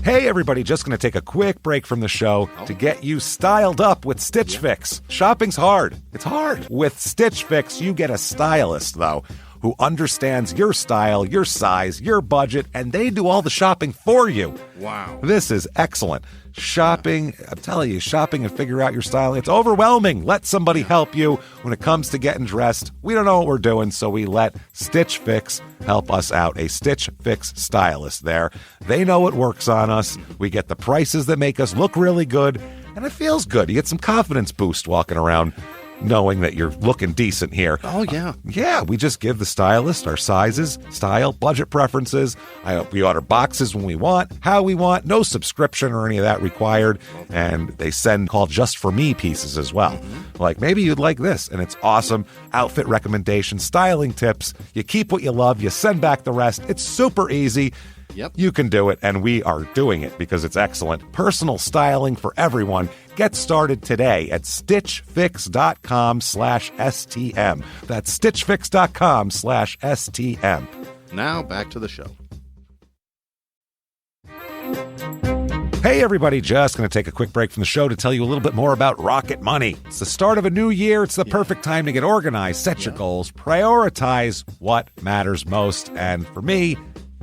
Hey everybody, just going to take a quick break from the show to get you styled up with Stitch Fix. Shopping's hard. It's hard. With Stitch Fix, you get a stylist, though, who understands your style, your size, your budget, and they do all the shopping for you. Wow. This is excellent. Shopping, I'm telling you, shopping and figure out your style, it's overwhelming. Let somebody help you when it comes to getting dressed. We don't know what we're doing, so we let Stitch Fix help us out. A Stitch Fix stylist there. They know what works on us. We get the prices that make us look really good, and it feels good. You get some confidence boost walking around knowing that you're looking decent here. Oh, yeah. Yeah, we just give the stylist our sizes, style, budget preferences. We order boxes when we want, how we want, no subscription or any of that required. And they send called Just For Me pieces as well. Like, maybe you'd like this, and it's awesome. Outfit recommendations, styling tips. You keep what you love, you send back the rest. It's super easy. Yep. You can do it, and we are doing it because it's excellent. Personal styling for everyone. Get started today at stitchfix.com/STM. That's stitchfix.com/STM. Now back to the show. Hey everybody, just going to take a quick break from the show to tell you a little bit more about Rocket Money. It's the start of a new year. It's the perfect time to get organized, set your goals, prioritize what matters most. And for me,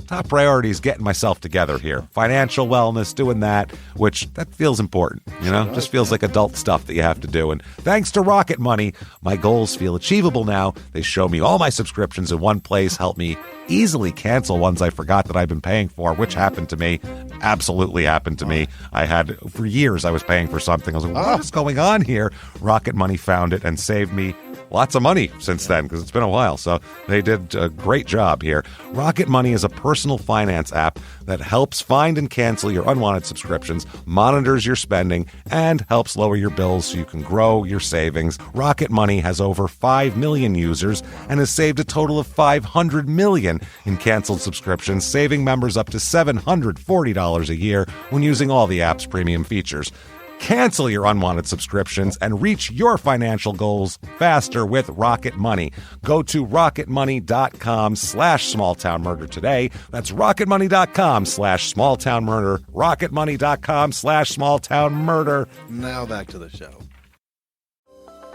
top priority is getting myself together here. Financial wellness, doing that, which that feels important, you know? Just feels like adult stuff that you have to do. And thanks to Rocket Money, my goals feel achievable now. They show me all my subscriptions in one place, help me easily cancel ones I forgot that I've been paying for, which happened to me. Absolutely happened to me. I had, for years, I was paying for something. I was like, what is going on here? Rocket Money found it and saved me lots of money since then, because it's been a while. So they did a great job here. Rocket Money is a personal finance app that helps find and cancel your unwanted subscriptions, monitors your spending, and helps lower your bills so you can grow your savings. Rocket Money has over 5 million users and has saved a total of $500 million in canceled subscriptions, saving members up to $740 a year when using all the app's premium features. Cancel your unwanted subscriptions and reach your financial goals faster with Rocket Money. Go to rocketmoney.com/smalltownmurder today. That's rocketmoney.com/smalltownmurder. rocketmoney.com/smalltownmurder. Now back to the show.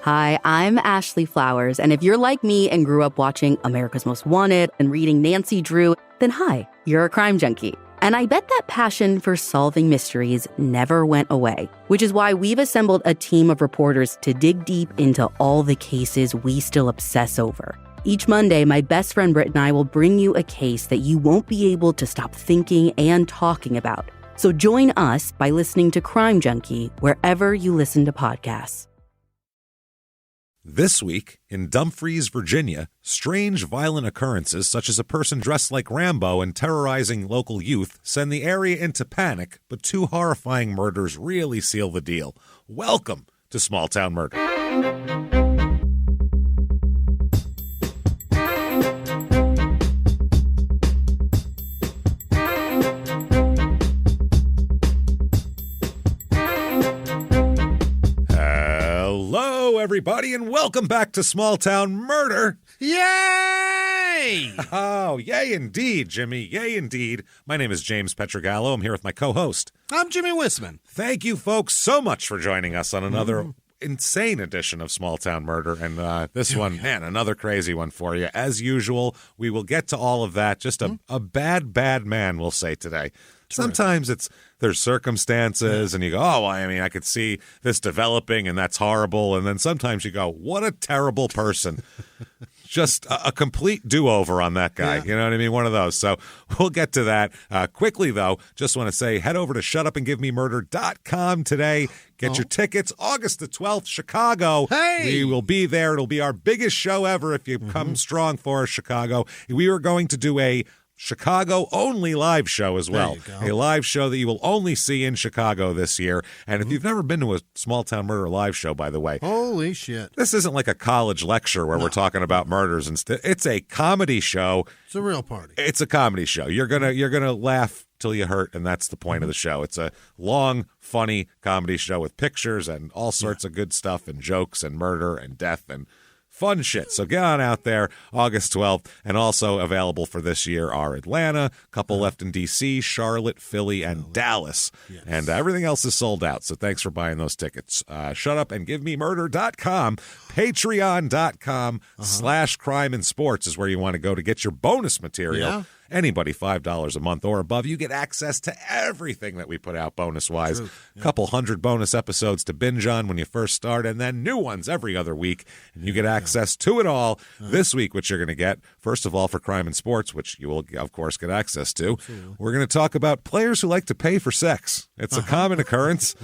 Hi, I'm Ashley Flowers, and if you're like me and grew up watching America's Most Wanted and reading Nancy Drew, then hi, you're a crime junkie. And I bet that passion for solving mysteries never went away, which is why we've assembled a team of reporters to dig deep into all the cases we still obsess over. Each Monday, my best friend Britt and I will bring you a case that you won't be able to stop thinking and talking about. So join us by listening to Crime Junkie wherever you listen to podcasts. This week, in Dumfries, Virginia, strange violent occurrences such as a person dressed like Rambo and terrorizing local youth send the area into panic, but 2 horrifying murders really seal the deal. Welcome to Small Town Murder. Hello, everybody, and welcome back to Small Town Murder. Yay! Oh, yay indeed, Jimmy. Yay indeed. My name is James Pietragallo. I'm here with my co-host. I'm Jimmie Whisman. Thank you, folks, so much for joining us on another insane edition of Small Town Murder. And this one, man, another crazy one for you. As usual, we will get to all of that. Just a bad man, we'll say today. Sometimes there's circumstances and you go, oh, I mean, I could see this developing and that's horrible. And then sometimes you go, what a terrible person. Just a complete do-over on that guy. Yeah. You know what I mean? One of those. So we'll get to that. Quickly, though, just want to say head over to shutupandgivememurder.com today. Get your tickets. August the 12th, Chicago. Hey! We will be there. It'll be our biggest show ever if you come strong for us, Chicago. We are going to do a Chicago-only live show as well. A live show that you will only see in Chicago this year. And if you've never been to a Small Town Murder live show, by the way. Holy shit. This isn't like a college lecture where we're talking about murders and stuff. It's a comedy show. It's a real party. It's a comedy show. You're gonna laugh till you hurt, and that's the point of the show. It's a long, funny comedy show with pictures and all sorts of good stuff and jokes and murder and death and Fun shit. So get on out there August 12th. And also available for this year are Atlanta, a couple left in D.C., Charlotte, Philly, and Dallas. Yes. And everything else is sold out. So thanks for buying those tickets. Shutupandgivememurder.com, patreon.com/crime and sports is where you want to go to get your bonus material. Yeah. Anybody $5 a month or above, you get access to everything that we put out bonus-wise. True. A couple hundred bonus episodes to binge on when you first start, and then new ones every other week. And you get access to it all. This week, what you're going to get, first of all, for Crime and Sports, which you will, of course, get access to, we're going to talk about players who like to pay for sex. It's a common occurrence.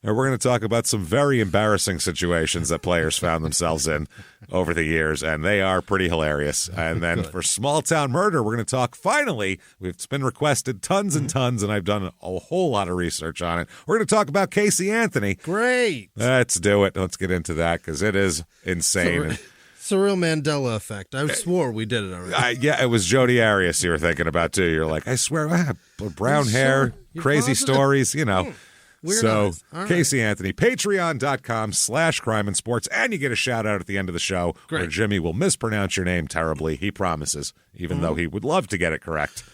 And we're going to talk about some very embarrassing situations that players found themselves in over the years, and they are pretty hilarious. And then for Small Town Murder, we're going to talk, finally, it's been requested tons and tons, and I've done a whole lot of research on it. We're going to talk about Casey Anthony. Great. Let's do it. Let's get into that, because it is insane. It's a real Mandela effect. I swore we did it already. Yeah, it was Jodi Arias you were thinking about, too. You're like, I swear, brown hair, You're crazy positive? stories, you know. Weird So, eyes. All right. Casey Anthony, patreon.com/crime and sports, and you get a shout out at the end of the show where Great. Jimmie will mispronounce your name terribly. He promises, even though he would love to get it correct.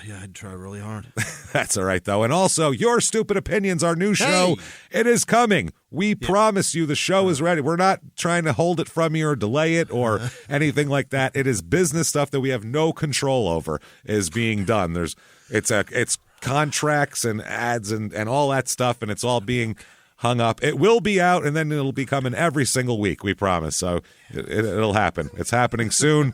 Yeah, I'd try really hard. That's all right, though. And also, Your Stupid Opinions, our new show, Hey. it is coming. We promise you the show is ready. We're not trying to hold it from you or delay it or anything like that. It is business stuff that we have no control over is being done. It's contracts and ads and all that stuff, and it's all being hung up. It will be out, and then it'll be coming every single week, we promise. So it'll happen. It's happening soon.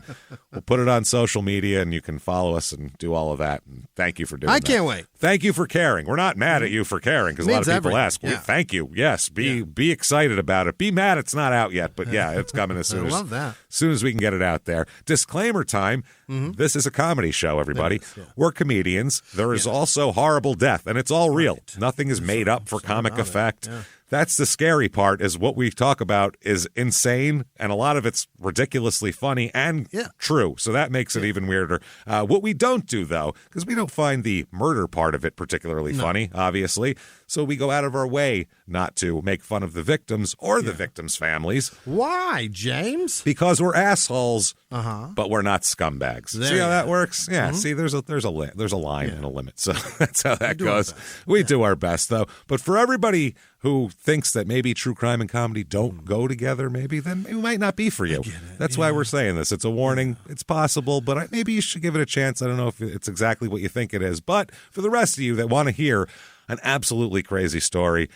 We'll put it on social media, and you can follow us and do all of that. And thank you for doing that. I can't wait. Thank you for caring. We're not mad at you for caring, because a lot of Means people everything. ask. Yeah. Thank you. Yes, be excited about it. Be mad it's not out yet, but yeah, it's coming as soon I love that. soon as we can get it out there. Disclaimer time. This is a comedy show, everybody. We're comedians. There is also horrible death, and it's all real. Nothing is made up for comic effect. Yeah. That's the scary part, is what we talk about is insane, and a lot of it's ridiculously funny and true, so that makes it even weirder. What we don't do, though, because we don't find the murder part of it particularly funny, obviously, so we go out of our way not to make fun of the victims or the victims' families. Why, James? Because we're assholes, but we're not scumbags. See how that works? Yeah. See, there's a line and a limit. So that's how that goes. We do our best, though. But for everybody who thinks that maybe true crime and comedy don't go together, maybe then it might not be for you. That's why we're saying this. It's a warning. It's possible, but maybe you should give it a chance. I don't know if it's exactly what you think it is, but for the rest of you that want to hear an absolutely crazy story,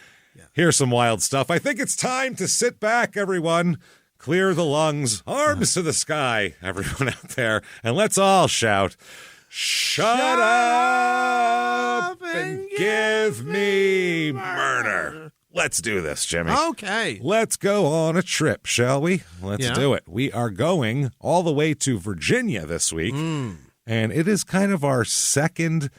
here's some wild stuff. I think it's time to sit back, everyone. Clear the lungs, arms to the sky, everyone out there, and let's all shout, "Shut up and give me murder." Let's do this, Jimmie. Okay. Let's go on a trip, shall we? Let's do it. We are going all the way to Virginia this week, and it is kind of our second,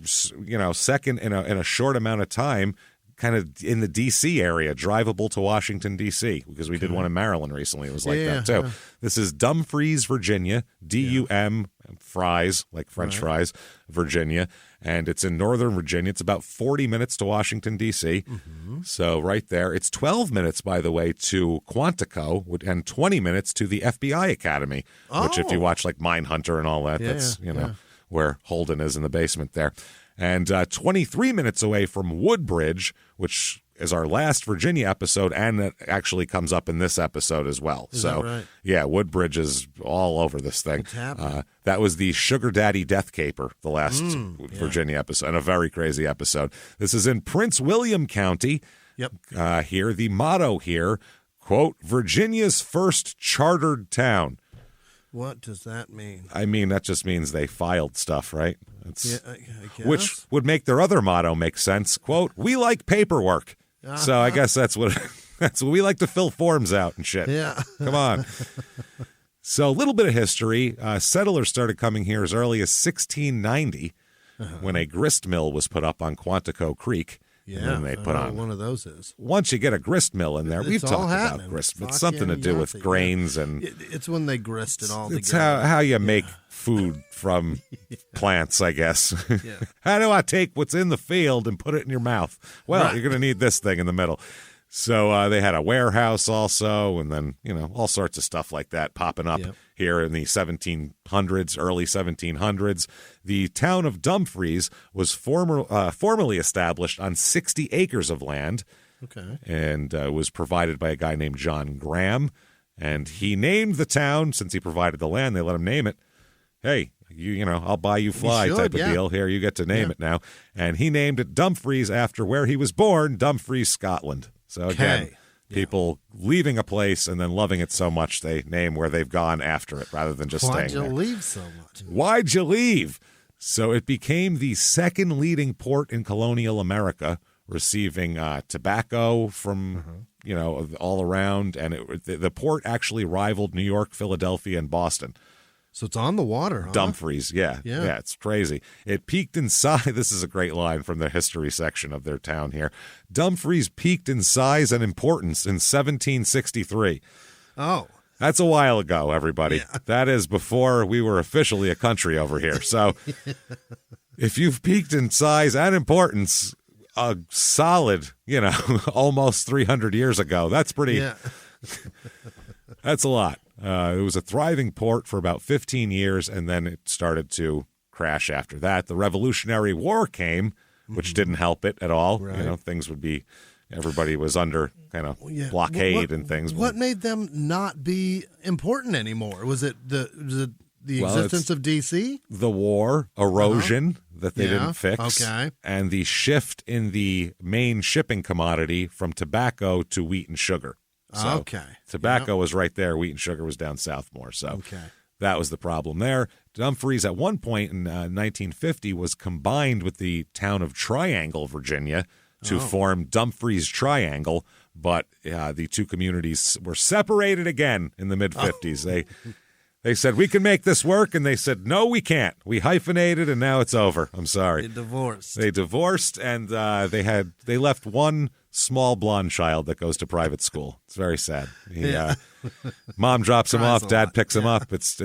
second in a short amount of time, kind of in the D.C. area, drivable to Washington, D.C., because we did one in Maryland recently. It was like that, too. This is Dumfries, Virginia, D-U-M, fries, like French fries, Virginia, and it's in northern Virginia. It's about 40 minutes to Washington, D.C., so right there. It's 12 minutes, by the way, to Quantico, and 20 minutes to the FBI Academy, which if you watch like Mindhunter and all that, that's, where Holden is in the basement there. And 23 minutes away from Woodbridge, which is our last Virginia episode, and it actually comes up in this episode as well. Is that right? Yeah, Woodbridge is all over this thing. That was the Sugar Daddy Death Caper, the last Virginia episode, and a very crazy episode. This is in Prince William County. Here, the motto here, quote, "Virginia's first chartered town." What does that mean? I mean, that just means they filed stuff, right? I guess. Which would make their other motto make sense. Quote, "We like paperwork." So I guess that's what we like, to fill forms out and shit. Yeah. Come on. So a little bit of history. Settlers started coming here as early as 1690 when a grist mill was put up on Quantico Creek. And then they put on one of those is. Once you get a grist mill in there, we've talked about grist. It's something to do with grains and it's when they grist it all it's together. how you make food from plants, I guess. How do I take what's in the field and put it in your mouth? Well, you're going to need this thing in the middle. So they had a warehouse also, and then, all sorts of stuff like that popping up here in the 1700s, early 1700s. The town of Dumfries was formerly established on 60 acres of land. Okay. And was provided by a guy named John Graham. And he named the town, since he provided the land, they let him name it. Hey, I'll buy you fly type of deal. Here, you get to name it now. And he named it Dumfries after where he was born, Dumfries, Scotland. So again, people leaving a place and then loving it so much they name where they've gone after it rather than just staying there. Why'd you leave so much? Why'd you leave? So it became the second leading port in colonial America, receiving tobacco from, all around. And the port actually rivaled New York, Philadelphia, and Boston. So it's on the water, huh? Dumfries, yeah, it's crazy. It peaked in size. This is a great line from the history section of their town here. Dumfries peaked in size and importance in 1763. Oh. That's a while ago, everybody. Yeah. That is before we were officially a country over here. So if you've peaked in size and importance a solid, almost 300 years ago, that's pretty... Yeah. That's a lot. It was a thriving port for about 15 years, and then it started to crash after that. The Revolutionary War came, which didn't help it at all. Right. Things would be, everybody was under kind of blockade and things. What made them not be important anymore? Was it the existence of D.C.? The war, erosion that they didn't fix, and the shift in the main shipping commodity from tobacco to wheat and sugar. So tobacco was right there. Wheat and sugar was down south more. So that was the problem there. Dumfries at one point in 1950 was combined with the town of Triangle, Virginia, to form Dumfries Triangle. But the two communities were separated again in the mid-50s. They said, we can make this work. And they said, no, we can't. We hyphenated and now it's over. I'm sorry. They divorced and they left one small blonde child that goes to private school. It's very sad. Mom drops him off. Dad picks him up. It's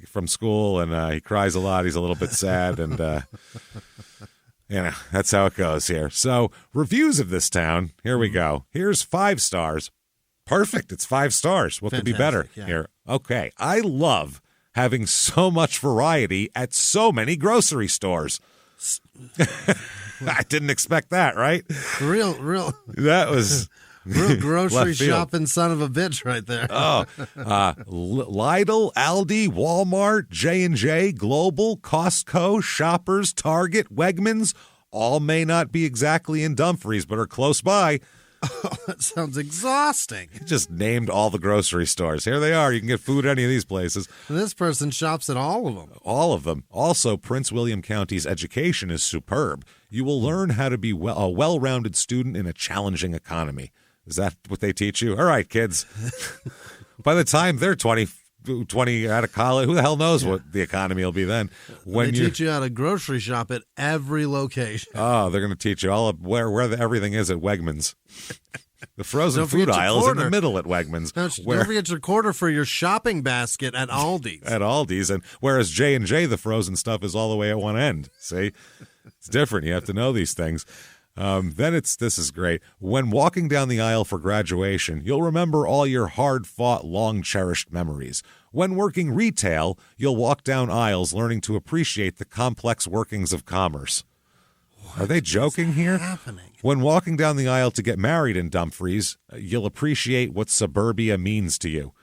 from school and he cries a lot. He's a little bit sad and that's how it goes here. So reviews of this town. Here we go. Here's 5 stars. Perfect. It's 5 stars. What could be better here? Okay. I love having so much variety at so many grocery stores. I didn't expect that, right? Real. That was real grocery shopping son of a bitch right there. Lidl, Aldi, Walmart, J&J, Global, Costco, Shoppers, Target, Wegmans, all may not be exactly in Dumfries, but are close by. Oh, that sounds exhausting. He just named all the grocery stores. Here they are. You can get food at any of these places. And this person shops at all of them. All of them. Also, Prince William County's education is superb. You will learn how to be a well-rounded student in a challenging economy. Is that what they teach you? All right, kids. By the time they're 20 out of college, who the hell knows what the economy will be then? They teach you how to grocery shop at every location. Oh, they're going to teach you all of where everything is at Wegmans. The frozen food aisle is in the middle at Wegmans. Don't forget your quarter for your shopping basket at Aldi's. At Aldi's, and whereas J&J, the frozen stuff is all the way at one end. See, it's different. You have to know these things. This is great. When walking down the aisle for graduation, you'll remember all your hard-fought, long-cherished memories. When working retail, you'll walk down aisles learning to appreciate the complex workings of commerce. Are they joking here? Happening? When walking down the aisle to get married in Dumfries, you'll appreciate what suburbia means to you.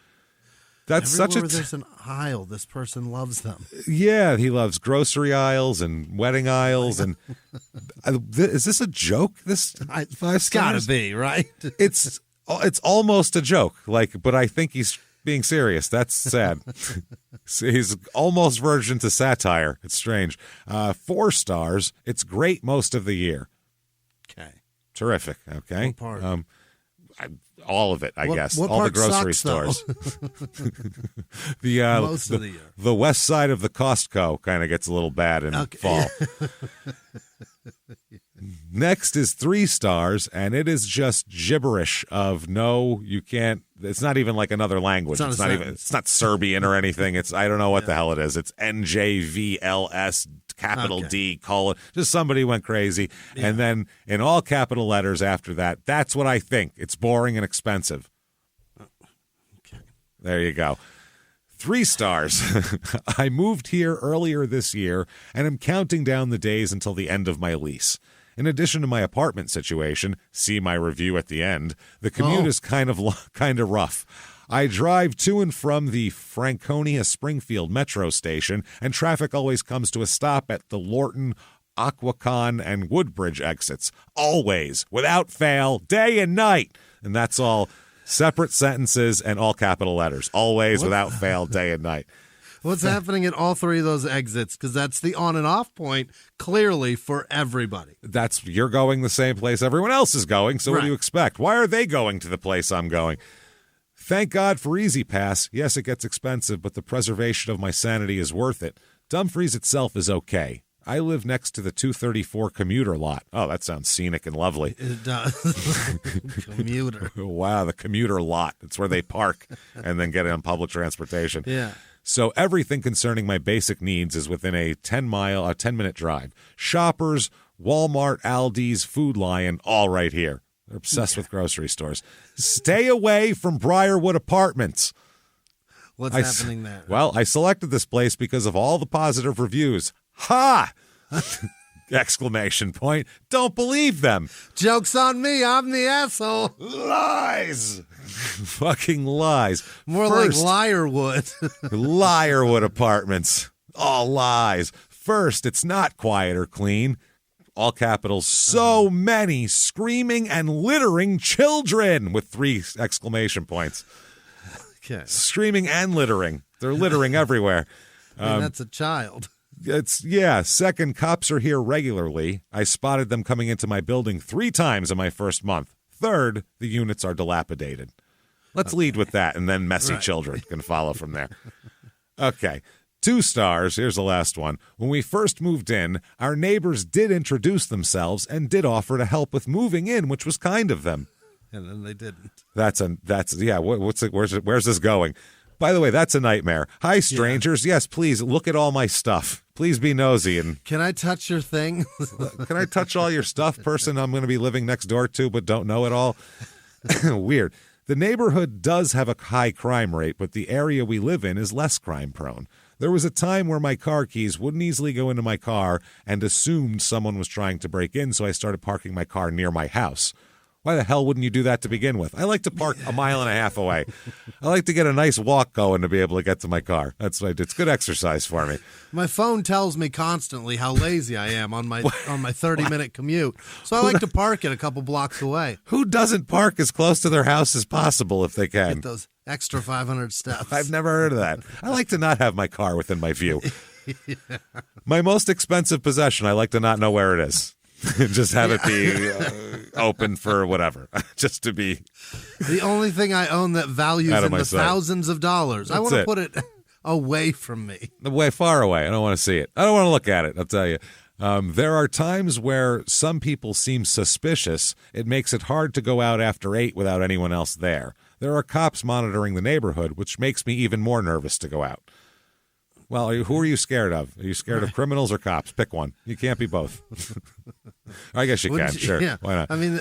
That's Everywhere where there's an aisle, this person loves them. Yeah, he loves grocery aisles and wedding aisles. And is this a joke? This 5 stars? It's gotta be, right? It's almost a joke, but I think he's being serious. That's sad. He's almost verging to satire. It's strange. 4 stars. It's great most of the year. Okay. Terrific. Okay. What part? All of it, I guess. What all part the grocery sucks, stores. Most of the year. The west side of the Costco kind of gets a little bad in fall. Next is 3 stars, and it is just gibberish of no, you can't. It's not even like another language. It's not Serbian or anything. I don't know what the hell it is. It's NJVLS capital D, colon. Just somebody went crazy. Yeah. And then in all capital letters after that, that's what I think. It's boring and expensive. Okay. There you go. 3 stars. I moved here earlier this year and am counting down the days until the end of my lease. In addition to my apartment situation, see my review at the end, the commute is kind of rough. I drive to and from the Franconia-Springfield metro station, and traffic always comes to a stop at the Lorton, Aquacon, and Woodbridge exits. Always, without fail, day and night. And that's all separate sentences and all capital letters. Always, without fail, day and night. What's happening at all 3 of those exits? Because that's the on and off point, clearly, for everybody. You're going the same place everyone else is going, so what do you expect? Why are they going to the place I'm going? Thank God for Easy Pass. Yes, it gets expensive, but the preservation of my sanity is worth it. Dumfries itself is okay. I live next to the 234 commuter lot. Oh, that sounds scenic and lovely. It does. Commuter. Wow, the commuter lot. It's where they park and then get on public transportation. Yeah. So everything concerning my basic needs is within a 10-minute drive. Shoppers, Walmart, Aldi's, Food Lion, all right here. They're obsessed with grocery stores. Stay away from Briarwood Apartments. What's happening there? Well, I selected this place because of all the positive reviews. Ha! Exclamation point. Don't believe them. Joke's on me. I'm the asshole. Lies. Fucking lies. More First, like Liarwood. Liarwood Apartments. All lies. First, it's not quiet or clean. All capitals. So many screaming and littering children with 3 exclamation points. Okay. Screaming and littering. They're littering everywhere. That's a child. Second, cops are here regularly. I spotted them coming into my building 3 times in my first month. Third, the units are dilapidated. Let's lead with that, and then messy children can follow from there. Okay, 2 stars. Here's the last one. When we first moved in, our neighbors did introduce themselves and did offer to help with moving in, which was kind of them. And then they didn't. Where's this going? By the way, that's a nightmare. Hi, strangers. Yeah. Yes, please look at all my stuff. Please be nosy. And can I touch your thing? Can I touch all your stuff, person I'm going to be living next door to but don't know it all? Weird. The neighborhood does have a high crime rate, but the area we live in is less crime prone. There was a time where my car keys wouldn't easily go into my car and assumed someone was trying to break in, so I started parking my car near my house. Why the hell wouldn't you do that to begin with? I like to park a mile and a half away. I like to get a nice walk going to be able to get to my car. That's what I do. It's good exercise for me. My phone tells me constantly how lazy I am on my 30-minute commute. So I like to park it a couple blocks away. Who doesn't park as close to their house as possible if they can? Get those extra 500 steps. I've never heard of that. I like to not have my car within my view. My most expensive possession, I like to not know where it is. Just have it be open for whatever. Just to be the only thing I own that values in the thousands of dollars. I want to put it away from me. Way far away. I don't want to see it. I don't want to look at it. I'll tell you. There are times where some people seem suspicious. It makes it hard to go out after 8 without anyone else there. There are cops monitoring the neighborhood, which makes me even more nervous to go out. Well, who are you scared of? Are you scared of criminals or cops? Pick one. You can't be both. I guess you can. Sure. Yeah. Why not? I mean,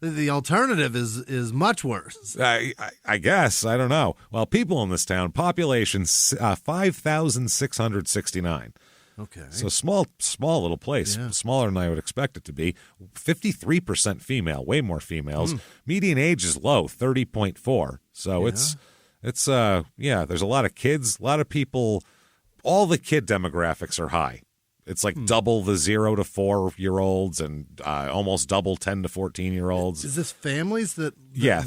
the alternative is much worse. I guess. I don't know. Well, people in this town, population 5,669. Okay. So small little place. Yeah. Smaller than I would expect it to be. 53% female, way more females. Median age is low, 30.4. So it's there's a lot of kids, a lot of people. All the kid demographics are high. It's like double the 0 to 4-year-olds and almost double 10 to 14-year-olds. Is this families that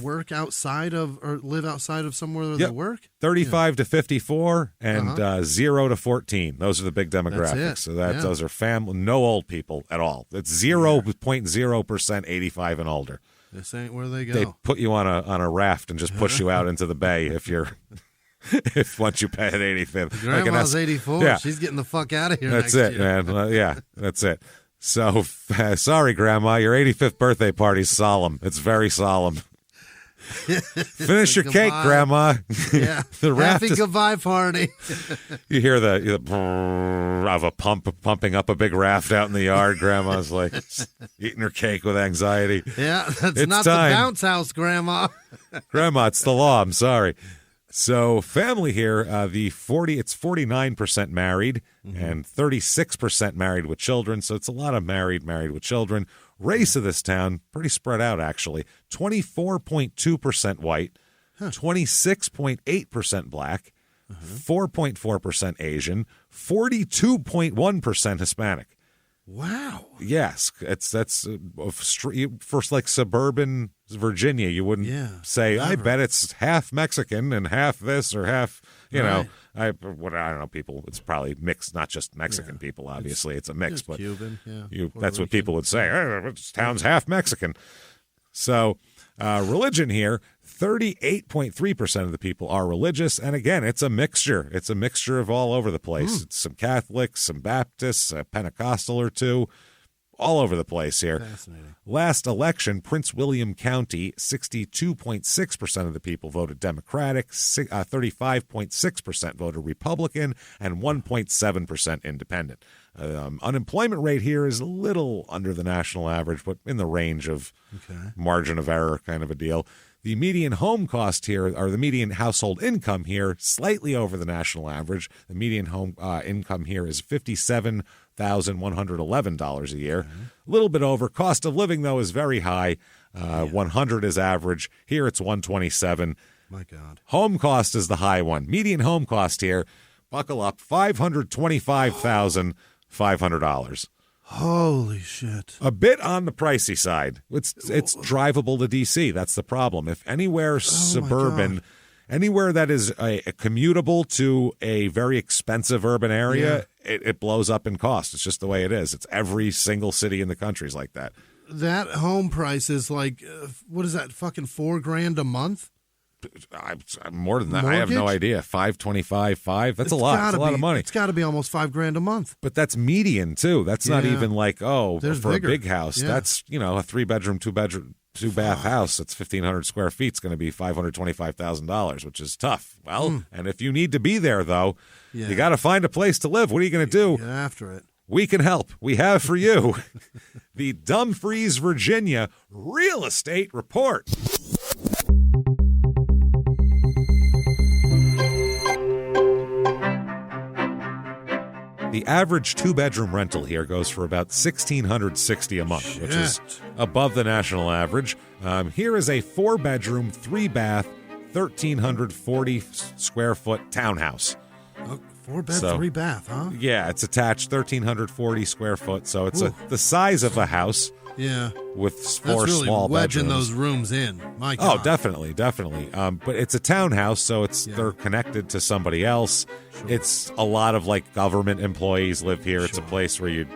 work outside of or live outside of somewhere where they work? 35 to 54 and 0 to 14. Those are the big demographics. So those are family, no old people at all. It's 0.0% 85 and older. This ain't where they go. They put you on a raft and just push you out into the bay if you're. If once you pay at 85th. Grandma's 84. Yeah. She's getting the fuck out of here That's it, year. man. That's it. So, sorry, Grandma. Your 85th birthday party's solemn. It's very solemn. Finish your cake, goodbye. Grandma. Yeah. The raft Happy is- goodbye party. You hear the brrr of a pump pumping up a big raft out in the yard. Grandma's like eating her cake with anxiety. Yeah, that's It's not time. the bounce house, Grandma. Grandma, it's the law. I'm sorry. So family here, it's 49% married and 36% married with children. So it's a lot of married with children. Race of this town, pretty spread out actually. 24.2% white, 26.8% black, 4.4% Asian, 42.1% Hispanic. Wow. Yes, that's for like suburban Virginia. You wouldn't say, I bet it's half Mexican and half this or half, you know, I don't know, people. It's probably mixed, not just Mexican people. Obviously, it's a mix, but Cuban. Yeah. That's what people would say. This town's half Mexican. So, religion here, 38.3% of the people are religious. And again, it's a mixture. It's a mixture of all over the place. It's some Catholics, some Baptists, a Pentecostal or two, all over the place here. Fascinating. Last election, Prince William County, 62.6% of the people voted Democratic, 35.6% voted Republican, and 1.7% independent. Unemployment rate here is a little under the national average, but in the range of margin of error kind of a deal. The median home cost here, or the median household income here, slightly over the national average. The median home income here is $57,111 a year. A little bit over. Cost of living, though, is very high. 100 is average. Here it's 127. My God. Home cost is the high one. Median home cost here, buckle up, $525,500. Holy shit. A bit on the pricey side. It's drivable to D.C. That's the problem. If anywhere suburban, anywhere that is a commutable to a very expensive urban area, it blows up in cost. It's just the way it is. It's every single city in the country is like that. That home price is like, what is that, fucking $4,000 a month? I'm more than that. I have no idea. $525,500. That's a lot. That's a lot of money. It's got to be almost $5,000 a month. But that's median too. That's not even like There's for bigger. a big house. Yeah. That's a 3-bedroom, 2-bath house. That's 1,500 square feet. It's going to be $525,000, which is tough. Well, and if you need to be there though, you got to find a place to live. What are you going to do? Get after it. We can help. We have for you the Dumfries, Virginia Real Estate Report. The average 2-bedroom rental here goes for about $1,660 a month, which is above the national average. Here is a 4-bedroom, 3-bath, 1,340 square foot townhouse. 4-bed, 3-bath, huh? Yeah, it's attached, 1,340 square foot, so it's the size of a house. Yeah. With That's four really small wedging bedrooms. those rooms in. My God. Oh, definitely. But it's a townhouse, so they're connected to somebody else. Sure. It's a lot of like government employees live here. Sure. It's a place where you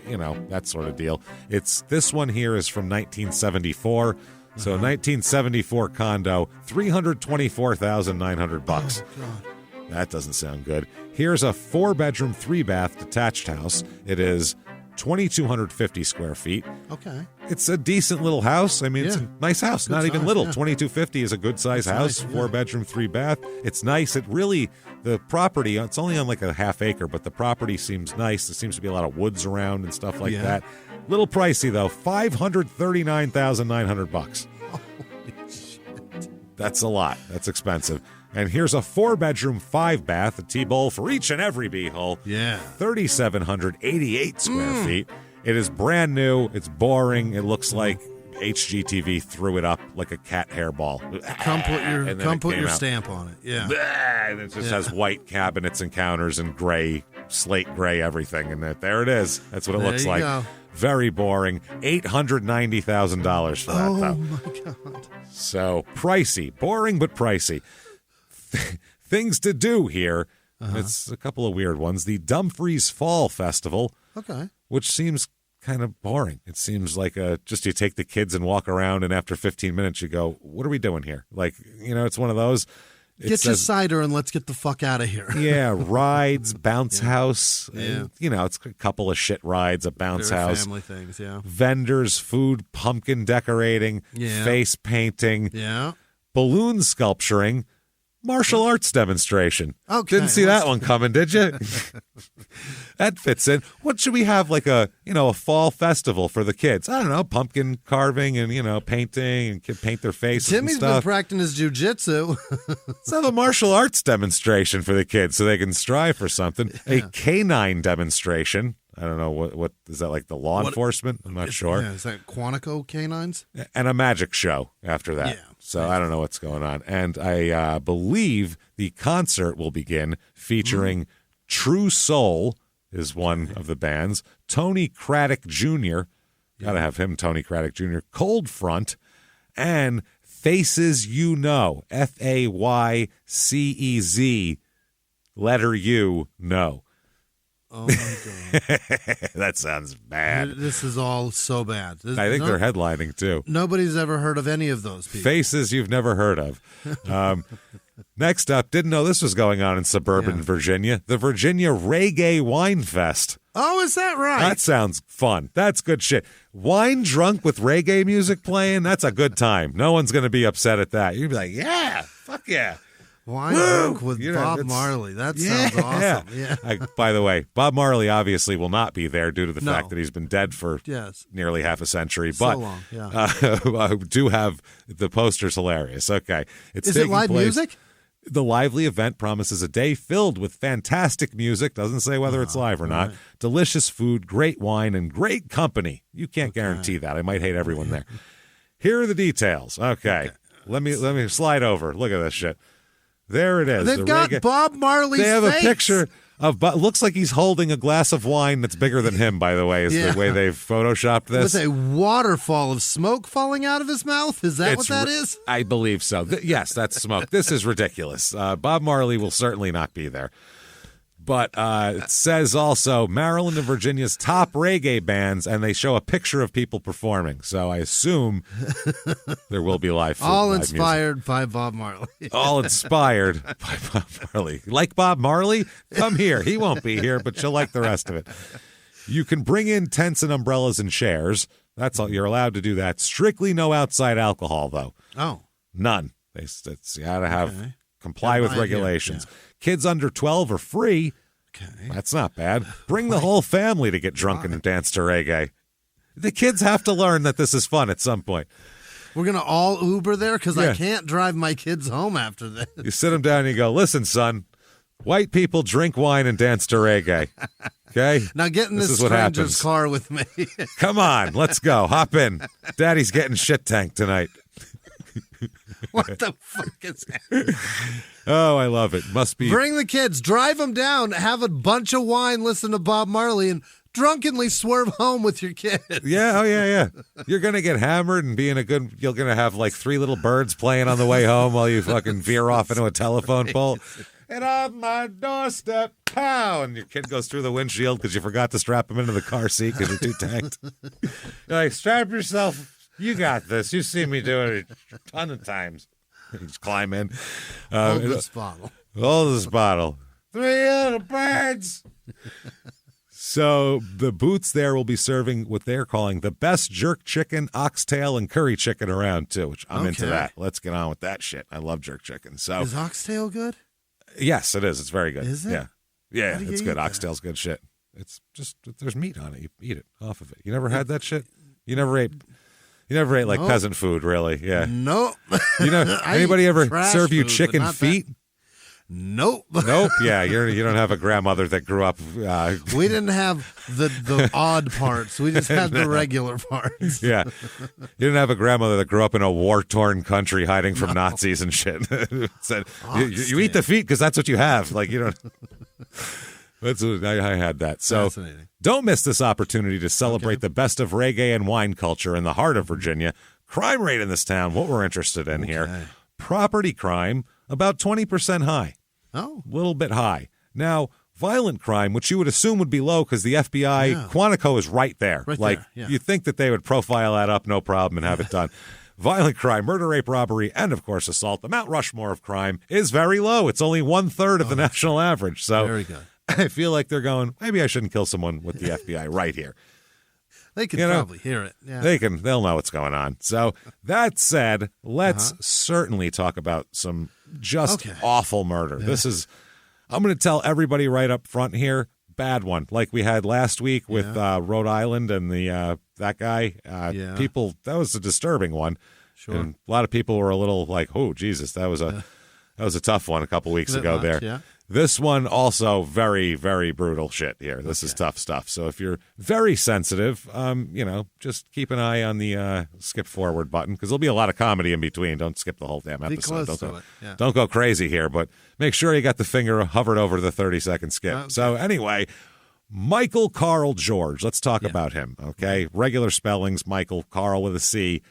know, that sort of deal. This one here is from 1974. So 1974 condo, $324,900. Oh, God. That doesn't sound good. Here's a 4-bedroom, 3-bath detached house. It is 2,250 square feet. Okay. It's a decent little house. I mean, it's a nice house. Good not even size, little. yeah. 2,250 is a good size house. Nice, 4-bedroom, 3-bath. It's nice. The property, it's only on like a half acre, but the property seems nice. There seems to be a lot of woods around and stuff like that. Little pricey though. $539,900. Holy shit. That's a lot. That's expensive. And here's a 4-bedroom, 5-bath, a T-bowl for each and every beehole. Yeah. 3,788 square feet. It is brand new. It's boring. It looks like HGTV threw it up like a cat hairball. Come put your out. stamp on it. Yeah. And it just has white cabinets and counters and gray, slate gray everything. And there it is. That's what it looks like. Go. Very boring. $890,000 for that, though. Oh, my God. So pricey. Boring, but pricey. Things to do here. It's a couple of weird ones. The Dumfries Fall Festival, which seems kind of boring. It seems like just you take the kids and walk around, and after 15 minutes you go, what are we doing here? Like, it's one of those. Get your cider and let's get the fuck out of here. Yeah, rides, bounce house. Yeah. It's a couple of shit rides, a bounce house. Family things, yeah. Vendors, food, pumpkin decorating, face painting. Yeah. balloon sculpturing, martial arts demonstration. Okay, Didn't see that one coming, did you? That fits in. What should we have, like a fall festival for the kids? I don't know, pumpkin carving and, painting and paint their faces Jimmie's and stuff. been practicing his jujitsu. Let's have a martial arts demonstration for the kids so they can strive for something. A canine demonstration. I don't know, what is that, like the law enforcement? I'm not sure. Yeah, is that Quantico canines? And a magic show after that. Yeah. So I don't know what's going on. And I believe the concert will begin featuring True Soul is one of the bands. Tony Craddock Jr. Gotta have him, Tony Craddock Jr. Cold Front. And Faces You Know. FaYcez. Letter U. No. Oh, my God. That sounds bad. This is all so bad. I think they're headlining, too. Nobody's ever heard of any of those people. Faces you've never heard of. Next up, didn't know this was going on in suburban Virginia. The Virginia Reggae Wine Fest. Oh, is that right? That sounds fun. That's good shit. Wine drunk with reggae music playing, that's a good time. No one's going to be upset at that. You'd be like, yeah, fuck yeah. Wine drunk with Bob Marley. That sounds awesome. Yeah. By the way, Bob Marley obviously will not be there due to the fact that he's been dead for nearly half a century. But so long, I do have the posters hilarious. Okay. Is it live music? The lively event promises a day filled with fantastic music. Doesn't say whether it's live or not. Delicious food, great wine, and great company. You can't guarantee that. I might hate everyone there. Here are the details. Okay. Let me slide over. Look at this shit. There it is. They've got Bob Marley's face. They have a picture of, looks like he's holding a glass of wine that's bigger than him, by the way, is the way they've photoshopped this. With a waterfall of smoke falling out of his mouth? Is that what that is? I believe so. Yes, that's smoke. This is ridiculous. Bob Marley will certainly not be there. But it says also Maryland and Virginia's top reggae bands, and they show a picture of people performing. So I assume there will be live food. All inspired by Bob Marley. All inspired by Bob Marley. Like Bob Marley? Come here. He won't be here, but you'll like the rest of it. You can bring in tents and umbrellas and chairs. That's all. You're allowed to do that. Strictly no outside alcohol, though. Oh. None. You got to have comply with regulations. Yeah. Kids under 12 are free. Okay. That's not bad. Bring the whole family to get drunk and dance to reggae. The kids have to learn that this is fun at some point. We're going to all Uber there because I can't drive my kids home after this. You sit them down and you go, listen, son, white people drink wine and dance to reggae. Okay? Now get in this stranger's car with me. Come on, let's go. Hop in. Daddy's getting shit tanked tonight. What the fuck is that? Oh, I love it. Must be. Bring the kids, drive them down, have a bunch of wine, listen to Bob Marley, and drunkenly swerve home with your kids. Yeah, yeah. You're going to get hammered and be in you're going to have like three little birds playing on the way home while you fucking veer off into a telephone pole. And on my doorstep, pow, and your kid goes through the windshield because you forgot to strap him into the car seat because you're too tanked. You're like, strap yourself. You got this. You've seen me do it a ton of times. You just climb in. Hold this bottle. Hold this bottle. 3 little birds. So the booths there will be serving what they're calling the best jerk chicken, oxtail, and curry chicken around, too, which I'm into that. Let's get on with that shit. I love jerk chicken. So is oxtail good? Yes, it is. It's very good. Is it? Yeah, it's good. Oxtail's good shit. It's just, there's meat on it. You eat it off of it. You never had that shit? You never ate like peasant food, really? Yeah. Nope. Anybody ever serve you chicken feet? Nope. Nope. Yeah, you don't have a grandmother that grew up. We didn't have the odd parts. We just had the regular parts. Yeah, you didn't have a grandmother that grew up in a war-torn country hiding from Nazis and shit. Said you eat the feet because that's what you have. Like you don't. That's what I had that. So don't miss this opportunity to celebrate the best of reggae and wine culture in the heart of Virginia. Crime rate in this town, what we're interested in here. Property crime, about 20% high. Oh. A little bit high. Now, violent crime, which you would assume would be low because the FBI, Quantico is right there. You'd think that they would profile that up, no problem, and have it done. Violent crime, murder, rape, robbery, and, of course, assault. The Mount Rushmore of crime is very low. It's only 1/3 of the national average. So very good. I feel like they're going, maybe I shouldn't kill someone with the FBI right here. They can probably hear it. Yeah. They'll know what's going on. So that said, let's certainly talk about some just awful murder. Yeah. I'm going to tell everybody right up front here, bad one. Like we had last week with Rhode Island and that guy. People, that was a disturbing one. Sure. And a lot of people were a little like, oh, Jesus, that was a tough one a couple weeks ago there. Yeah. This one also very, very brutal shit here. This is tough stuff. So if you're very sensitive, just keep an eye on the skip forward button because there'll be a lot of comedy in between. Don't skip the whole damn episode. Don't go crazy here, but make sure you got the finger hovered over the 30-second skip. Okay. So anyway, Michael Carl George. Let's talk about him, okay? Regular spellings, Michael, Carl with a C,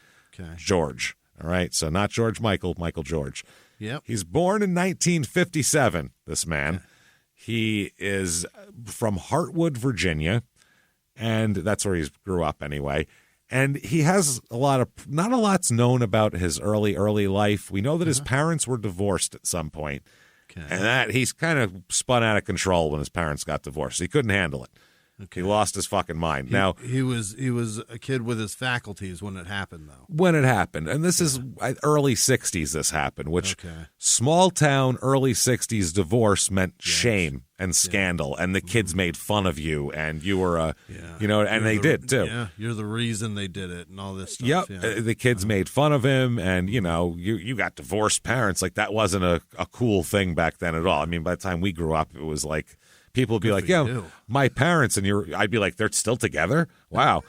George. All right, so not George Michael, Michael George. Yep. He's born in 1957, this man. Yeah. He is from Hartwood, Virginia, and that's where he grew up anyway. And he has not a lot's known about his early life. We know that his parents were divorced at some point, and that he's kind of spun out of control when his parents got divorced. He couldn't handle it. Okay. He lost his fucking mind. Now he was a kid with his faculties when it happened, though. When it happened, and this is early '60s. This happened, which small town early '60s divorce meant shame and scandal, and the kids made fun of you, and you were and they did too. Yeah, you're the reason they did it, and all this stuff. Yep, the kids made fun of him, and you got divorced parents. Like that wasn't a cool thing back then at all. I mean, by the time we grew up, it was like. People would be like, my parents, and I'd be like, they're still together? Wow.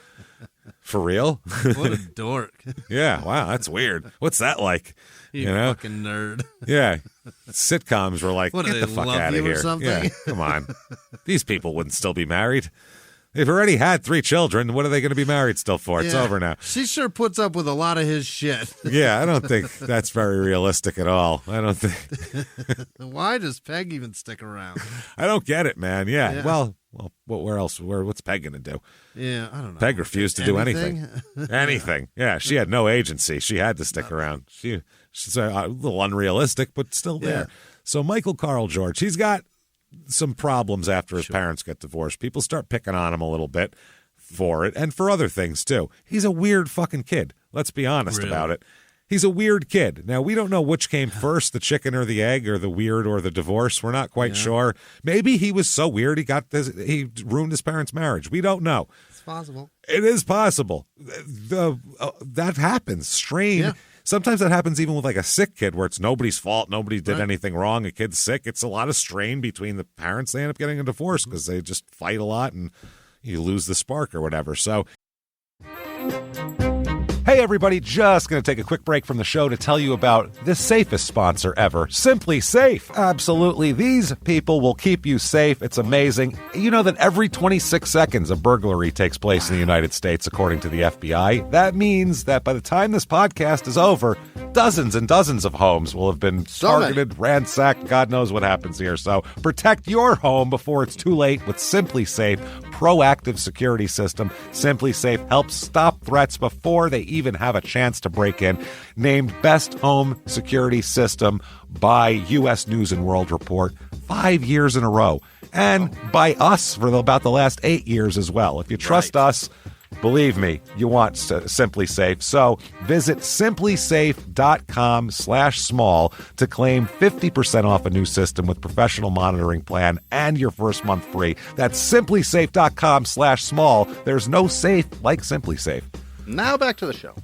For real? What a dork. Yeah, wow, that's weird. What's that like? You fucking nerd. Yeah. Sitcoms were like, what, get the fuck out of here. Or something? Yeah, come on. These people wouldn't still be married. They've already had 3 children. What are they going to be married still for? It's over now. She sure puts up with a lot of his shit. Yeah, I don't think that's very realistic at all. I don't think. Why does Peg even stick around? I don't get it, man. Yeah. Well, where else? What's Peg going to do? Yeah, I don't know. Peg refused to do anything. Anything. Yeah, she had no agency. She had to stick around. She's a little unrealistic, but still there. So Michael Carl George, he's got some problems after his parents get divorced. People start picking on him a little bit for it and for other things too. He's a weird fucking kid. Let's be honest about it. He's a weird kid. Now, we don't know which came first, the chicken or the egg, or the weird or the divorce. We're not quite sure. Maybe he was so weird he ruined his parents' marriage. We don't know. It's possible. It is possible. That happens. Strain. Yeah. Sometimes that happens even with like a sick kid where it's nobody's fault. Nobody did anything wrong. A kid's sick. It's a lot of strain between the parents. They end up getting a divorce because they just fight a lot and you lose the spark or whatever. So, hey, everybody, just going to take a quick break from the show to tell you about the safest sponsor ever, Simply Safe. Absolutely. These people will keep you safe. It's amazing. You know that every 26 seconds a burglary takes place in the United States, according to the FBI. That means that by the time this podcast is over, dozens and dozens of homes will have been targeted, ransacked. God knows what happens here. So protect your home before it's too late with Simply Safe proactive security system. Simply Safe helps stop threats before they even have a chance to break in. Named Best Home Security System by U.S. News and World Report 5 years in a row. And by us for about the last 8 years as well. If you trust us, believe me, you want Simply Safe. So visit simplysafe.com/small to claim 50% off a new system with professional monitoring plan and your first month free. That's simplysafe.com/small. There's no safe like Simply Safe. Now back to the show.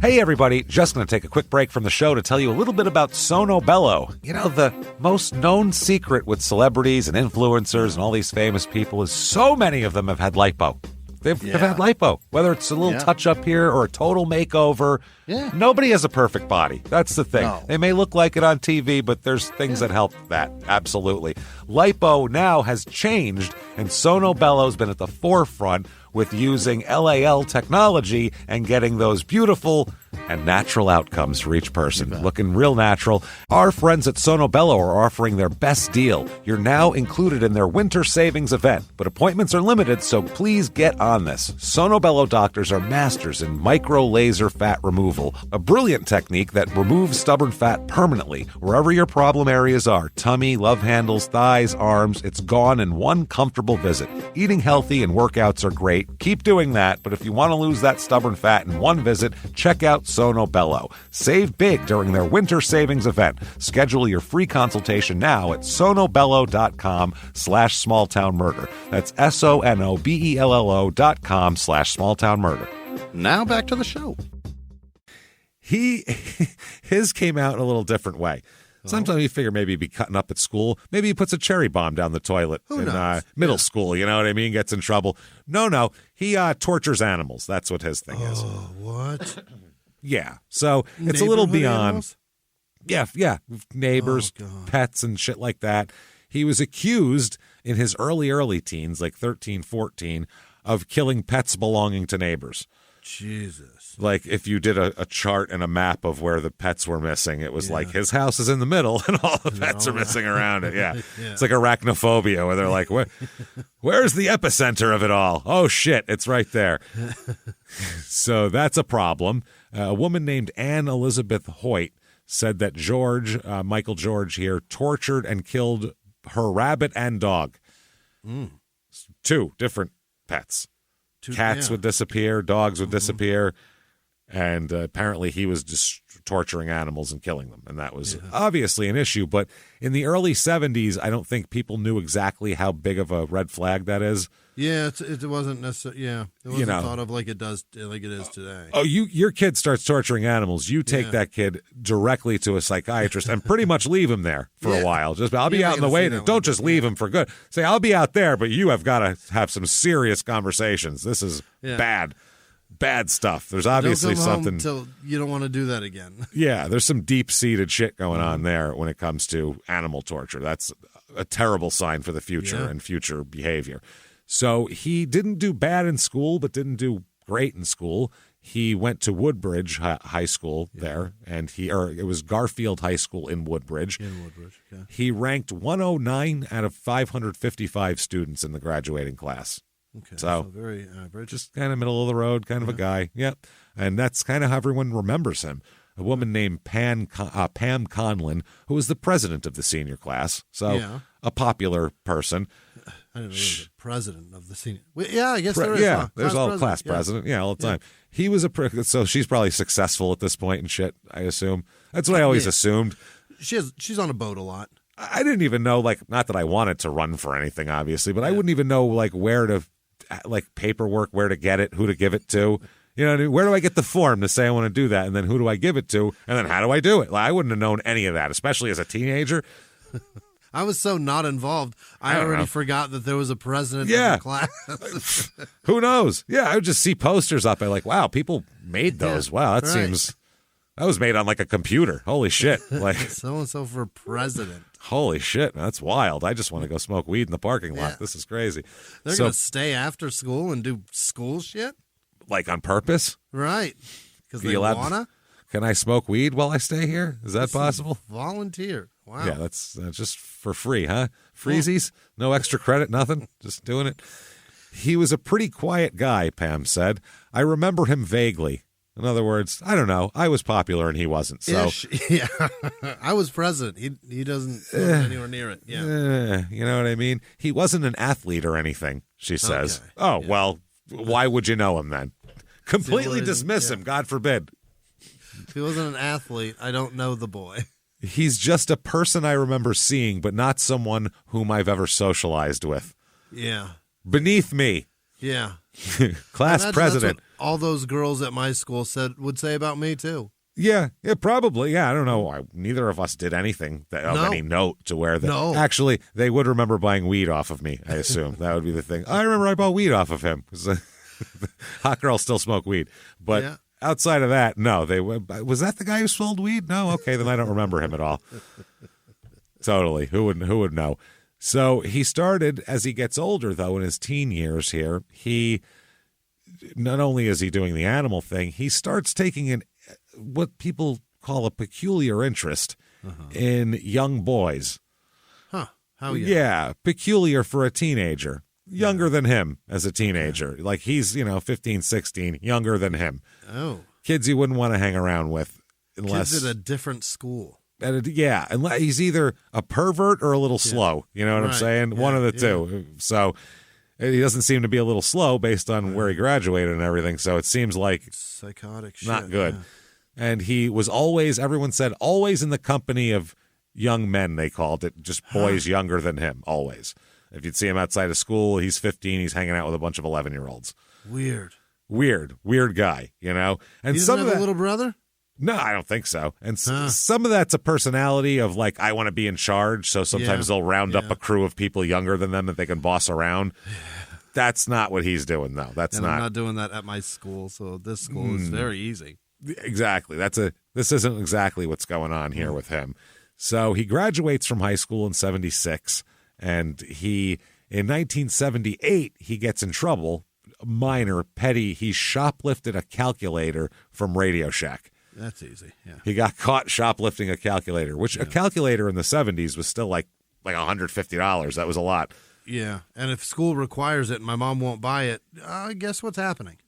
Hey, everybody, just going to take a quick break from the show to tell you a little bit about Sono Bello. You know, the most known secret with celebrities and influencers and all these famous people is so many of them have had lipo. They've had lipo, whether it's a little touch-up here or a total makeover. Yeah. Nobody has a perfect body. That's the thing. No. They may look like it on TV, but there's things that help that. Absolutely. Lipo now has changed, and Sono Bello's been at the forefront with using LAL technology and getting those beautiful and natural outcomes for each person. Looking real natural. Our friends at Sono Bello are offering their best deal. You're now included in their winter savings event, but appointments are limited, so please get on this. Sono Bello doctors are masters in micro laser fat removal, a brilliant technique that removes stubborn fat permanently wherever your problem areas are. Tummy, love handles, thighs, arms, it's gone in one comfortable visit. Eating healthy and workouts are great. Keep doing that, but if you want to lose that stubborn fat in one visit, check out Sono Bello. Save big during their winter savings event. Schedule your free consultation now at sonobello.com/smalltownmurder. That's sonobello.com/smalltownmurder. Now back to the show. His came out in a little different way. Sometimes you figure maybe he'd be cutting up at school. Maybe he puts a cherry bomb down the toilet in middle school, you know what I mean? Gets in trouble. No. He tortures animals. That's what his thing is. Oh, what? Yeah. So it's a little beyond. Animals? Yeah. Neighbors, pets, and shit like that. He was accused in his early teens, like 13, 14, of killing pets belonging to neighbors. Jesus. Like if you did a chart and a map of where the pets were missing, it was like his house is in the middle and all the pets are missing around it. Yeah. It's like arachnophobia where they're like, where's the epicenter of it all? Oh, shit, it's right there. So that's a problem. A woman named Anne Elizabeth Hoyt said that Michael George here, tortured and killed her rabbit and dog. Two different pets. Cats would disappear, dogs would disappear, and apparently he was just torturing animals and killing them, and that was obviously an issue. But in the early 70s, I don't think people knew exactly how big of a red flag that is. Yeah, it wasn't necessarily. Yeah, it wasn't thought of like it is today. Oh, your kid starts torturing animals. You take that kid directly to a psychiatrist and pretty much leave him there for a while. I'll be out in the way. Don't just leave him for good. Say, I'll be out there, but you have got to have some serious conversations. This is bad stuff. There's obviously something. Until you don't want to do that again. Yeah, there's some deep-seated shit going on there when it comes to animal torture. That's a terrible sign for the future and future behavior. So he didn't do bad in school, but didn't do great in school. He went to Woodbridge High School there, and it was Garfield High School in Woodbridge. Okay. He ranked 109 out of 555 students in the graduating class. Okay, so very average. Just kind of middle of the road kind of a guy. Yep. And that's kind of how everyone remembers him. A woman named Pam Conlon, who was the president of the senior class. So a popular person. I didn't know he was the president of the senior. Yeah, I guess there is. Yeah, there's all class president. Yeah, all the time. He was so she's probably successful at this point and shit, I assume. That's what I always assumed. She's on a boat a lot. I didn't even know, not that I wanted to run for anything, obviously, but I wouldn't even know, where to, paperwork, where to get it, who to give it to. You know, where do I get the form to say I want to do that? And then who do I give it to? And then how do I do it? I wouldn't have known any of that, especially as a teenager. I was so not involved. I already forgot that there was a president of the class. Who knows? Yeah, I would just see posters up. I'm like, wow, people made those. Wow, that was made on a computer. Holy shit. So-and-so for president. Holy shit, that's wild. I just want to go smoke weed in the parking lot. This is crazy. They're going to stay after school and do school shit? On purpose? Right. Because they want to? Can I smoke weed while I stay here? Is that possible? Volunteer. Wow. Yeah, that's just for free, huh? Freezies? No extra credit, nothing? Just doing it? He was a pretty quiet guy, Pam said. I remember him vaguely. In other words, I don't know. I was popular and he wasn't. So yeah, I was president. He doesn't anywhere near it. Yeah, you know what I mean? He wasn't an athlete or anything, she says. Okay. Oh, well, why would you know him then? Completely dismiss him, God forbid. If he wasn't an athlete, I don't know the boy. He's just a person I remember seeing, but not someone whom I've ever socialized with. Yeah. Beneath me. Yeah. Class president. That's what all those girls at my school would say about me, too. Yeah, probably. Yeah, I don't know. Neither of us did anything of any note to where that. No. Actually, they would remember buying weed off of me, I assume. That would be the thing. I remember I bought weed off of him. Hot girls still smoke weed. But outside of that, no. Was that the guy who sold weed? No? Okay, then I don't remember him at all. Totally. Who would know? So he started, as he gets older, though, in his teen years here, he not only is he doing the animal thing, he starts taking what people call a peculiar interest in young boys. Huh. How Yeah, peculiar for a teenager. Younger than him as a teenager. Like he's, 15, 16, younger than him. Oh. Kids you wouldn't want to hang around with unless... Kids at a different school. Unless he's either a pervert or a little slow. You know what I'm saying? One of the two. So he doesn't seem to be a little slow based on where he graduated and everything. So it seems like psychotic shit. Not good. Yeah. And he was always, everyone said, always in the company of young men, they called it, just boys younger than him, always. If you'd see him outside of school, he's 15, he's hanging out with a bunch of 11-year-olds. Weird guy, And he doesn't have a little brother? No, I don't think so. And some of that's a personality of like, I want to be in charge. So sometimes they'll round up a crew of people younger than them that they can boss around. That's not what he's doing, though. I'm not doing that at my school. So this school is very easy. Exactly. This isn't exactly what's going on here with him. So he graduates from high school in 76, and in 1978, he gets in trouble. Minor, petty. He shoplifted a calculator from Radio Shack. That's easy. Yeah. He got caught shoplifting a calculator, which a calculator in the 70s was still like $150. That was a lot. Yeah. And if school requires it and my mom won't buy it, guess what's happening?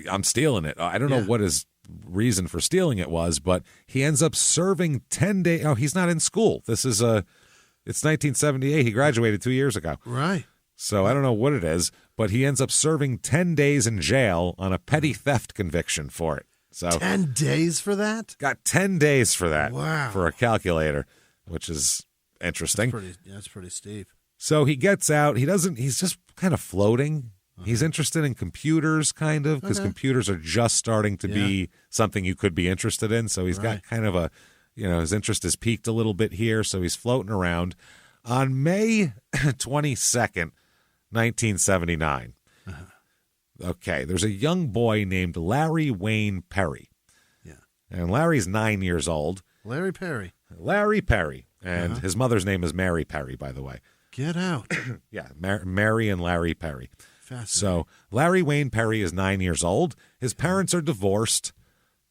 I'm stealing it. I don't know what his reason for stealing it was, but he ends up serving 10 days. Oh, he's not in school. It's 1978. He graduated 2 years ago. Right. So I don't know what it is, but he ends up serving 10 days in jail on a petty theft conviction for it. So 10 days for that? Got 10 days for that. Wow. For a calculator, which is interesting. That's pretty steep. So he gets out. He's just kind of floating. He's interested in computers, kind of, because computers are just starting to be something you could be interested in. So he's got kind of his interest has peaked a little bit here. So he's floating around. On May 22nd, 1979, okay, there's a young boy named Larry Wayne Perry. Yeah. And Larry's 9 years old. Larry Perry. And his mother's name is Mary Perry, by the way. Get out. Yeah, Mary and Larry Perry. Fascinating. So Larry Wayne Perry is 9 years old. His parents are divorced.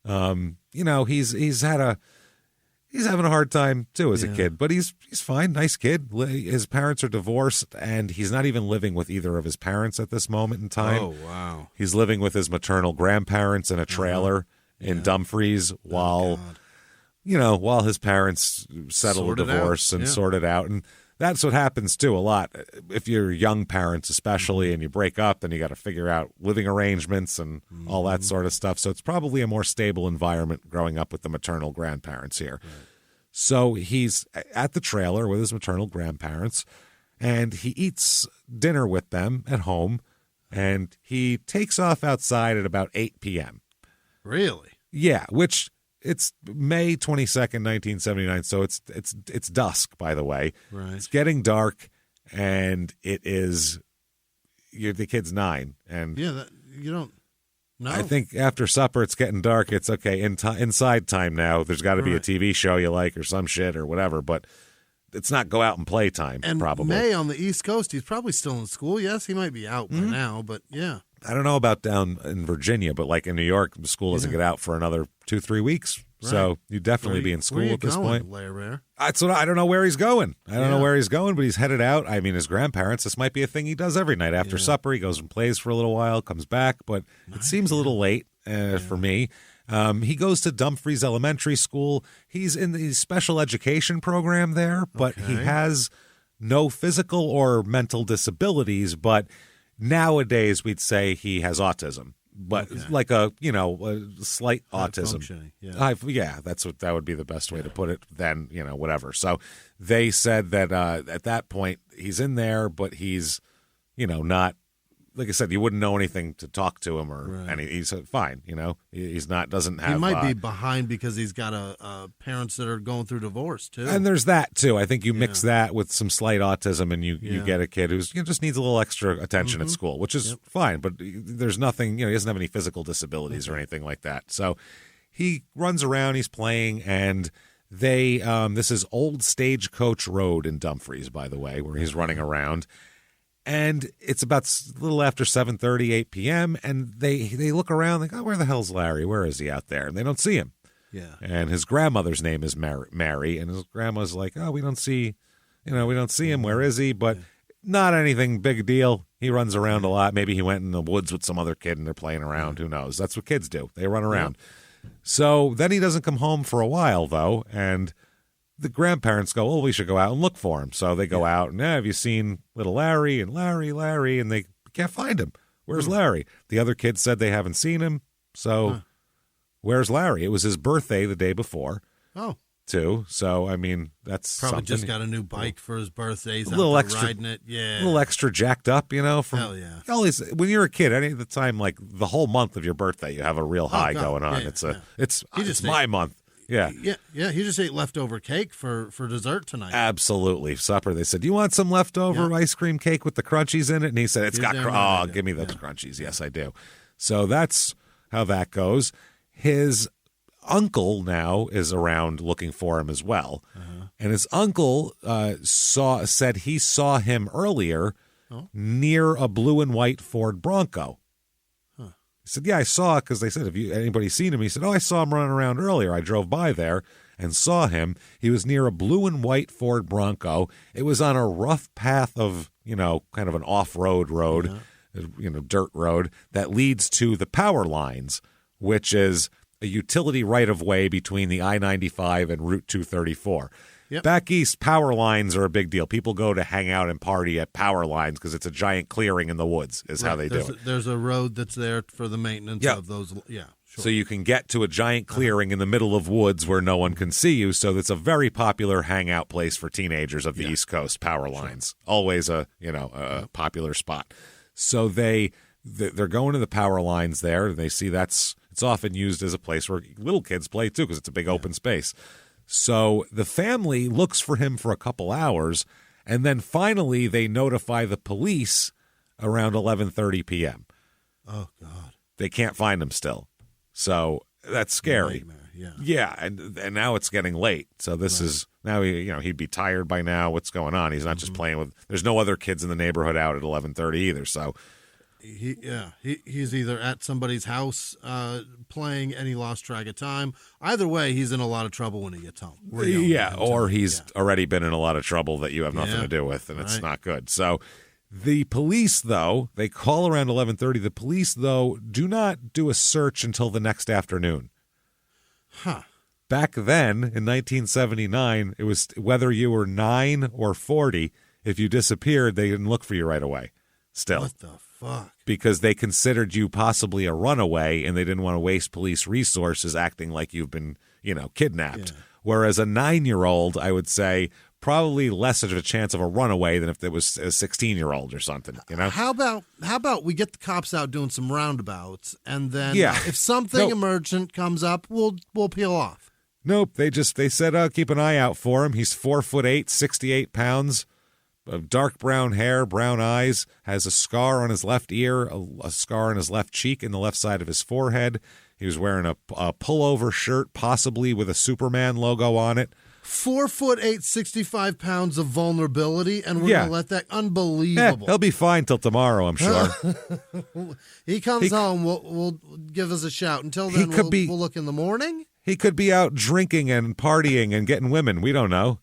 He's having a hard time too as a kid, but he's fine. Nice kid. His parents are divorced, and he's not even living with either of his parents at this moment in time. Oh wow! He's living with his maternal grandparents in a trailer in Dumfries while his parents settle a divorce and sort it out. And that's what happens too a lot. If you're young parents, especially, and you break up, then you got to figure out living arrangements and all that sort of stuff. So it's probably a more stable environment growing up with the maternal grandparents here. Right. So he's at the trailer with his maternal grandparents, and he eats dinner with them at home, and he takes off outside at about 8 p.m. Really? Yeah, which... It's May 22nd, 1979, so it's dusk, by the way. Right. It's getting dark, and it is the kid's 9. And you don't know. I think after supper it's getting dark. It's okay, inside time now. There's got to be a TV show you like or some shit or whatever, but it's not go out and play time, and probably. May on the East Coast, he's probably still in school. Yes, he might be out by now, but yeah. I don't know about down in Virginia, but like in New York, the school doesn't get out for another 2-3 weeks. Right. So you'd definitely be in school at this point. That's what I don't know where he's going. I don't know where he's going, but he's headed out. I mean, his grandparents, this might be a thing he does every night after supper. He goes and plays for a little while, comes back, but it seems a little late for me. He goes to Dumfries Elementary School. He's in the special education program there, but he has no physical or mental disabilities, but nowadays we'd say he has autism. But like a slight autism. That would be the best way to put it. Then whatever. So they said that at that point he's in there, but he's not, like I said, you wouldn't know anything to talk to him or any. He's fine. He's not doesn't have. He might be behind because he's got parents that are going through divorce too. And there's that too. I think you mix that with some slight autism, and you get a kid who's just needs a little extra attention at school, which is fine. But there's nothing. He doesn't have any physical disabilities or anything like that. So he runs around. He's playing, and they. This is Old Stagecoach Road in Dumfries, by the way, where he's running around. And it's about a little after 7:30, 8 p.m., and they look around, like, oh, where the hell's Larry? Where is he out there? And they don't see him. Yeah. And his grandmother's name is Mary, and his grandma's like, oh, we don't see him. Where is he? But not anything big deal. He runs around a lot. Maybe he went in the woods with some other kid and they're playing around. Who knows? That's what kids do. They run around. So then he doesn't come home for a while, though, and the grandparents go, oh, we should go out and look for him. So they go out, and have you seen little Larry? And Larry, and they can't find him. Where's Larry? The other kids said they haven't seen him. So where's Larry? It was his birthday the day before. Oh. Too. So, I mean, that's probably something. just got a new bike for his birthday. He's a little out there extra, riding it. Yeah. A little extra jacked up, from hell yeah. Always, when you're a kid, any of the time, like the whole month of your birthday, you have a real high going on. It's my month. Yeah. Yeah. He just ate leftover cake for dessert tonight. Absolutely. Supper. They said, do you want some leftover ice cream cake with the crunchies in it? And he said, give me those crunchies. Yes, I do. So that's how that goes. His uncle now is around looking for him as well. And his uncle said he saw him earlier near a blue and white Ford Bronco. He said, yeah, I saw it, because they said, have anybody seen him? He said, oh, I saw him running around earlier. I drove by there and saw him. He was near a blue and white Ford Bronco. It was on a rough path of, kind of an off-road road, dirt road that leads to the power lines, which is a utility right-of-way between the I-95 and Route 234. Yep. Back east, power lines are a big deal. People go to hang out and party at power lines because it's a giant clearing in the woods is how they do it. There's a road that's there for the maintenance of those. Yeah, sure. So you can get to a giant clearing in the middle of woods where no one can see you. So it's a very popular hangout place for teenagers of the East Coast, power lines. Always a popular spot. So they're going to the power lines there, and they see it's often used as a place where little kids play, too, because it's a big open space. So the family looks for him for a couple hours, and then finally they notify the police around 11:30 p.m. Oh, God. They can't find him still. So that's scary. Yeah, and now it's getting late. So this is now he'd be tired by now. What's going on? He's not just playing with. There's no other kids in the neighborhood out at 11:30 either. So he's either at somebody's house playing, and he lost track of time. Either way, he's in a lot of trouble when he gets home. Or he's already been in a lot of trouble that you have nothing to do with, and it's not good. So the police, though, they call around 11:30. The police, though, do not do a search until the next afternoon. Huh. Back then, in 1979, it was whether you were 9 or 40. If you disappeared, they didn't look for you right away. Still. What the fuck? Because they considered you possibly a runaway, and they didn't want to waste police resources acting like you've been, kidnapped. Yeah. Whereas a 9-year-old, I would say, probably less of a chance of a runaway than if it was a 16-year-old or something. How about we get the cops out doing some roundabouts, and then if something emergent comes up, we'll peel off. Nope. They said, keep an eye out for him. He's 4'8", 68 pounds. Dark brown hair, brown eyes, has a scar on his left ear, a scar on his left cheek and the left side of his forehead. He was wearing a pullover shirt, possibly with a Superman logo on it. 4'8", 65 pounds of vulnerability, and we're going to let that... Unbelievable. He'll be fine till tomorrow, I'm sure. He comes home, we'll give us a shout. Until then, we'll look in the morning. He could be out drinking and partying and getting women. We don't know.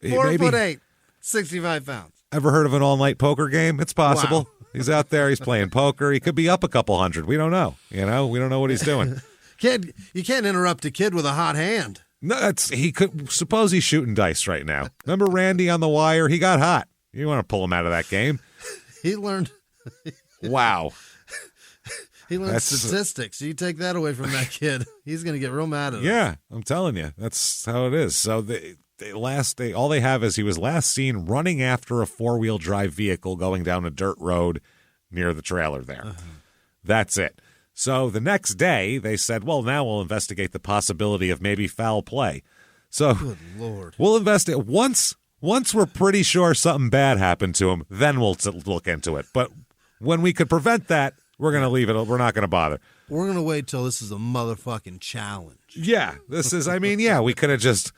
4'8". 65 pounds. Ever heard of an all-night poker game? It's possible. Wow. He's out there. He's playing poker. He could be up a couple hundred. We don't know. We don't know what he's doing. You can't interrupt a kid with a hot hand. No, suppose he's shooting dice right now. Remember Randy on The Wire? He got hot. You want to pull him out of that game. He learned. Wow. He learned statistics. You take that away from that kid, he's going to get real mad at us. Yeah, I'm telling you. That's how it is. So all they have is he was last seen running after a 4-wheel drive vehicle going down a dirt road near the trailer there. That's it. So the next day they said, well, now we'll investigate the possibility of maybe foul play. So good Lord. We'll investigate once we're pretty sure something bad happened to him, then we'll look into it. But when we could prevent that, we're going to leave it. We're not going to bother. We're going to wait till this is a motherfucking challenge. Yeah, we could have just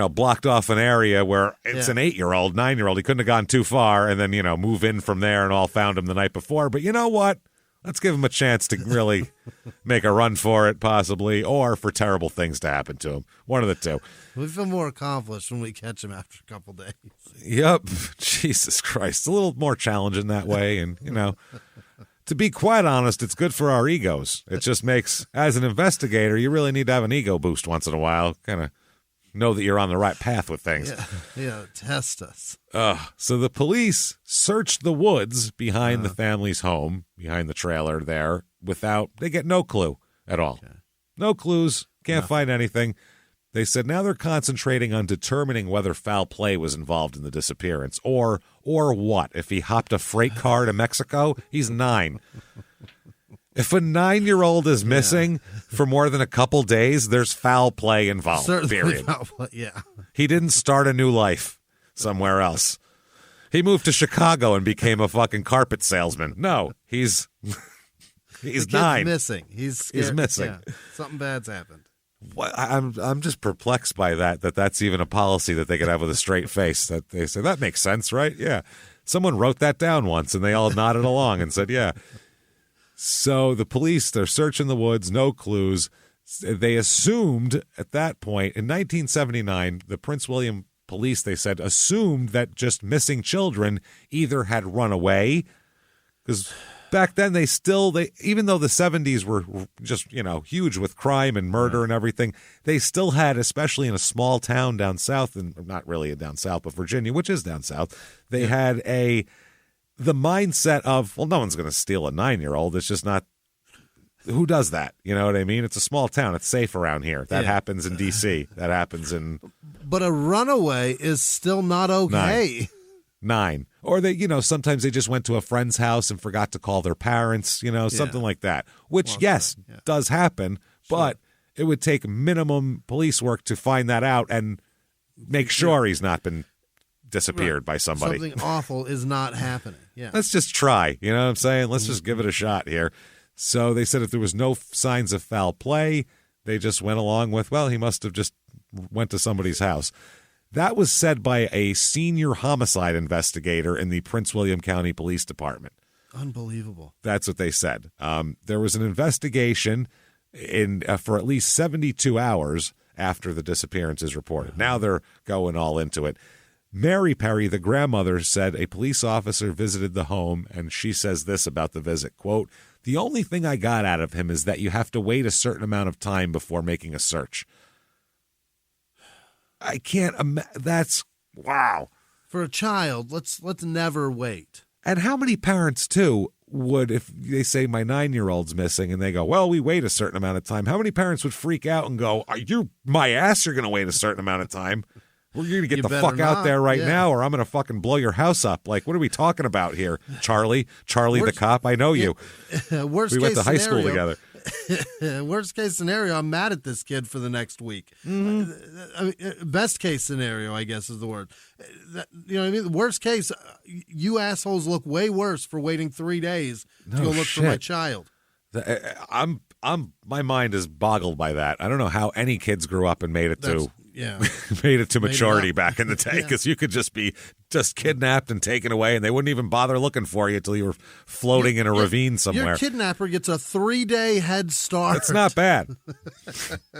blocked off an area where it's an 8-year-old, 9-year-old. He couldn't have gone too far and then, move in from there and all found him the night before. But you know what? Let's give him a chance to really make a run for it, possibly, or for terrible things to happen to him. One of the two. We feel more accomplished when we catch him after a couple days. Yep. Jesus Christ. A little more challenging that way. And, to be quite honest, it's good for our egos. It just makes, as an investigator, you really need to have an ego boost once in a while. Kind of know that you're on the right path with things. Yeah, test us. So the police searched the woods behind the family's home, behind the trailer there, they get no clue at all. Okay. No clues, can't find anything. They said now they're concentrating on determining whether foul play was involved in the disappearance or what. If he hopped a freight car to Mexico, he's 9. If a 9-year-old is missing for more than a couple days, there's foul play involved, period. Foul play, yeah. He didn't start a new life somewhere else. He moved to Chicago and became a fucking carpet salesman. No, he's 9. Missing. He's missing. Yeah. Something bad's happened. I'm just perplexed by that's even a policy that they could have with a straight face. That they say, that makes sense, right? Yeah. Someone wrote that down once, and they all nodded along and said, yeah. So the police, they're searching the woods, no clues. They assumed at that point, in 1979, the Prince William police, they said, assumed that just missing children either had run away, because back then they even though the 70s were just, huge with crime and murder and everything, they still had, especially in a small town down south, and not really down south, but Virginia, which is down south, they had the mindset of, well, no one's going to steal a 9-year-old. It's just not, who does that? You know what I mean? It's a small town. It's safe around here. That happens in D.C. That happens in... But a runaway is still not okay. 9. Or they, sometimes they just went to a friend's house and forgot to call their parents, something like that. Which, does happen, but it would take minimum police work to find that out and make sure he's not been disappeared by somebody. Something awful is not happening. Yeah. Let's just try. You know what I'm saying? Let's just give it a shot here. So they said if there was no signs of foul play, they just went along with, well, he must have just went to somebody's house. That was said by a senior homicide investigator in the Prince William County Police Department. Unbelievable. That's what they said. There was an investigation for at least 72 hours after the disappearance is reported. Now they're going all into it. Mary Perry, the grandmother, said a police officer visited the home, and she says this about the visit, quote, "The only thing I got out of him is that you have to wait a certain amount of time before making a search." I can't that's, wow. For a child, let's never wait. And how many parents, too, would, if they say my 9-year-old's missing and they go, well, we wait a certain amount of time, how many parents would freak out and go, you're my ass, you're going to wait a certain amount of time? Well, you're going to get the fuck out there right now, or I'm going to fucking blow your house up. Like, what are we talking about here? Charlie the cop, I know you. Worst we went to high school together. Worst case scenario, I'm mad at this kid for the next week. Best case scenario, I guess, is the word. You know what I mean? Worst case, you assholes look way worse for waiting 3 days to go look for my child. My mind is boggled by that. I don't know how any kids grew up and made it to maturity back in the day, because you could just be kidnapped and taken away, and they wouldn't even bother looking for you until you were floating in a ravine somewhere. Your kidnapper gets a 3-day head start. It's not bad.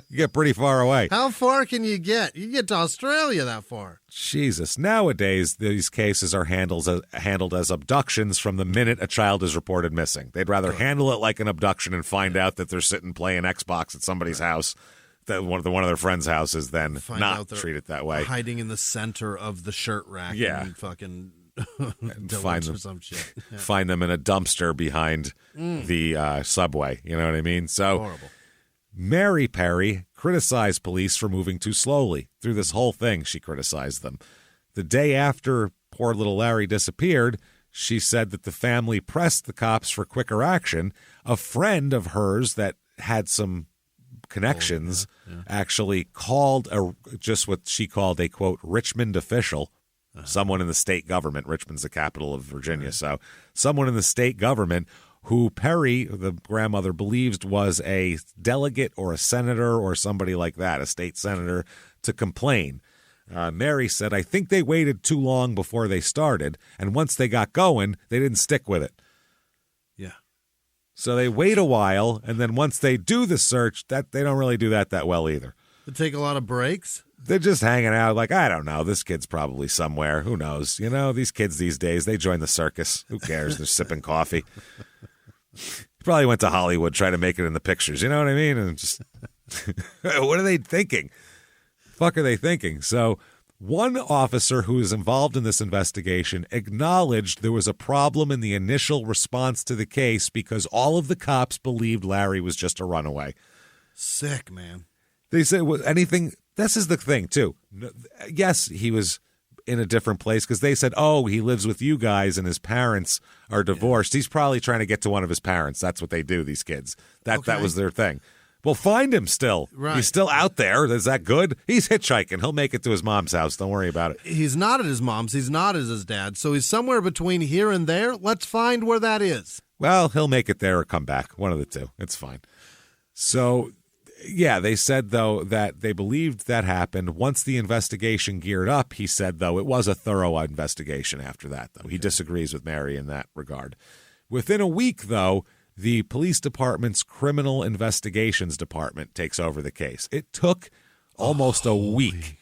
You get pretty far away. How far can you get? You get to Australia that far. Jesus. Nowadays, these cases are handled as abductions from the minute a child is reported missing. They'd rather handle it like an abduction and find out that they're sitting playing Xbox at somebody's house, that one of their friends' houses, then not treat it that way. Hiding in the center of the shirt rack, and fucking find them, or some shit. Yeah. Find them in a dumpster behind the subway. You know what I mean? So horrible. Mary Perry criticized police for moving too slowly. Through this whole thing, she criticized them. The day after poor little Larry disappeared, she said that the family pressed the cops for quicker action. A friend of hers that had some connections actually called just what she called a, quote, Richmond official, someone in the state government. Richmond's the capital of Virginia. So someone in the state government who Perry, the grandmother, believes was a delegate or a senator or somebody like that, a state senator, to complain. Mary said, I think they waited too long before they started, and once they got going, they didn't stick with it. Yeah. So they wait a while, and then once they do the search, that they don't really do that well either. They take a lot of breaks? They're just hanging out like, I don't know, this kid's probably somewhere. Who knows? You know, these kids these days, they join the circus. Who cares? They're sipping coffee. He probably went to Hollywood trying to make it in the pictures. You know what I mean? And just, what are they thinking? Fuck are they thinking? So one officer who was involved in this investigation acknowledged there was a problem in the initial response to the case because all of the cops believed Larry was just a runaway. Sick, man. They said, well, anything, this is the thing, too. Yes, he was in a different place because they said, oh, he lives with you guys and his parents are divorced. He's probably trying to get to one of his parents. That's what they do, these kids. That was their thing. Well, find him still. Right. He's still out there. Is that good? He's hitchhiking. He'll make it to his mom's house. Don't worry about it. He's not at his mom's. He's not at his dad's. So he's somewhere between here and there. Let's find where that is. Well, he'll make it there or come back. One of the two. It's fine. So, yeah, they said, though, that they believed that happened. Once the investigation geared up, he said, though, it was a thorough investigation after that, though. He disagrees with Mary in that regard. Within a week, though, the police department's criminal investigations department takes over the case. It took almost a week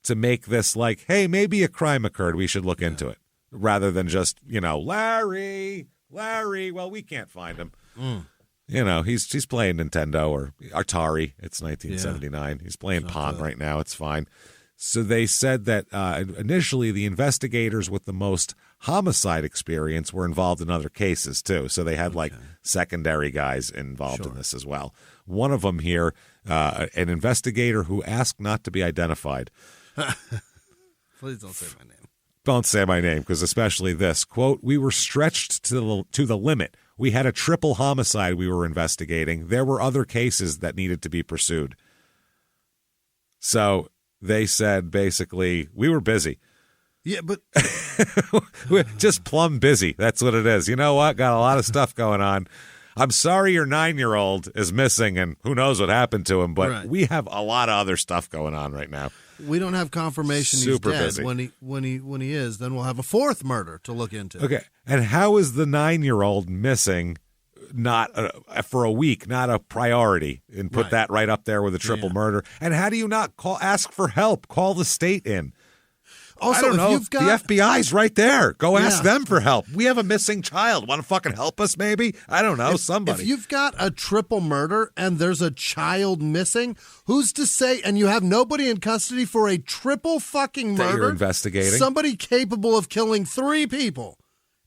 to make this like, hey, maybe a crime occurred. We should look into it. Rather than just, Larry, well, we can't find him. He's playing Nintendo or Atari. It's 1979. He's playing Pong right now. It's fine. So they said that initially the investigators with the most homicide experience were involved in other cases, too. So they had like secondary guys involved in this as well. One of them here, an investigator who asked not to be identified. Please don't say my name. Don't say my name, because especially this, quote, we were stretched to the limit. We had a triple homicide we were investigating. There were other cases that needed to be pursued. So they said, basically, we were busy. Yeah, but we're just plumb busy. That's what it is. You know what? Got a lot of stuff going on. I'm sorry your 9-year-old is missing and who knows what happened to him, but we have a lot of other stuff going on right now. We don't have confirmation Super he's dead. busy. When he is, then we'll have a fourth murder to look into. Okay. And how is the 9-year-old missing not for a week, not a priority, and put that right up there with a triple murder? And how do you not ask for help? Call the state in. Also, I don't know. You've got... The FBI's right there. Go ask them for help. We have a missing child. Want to fucking help us, maybe? I don't know. Somebody. If you've got a triple murder and there's a child missing, who's to say, and you have nobody in custody for a triple fucking murder? That you're investigating. Somebody capable of killing 3 people.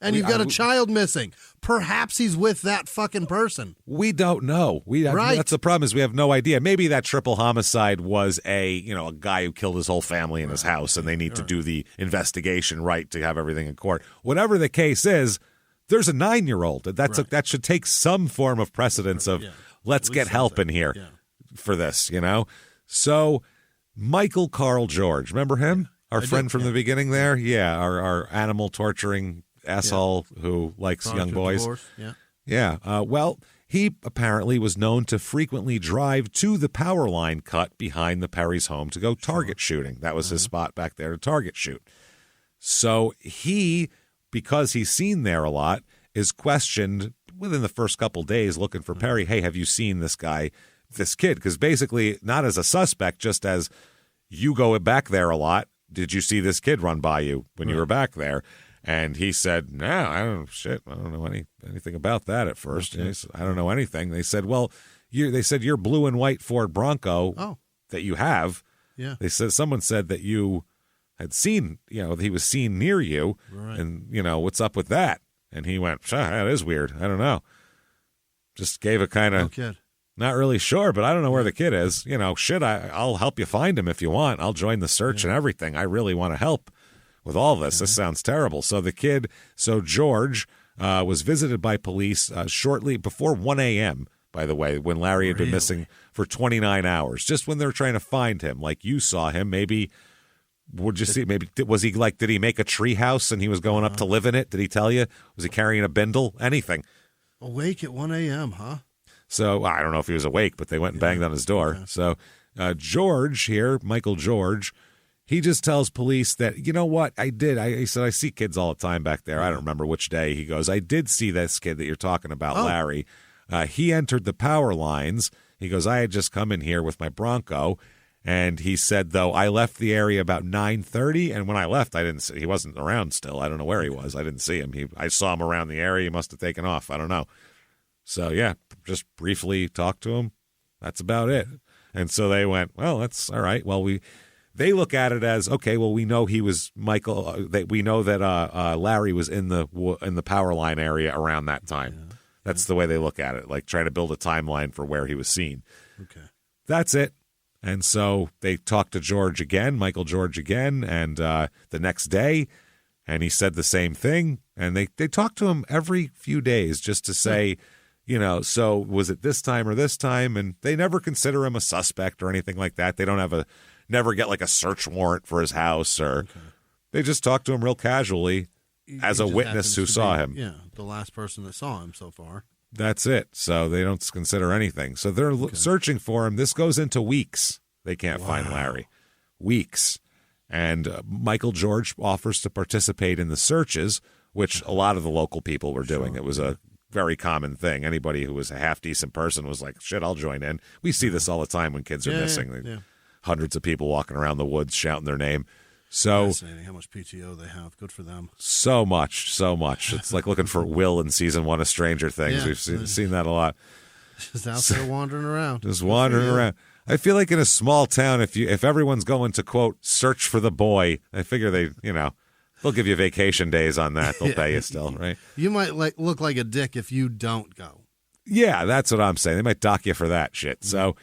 And you've got a child missing. Perhaps he's with that fucking person. We don't know. That's the problem, is we have no idea. Maybe that triple homicide was a guy who killed his whole family in his house, and they need to do the investigation to have everything in court. Whatever the case is, there's a 9-year-old. That should take some form of precedence of let's get help in here for this, So Michael Carl George, remember him? Our friend from the beginning there? Yeah, our animal torturing asshole who likes young boys. Well, he apparently was known to frequently drive to the power line cut behind the Perry's home to go target shooting. That was his spot back there to target shoot. So he, because he's seen there a lot, is questioned within the first couple days looking for Perry. Hey, have you seen this guy, this kid? Because basically, not as a suspect, just as you go back there a lot. Did you see this kid run by you when you were back there? And he said, no, I don't know anything about that at first. Okay. Said, I don't know anything. They said, well, they said your blue and white Ford Bronco that you have. Yeah. They said, someone said that you had seen, he was seen near you. Right. And, what's up with that? And he went, that is weird. I don't know. Just gave a kind of, not really sure, but I don't know where the kid is. I'll help you find him if you want. I'll join the search and everything. I really want to help with all this. This sounds terrible. So George was visited by police shortly before 1 a.m., by the way, when Larry had been missing for 29 hours, just when they were trying to find him. Like you saw him, maybe, was he like, did he make a tree house and he was going up to live in it? Did he tell you? Was he carrying a bindle? Anything. Awake at 1 a.m., huh? So I don't know if he was awake, but they went and banged on his door. Okay. So George here, Michael George, He just tells police that, you know what, I did. He said, I see kids all the time back there. I don't remember which day. He goes, I did see this kid that you're talking about, Larry. He entered the power lines. He goes, I had just come in here with my Bronco. And he said, though, I left the area about 9:30. And when I left, I didn't see, he wasn't around still. I don't know where he was. I didn't see him. I saw him around the area. He must have taken off. I don't know. So, yeah, just briefly talked to him. That's about it. And so they went, well, that's all right. Well, they look at it as, okay, well, we know he was Michael. We know that Larry was in the power line area around that time. Yeah. That's the way they look at it, like trying to build a timeline for where he was seen. Okay. That's it. And so they talked to Michael George again, and the next day, and he said the same thing. And they talked to him every few days just to say, so was it this time or this time? And they never consider him a suspect or anything like that. They don't never get like a search warrant for his house, or they just talk to him real casually as a witness who saw him. Yeah, the last person that saw him so far. That's it. So they don't consider anything. So they're searching for him. This goes into weeks. They can't find Larry. Weeks. And Michael George offers to participate in the searches, which a lot of the local people were doing. It was a very common thing. Anybody who was a half-decent person was like, shit, I'll join in. We see this all the time when kids are missing. Yeah. Hundreds of people walking around the woods shouting their name. So fascinating how much PTO they have. Good for them. So much. It's like looking for Will in season 1 of Stranger Things. Yeah. We've seen that a lot. Just out there wandering around. Just wandering around. I feel like in a small town, if everyone's going to, quote, search for the boy, I figure they'll give you vacation days on that. They'll pay you still, right? You might look like a dick if you don't go. Yeah, that's what I'm saying. They might dock you for that shit. So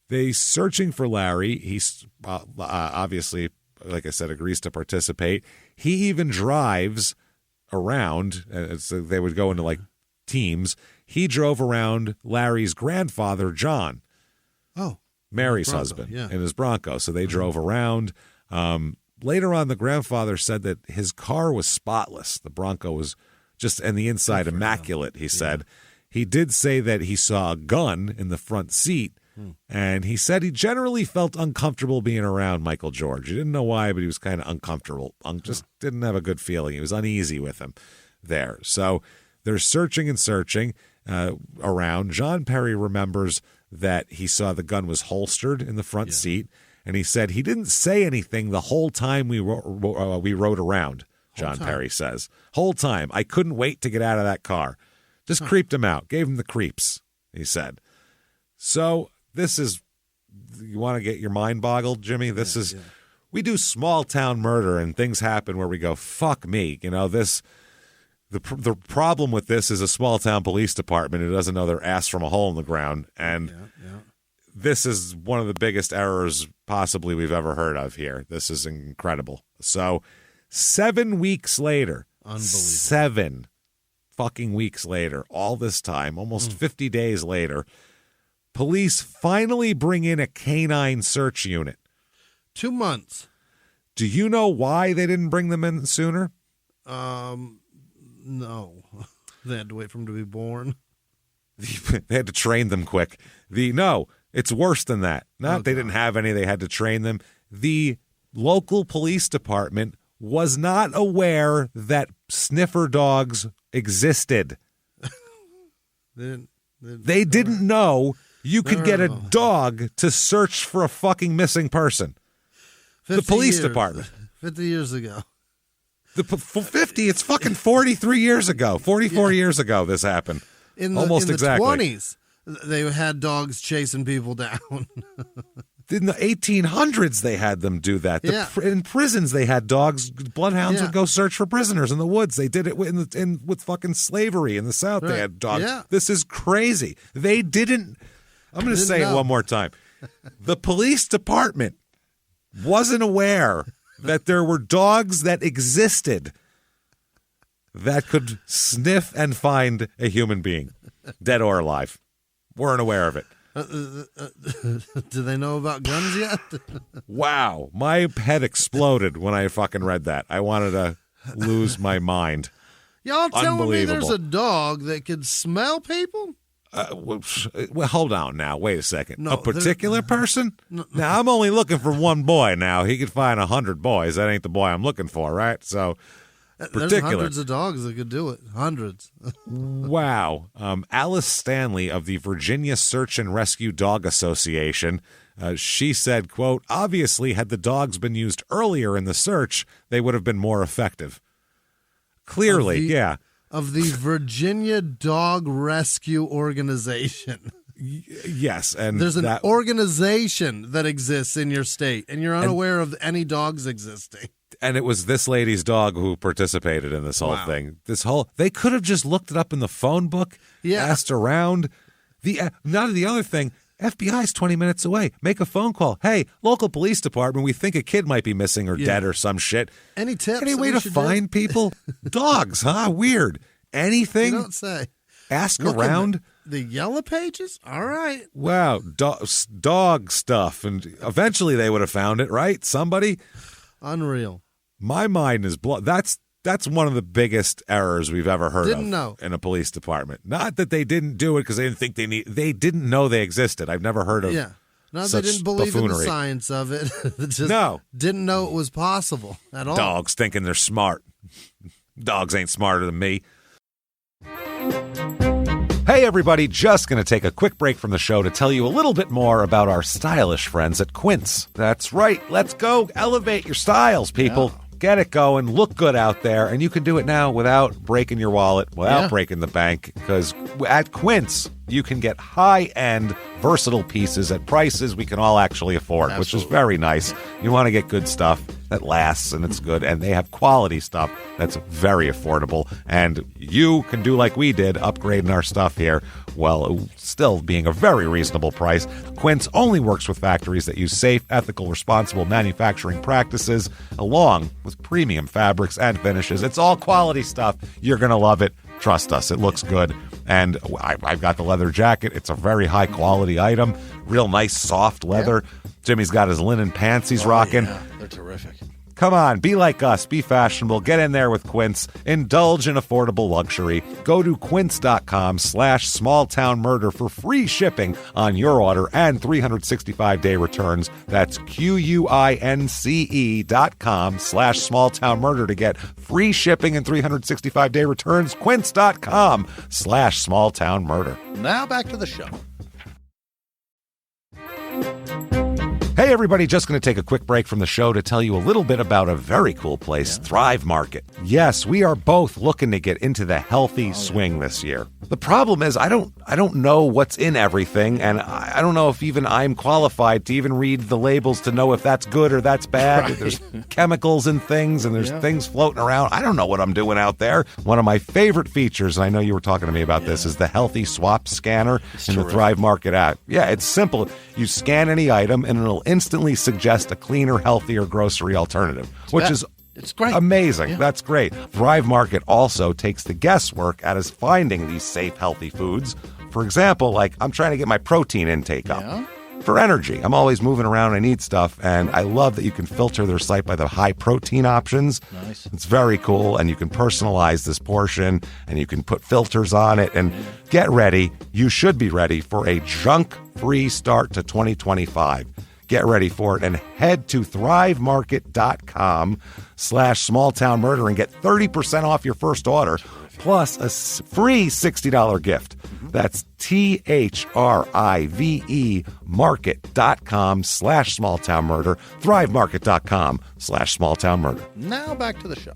they searching for Larry. He's obviously, like I said, agrees to participate. He even drives around. So they would go into like teams. He drove around Larry's grandfather, John. Oh. Mary's husband in his Bronco. So they drove around. Later on, the grandfather said that his car was spotless. The Bronco was just, and the inside immaculate, he said. He did say that he saw a gun in the front seat, and he said he generally felt uncomfortable being around Michael George. He didn't know why, but he was kind of uncomfortable. Just didn't have a good feeling. He was uneasy with him there. So they're searching and searching around. John Perry remembers that he saw the gun was holstered in the front seat, and he said he didn't say anything the whole time we rode around, John Perry says. Whole time. I couldn't wait to get out of that car. Just creeped him out. Gave him the creeps, he said. So this is, you want to get your mind boggled, Jimmy? This is, we do small town murder and things happen where we go, fuck me. The problem with this is a small town police department who doesn't know their ass from a hole in the ground. And this is one of the biggest errors possibly we've ever heard of here. This is incredible. So 7 weeks later, unbelievable. 7 fucking weeks later, all this time, almost 50 days later, police finally bring in a canine search unit. 2 months. Do you know why they didn't bring them in sooner? No. They had to wait for him to be born. They had to train them quick. No, it's worse than that. They didn't have any. They had to train them. The local police department was not aware that sniffer dogs existed. They didn't know you could get a dog to search for a fucking missing person. The police department. 50 years ago. 50, it's fucking 43 years ago. 44 years ago this happened. Almost in the exactly. 20s, they had dogs chasing people down. In the 1800s, they had them do that. In prisons, they had dogs. Bloodhounds would go search for prisoners in the woods. They did it with fucking slavery in the South. Right. They had dogs. Yeah. This is crazy. They didn't. I'm going to say it one more time. The police department wasn't aware that there were dogs that existed that could sniff and find a human being, dead or alive. Weren't aware of it. Do they know about guns yet? Wow. My head exploded when I fucking read that. I wanted to lose my mind. Y'all telling me there's a dog that could smell people? Well, hold on now. Wait a second. No, a particular person? Now, I'm only looking for one boy now. He could find 100 boys. That ain't the boy I'm looking for, right? So, particular. There's hundreds of dogs that could do it. Hundreds. Wow. Alice Stanley of the Virginia Search and Rescue Dog Association, she said, quote, obviously, had the dogs been used earlier in the search, they would have been more effective. Clearly, yeah. Of the Virginia Dog Rescue Organization. Yes. And there's an organization that exists in your state, and you're unaware of any dogs existing. And it was this lady's dog who participated in this whole thing. They could have just looked it up in the phone book, asked around. The other thing, FBI's 20 minutes away. Make a phone call. Hey, local police department, we think a kid might be missing or dead or some shit. Any tips? Any way to find people? Dogs, huh? Weird. Anything? You don't say. Ask around. The Yellow Pages? All right. Wow. Dog stuff. And eventually they would have found it, right? Somebody? Unreal. My mind is blown. That's one of the biggest errors we've ever heard in a police department. Not that they didn't do it because they didn't think they didn't know they existed. I've never heard of Not they didn't believe in the science of it. Just didn't know it was possible at all. Dogs thinking they're smart. Dogs ain't smarter than me. Hey, everybody, just going to take a quick break from the show to tell you a little bit more about our stylish friends at Quince. That's right. Let's go elevate your styles, people. Yeah. Get it going. Look good out there. And you can do it now without breaking your wallet, without breaking the bank, because at Quince, you can get high-end, versatile pieces at prices we can all actually afford, which is very nice. You want to get good stuff that lasts and it's good, and they have quality stuff that's very affordable. And you can do like we did, upgrading our stuff here, while still being a very reasonable price. Quince only works with factories that use safe, ethical, responsible manufacturing practices, along with premium fabrics and finishes. It's all quality stuff. You're going to love it. Trust us, it looks good. And I've got the leather jacket. It's a very high-quality item. Real nice, soft leather. Yeah. Jimmie's got his linen pants he's rocking. Yeah, they're terrific. Come on, be like us. Be fashionable. Get in there with Quince. Indulge in affordable luxury. Go to quince.com/smalltownmurder for free shipping on your order and 365-day returns. That's QUINCE.com/smalltownmurder to get free shipping and 365-day returns. Quince.com/smalltownmurder. Now back to the show. Hey, everybody, just going to take a quick break from the show to tell you a little bit about a very cool place, Thrive Market. Yes, we are both looking to get into the healthy swing this year. The problem is I don't know what's in everything, and I don't know if even I'm qualified to even read the labels to know if that's good or that's bad. Right. There's chemicals in things, and there's things floating around. I don't know what I'm doing out there. One of my favorite features, and I know you were talking to me about this, is the Healthy Swap Scanner in the Thrive Market app. Yeah, it's simple. You scan any item, and it'll instantly suggest a cleaner, healthier grocery alternative, it's great. Amazing. Yeah. That's great. Thrive Market also takes the guesswork out of finding these safe, healthy foods. For example, like I'm trying to get my protein intake up for energy. I'm always moving around. I need stuff. And I love that you can filter their site by the high protein options. Nice. It's very cool. And you can personalize this portion and you can put filters on it. And get ready. You should be ready for a junk-free start to 2025. Get ready for it and head to thrivemarket.com/smalltownmurder and get 30% off your first order plus a free $60 gift. That's THRIVE market.com/smalltownmurder, thrivemarket.com/smalltownmurder. Now back to the show.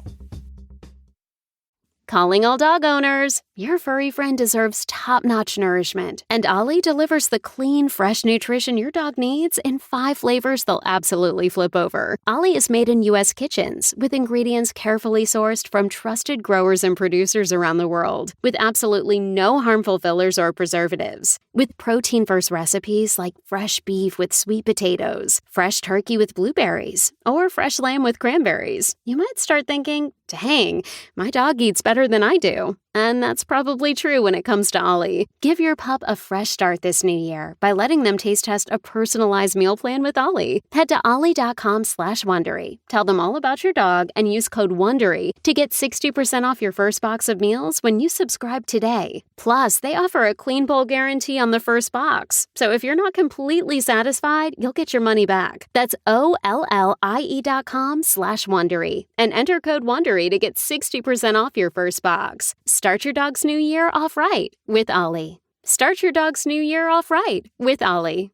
Calling all dog owners. Your furry friend deserves top-notch nourishment, and Ollie delivers the clean, fresh nutrition your dog needs in 5 flavors they'll absolutely flip over. Ollie is made in U.S. kitchens with ingredients carefully sourced from trusted growers and producers around the world, with absolutely no harmful fillers or preservatives. With protein-first recipes like fresh beef with sweet potatoes, fresh turkey with blueberries, or fresh lamb with cranberries, you might start thinking, dang, my dog eats better better than I do. And that's probably true when it comes to Ollie. Give your pup a fresh start this new year by letting them taste test a personalized meal plan with Ollie. Head to ollie.com/Wondery. Tell them all about your dog and use code WONDERY to get 60% off your first box of meals when you subscribe today. Plus, they offer a clean bowl guarantee on the first box. So if you're not completely satisfied, you'll get your money back. That's OLLIE.com/Wondery and enter code WONDERY to get 60% off your first box. Start your dog's new year off right with Ollie. Start your dog's new year off right with Ollie.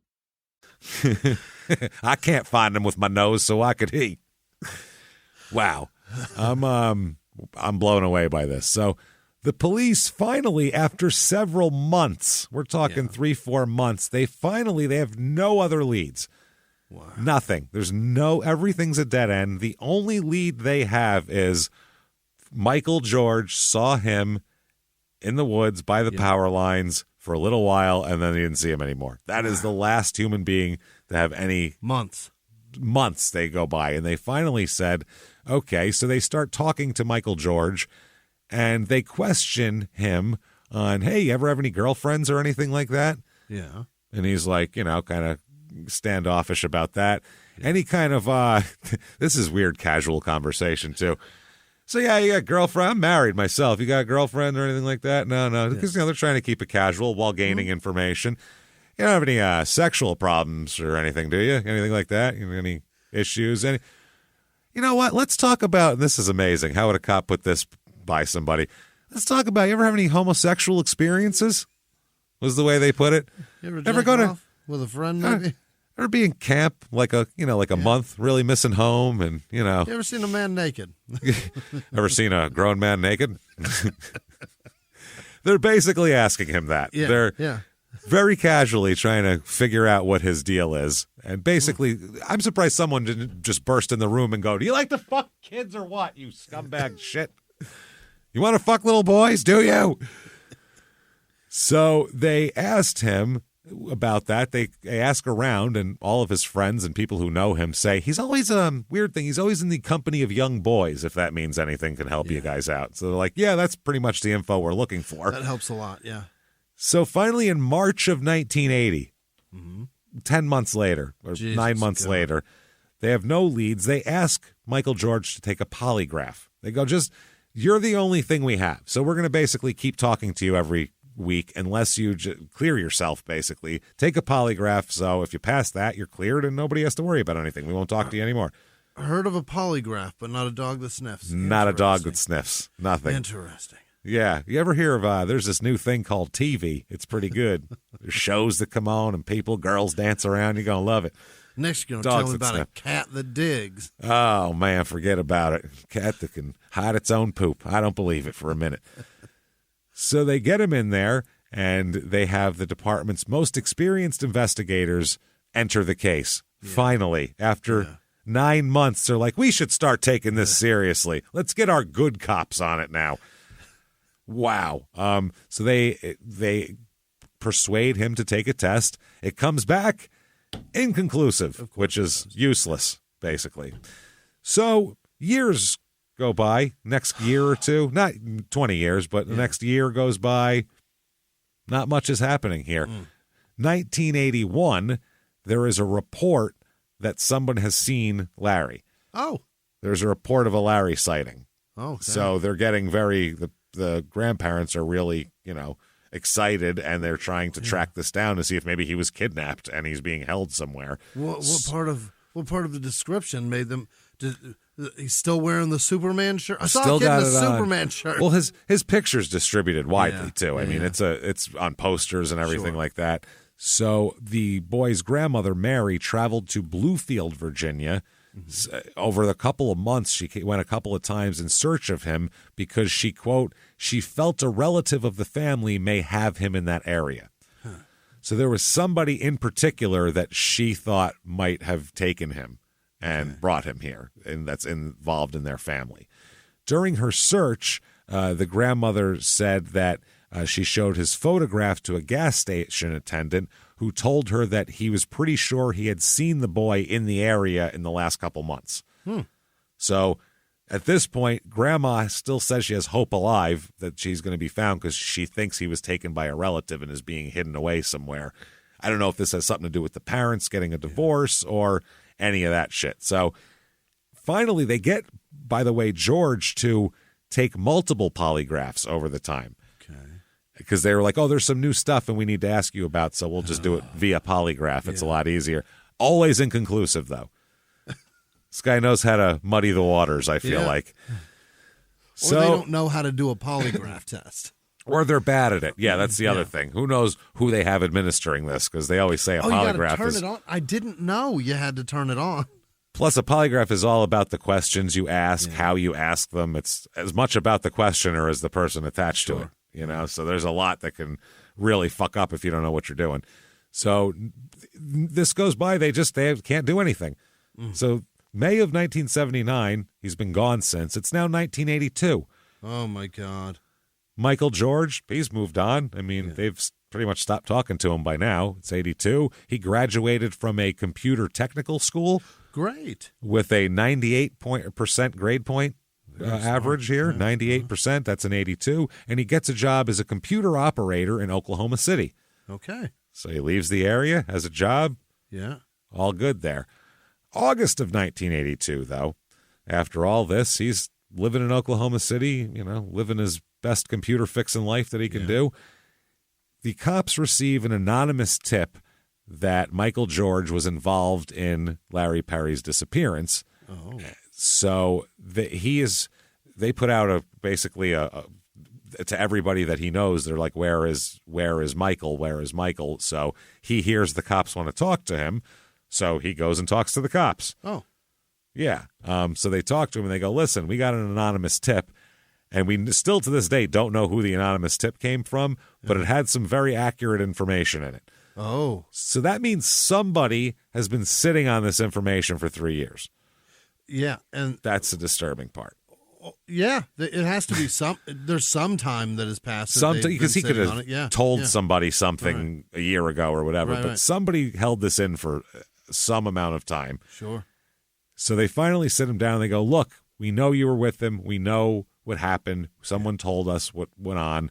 I can't find him with my nose, so I could eat. Wow. I'm blown away by this. So the police finally, after several months, we're talking 3-4 months, they have no other leads. Wow. Nothing. Everything's a dead end. The only lead they have is Michael George saw him in the woods by the power lines for a little while, and then he didn't see him anymore. That is the last human being to have any months they go by. And they finally said, okay, so they start talking to Michael George, and they question him on, hey, you ever have any girlfriends or anything like that? Yeah. And he's like, kind of standoffish about that. Any kind of, this is weird casual conversation, too. So, yeah, you got a girlfriend. I'm married myself. You got a girlfriend or anything like that? No. Because, they're trying to keep it casual while gaining information. You don't have any sexual problems or anything, do you? Anything like that? Any issues? You know what? Let's talk about, this is amazing. How would a cop put this by somebody? Let's talk about, you ever have any homosexual experiences? Was the way they put it. You ever go to with a friend, maybe? Ever be in camp like a month, really missing home, and You ever seen a man naked? Ever seen a grown man naked? They're basically asking him that. Yeah, They're very casually trying to figure out what his deal is. And basically, I'm surprised someone didn't just burst in the room and go, do you like to fuck kids or what, you scumbag shit? You want to fuck little boys, do you? So they asked him about that. They ask around, and all of his friends and people who know him say he's always weird thing. He's always in the company of young boys, if that means anything can help you guys out. So they're like, yeah, that's pretty much the info we're looking for. That helps a lot, yeah. So finally, in March of 1980, 10 months later, or 9 months later, they have no leads. They ask Michael George to take a polygraph. They go, you're the only thing we have. So we're going to basically keep talking to you every week unless you clear yourself, basically. Take a polygraph, so if you pass that, you're cleared and nobody has to worry about anything. We won't talk to you anymore. I heard of a polygraph, but not a dog that sniffs. Not a dog that sniffs. Nothing. Interesting. Yeah. You ever hear of, there's this new thing called TV. It's pretty good. There's shows that come on and girls dance around. You're going to love it. Next, you're going to tell me about a cat that digs. Oh, man, forget about it. Cat that can hide its own poop. I don't believe it for a minute. So they get him in there, and they have the department's most experienced investigators enter the case. Yeah. Finally, after 9 months, they're like, we should start taking this seriously. Let's get our good cops on it now. Wow. So they persuade him to take a test. It comes back inconclusive, which is useless, basically. So years go by, next year or two, not 20 years, but the next year goes by. Not much is happening here. 1981, there is a report that someone has seen Larry. Oh. There's a report of a Larry sighting. Oh, okay. So they're getting the grandparents are really, excited, and they're trying to track this down to see if maybe he was kidnapped and he's being held somewhere. What part of the description made them? He's still wearing the Superman shirt. I saw him getting a Superman shirt. Well, his picture's distributed widely too. I mean, it's on posters and everything like that. So the boy's grandmother, Mary, traveled to Bluefield, Virginia. Over the couple of months, she went a couple of times in search of him because she, quote, she felt a relative of the family may have him in that area. So there was somebody in particular that she thought might have taken him and brought him here, and that's involved in their family. During her search, the grandmother said that she showed his photograph to a gas station attendant who told her that he was pretty sure he had seen the boy in the area in the last couple months. So At this point, Grandma still says she has hope alive that she's going to be found because she thinks he was taken by a relative and is being hidden away somewhere. I don't know if this has something to do with the parents getting a divorce or any of that shit. So finally, they get, by the way, George to take multiple polygraphs over the time. Okay. Because they were like, oh, there's some new stuff and we need to ask you about, so we'll just do it via polygraph. It's a lot easier. Always inconclusive, though. This guy knows how to muddy the waters, I feel like. Or they don't know how to do a polygraph test. Or they're bad at it. Yeah, that's the other thing. Who knows who they have administering this, because they always say a polygraph you gotta turn is... it on? I didn't know you had to turn it on. Plus, a polygraph is all about the questions you ask, how you ask them. It's as much about the questioner as the person attached to it. You know, so there's a lot that can really fuck up if you don't know what you're doing. So this goes by. They can't do anything. So May of 1979, he's been gone since. It's now 1982. Oh, my God. Michael George, he's moved on. I mean, they've pretty much stopped talking to him by now. It's 82. He graduated from a computer technical school. Great. With a 98% grade point average here, 98%. That's an 82. And he gets a job as a computer operator in Oklahoma City. Okay. So he leaves the area, has a job. Yeah. All good there. August of 1982, though. After all this, he's living in Oklahoma City, you know, living his best computer fixing life that he can do. The cops receive an anonymous tip that Michael George was involved in Larry Perry's disappearance. Oh. So they put out basically to everybody that he knows, they're like, where is Michael? Where is Michael? So he hears the cops want to talk to him. So he goes and talks to the cops. Oh. Yeah. So they talk to him and they go, listen, we got an anonymous tip. And we still to this day don't know who the anonymous tip came from, but it had some very accurate information in it. Oh. So that means somebody has been sitting on this information for 3 years. Yeah. And that's the disturbing part. Yeah. It has to be there's some time that has passed. Because he could have told somebody something a year ago or whatever, but somebody held this in for some amount of time. Sure. So they finally sit him down and they go, look, we know you were with him. We know what happened. Someone told us what went on.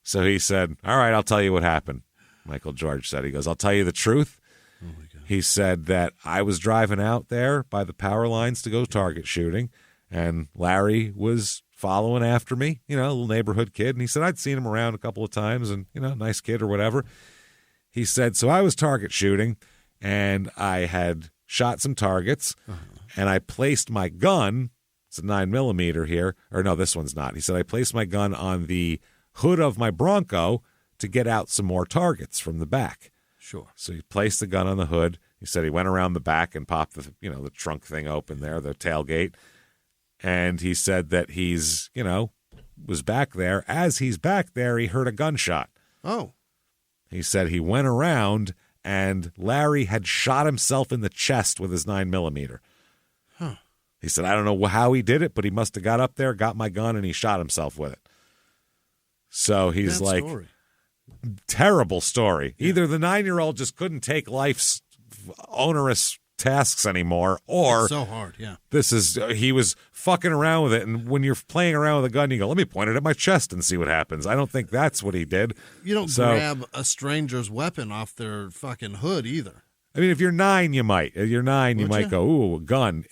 So he said, all right, I'll tell you what happened. Michael George said, he goes, I'll tell you the truth. Oh my God. He said that I was driving out there by the power lines to go target shooting, and Larry was following after me, you know, a little neighborhood kid. And he said, I'd seen him around a couple of times and, you know, nice kid or whatever. He said, so I was target shooting and I had shot some targets and I placed my gun. It's a 9mm here. Or no, this one's not. He said, I placed my gun on the hood of my Bronco to get out some more targets from the back. Sure. So he placed the gun on the hood. He said he went around the back and popped the trunk thing open there, the tailgate. And he said that he's, was back there. As he's back there, he heard a gunshot. Oh. He said he went around and Larry had shot himself in the chest with his 9mm. Huh. He said, I don't know how he did it, but he must have got up there, got my gun, and he shot himself with it. So he's like, story. Terrible story. Yeah. Either the 9-year-old just couldn't take life's onerous tasks anymore, or it's so hard, yeah. He was fucking around with it, and when you're playing around with a gun, you go, let me point it at my chest and see what happens. I don't think that's what he did. You don't grab a stranger's weapon off their fucking hood either. I mean, if you're 9, you might. If you're 9, you might go, ooh, a gun.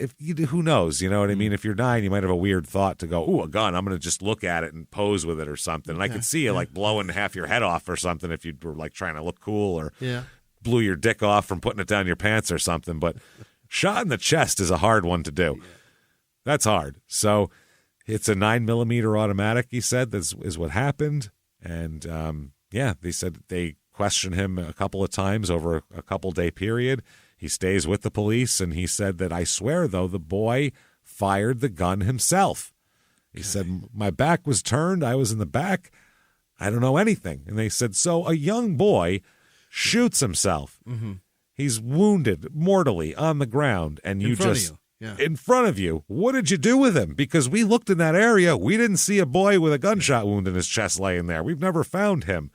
Who knows? You know what I mean? If you're 9, you might have a weird thought to go, ooh, a gun. I'm going to just look at it and pose with it or something. And I could see you like blowing half your head off or something if you were like trying to look cool, or blew your dick off from putting it down your pants or something. But shot in the chest is a hard one to do. Yeah. That's hard. So it's a 9mm automatic, he said. This is what happened. And, they said they questioned him a couple of times over a couple-day period. He stays with the police, and he said that, I swear, though, the boy fired the gun himself. He said, my back was turned. I was in the back. I don't know anything. And they said, so a young boy shoots himself. Mm-hmm. He's wounded mortally on the ground, and you just in front of you. What did you do with him? Because we looked in that area. We didn't see a boy with a gunshot wound in his chest laying there. We've never found him.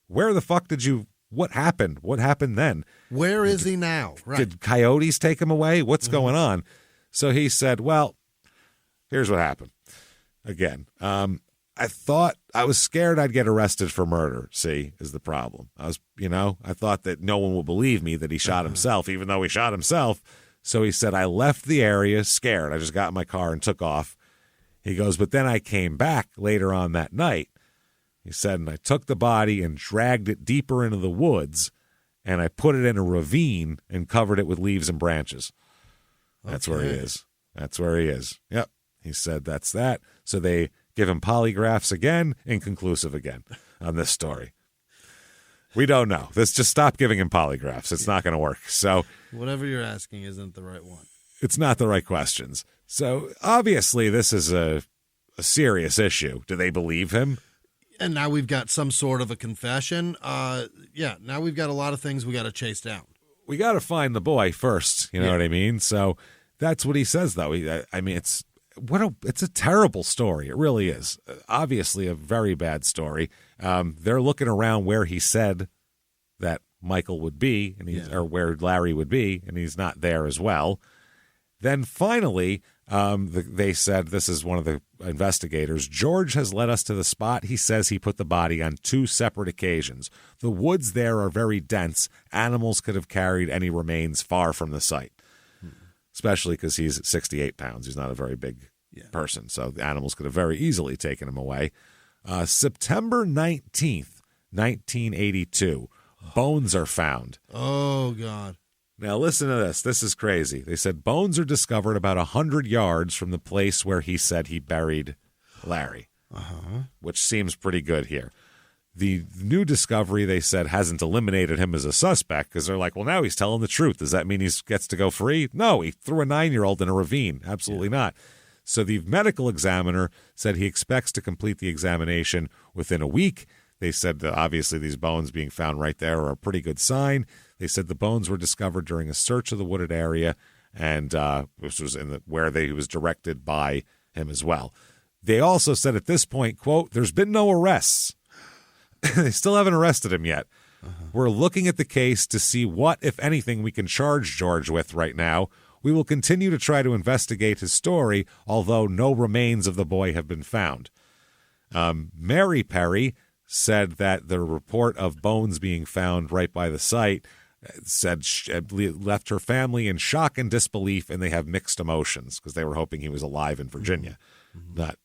Where the fuck what happened? What happened then? Where is he now? Right. Did coyotes take him away? What's going on? So he said, well, here's what happened. Again, I thought I was scared I'd get arrested for murder. See, is the problem. I thought that no one will believe me that he shot himself, even though he shot himself. So he said, I left the area scared. I just got in my car and took off. He goes, but then I came back later on that night. He said, and I took the body and dragged it deeper into the woods, and I put it in a ravine and covered it with leaves and branches. That's where he is. That's where he is. Yep. He said that's that. So they give him polygraphs again, inconclusive again on this story. We don't know. Let's just stop giving him polygraphs. It's not going to work. So whatever you're asking isn't the right one. It's not the right questions. So obviously this is a serious issue. Do they believe him? And now we've got some sort of a confession. Now we've got a lot of things we got to chase down. We got to find the boy first. You know what I mean? So that's what he says, though. It's a terrible story. It really is. Obviously a very bad story. They're looking around where he said that Michael would be, or where Larry would be, and he's not there as well. Then finally, they said, this is one of the investigators, George has led us to the spot. He says he put the body on 2 separate occasions. The woods there are very dense. Animals could have carried any remains far from the site, especially because he's 68 pounds. He's not a very big person, so the animals could have very easily taken him away. September 19th, 1982, bones are found. Oh, God. Now, listen to this. This is crazy. They said bones are discovered about 100 yards from the place where he said he buried Larry, which seems pretty good here. The new discovery, they said, hasn't eliminated him as a suspect because they're like, well, now he's telling the truth. Does that mean he gets to go free? No, he threw a 9-year-old in a ravine. Absolutely not. So the medical examiner said he expects to complete the examination within a week. They said that obviously these bones being found right there are a pretty good sign. They said the bones were discovered during a search of the wooded area, and this was where he was directed by him as well. They also said at this point, quote, there's been no arrests. They still haven't arrested him yet. We're looking at the case to see what, if anything, we can charge George with right now. We will continue to try to investigate his story, although no remains of the boy have been found. Mary Perry said that the report of bones being found right by the site said left her family in shock and disbelief, and they have mixed emotions because they were hoping he was alive in Virginia, not,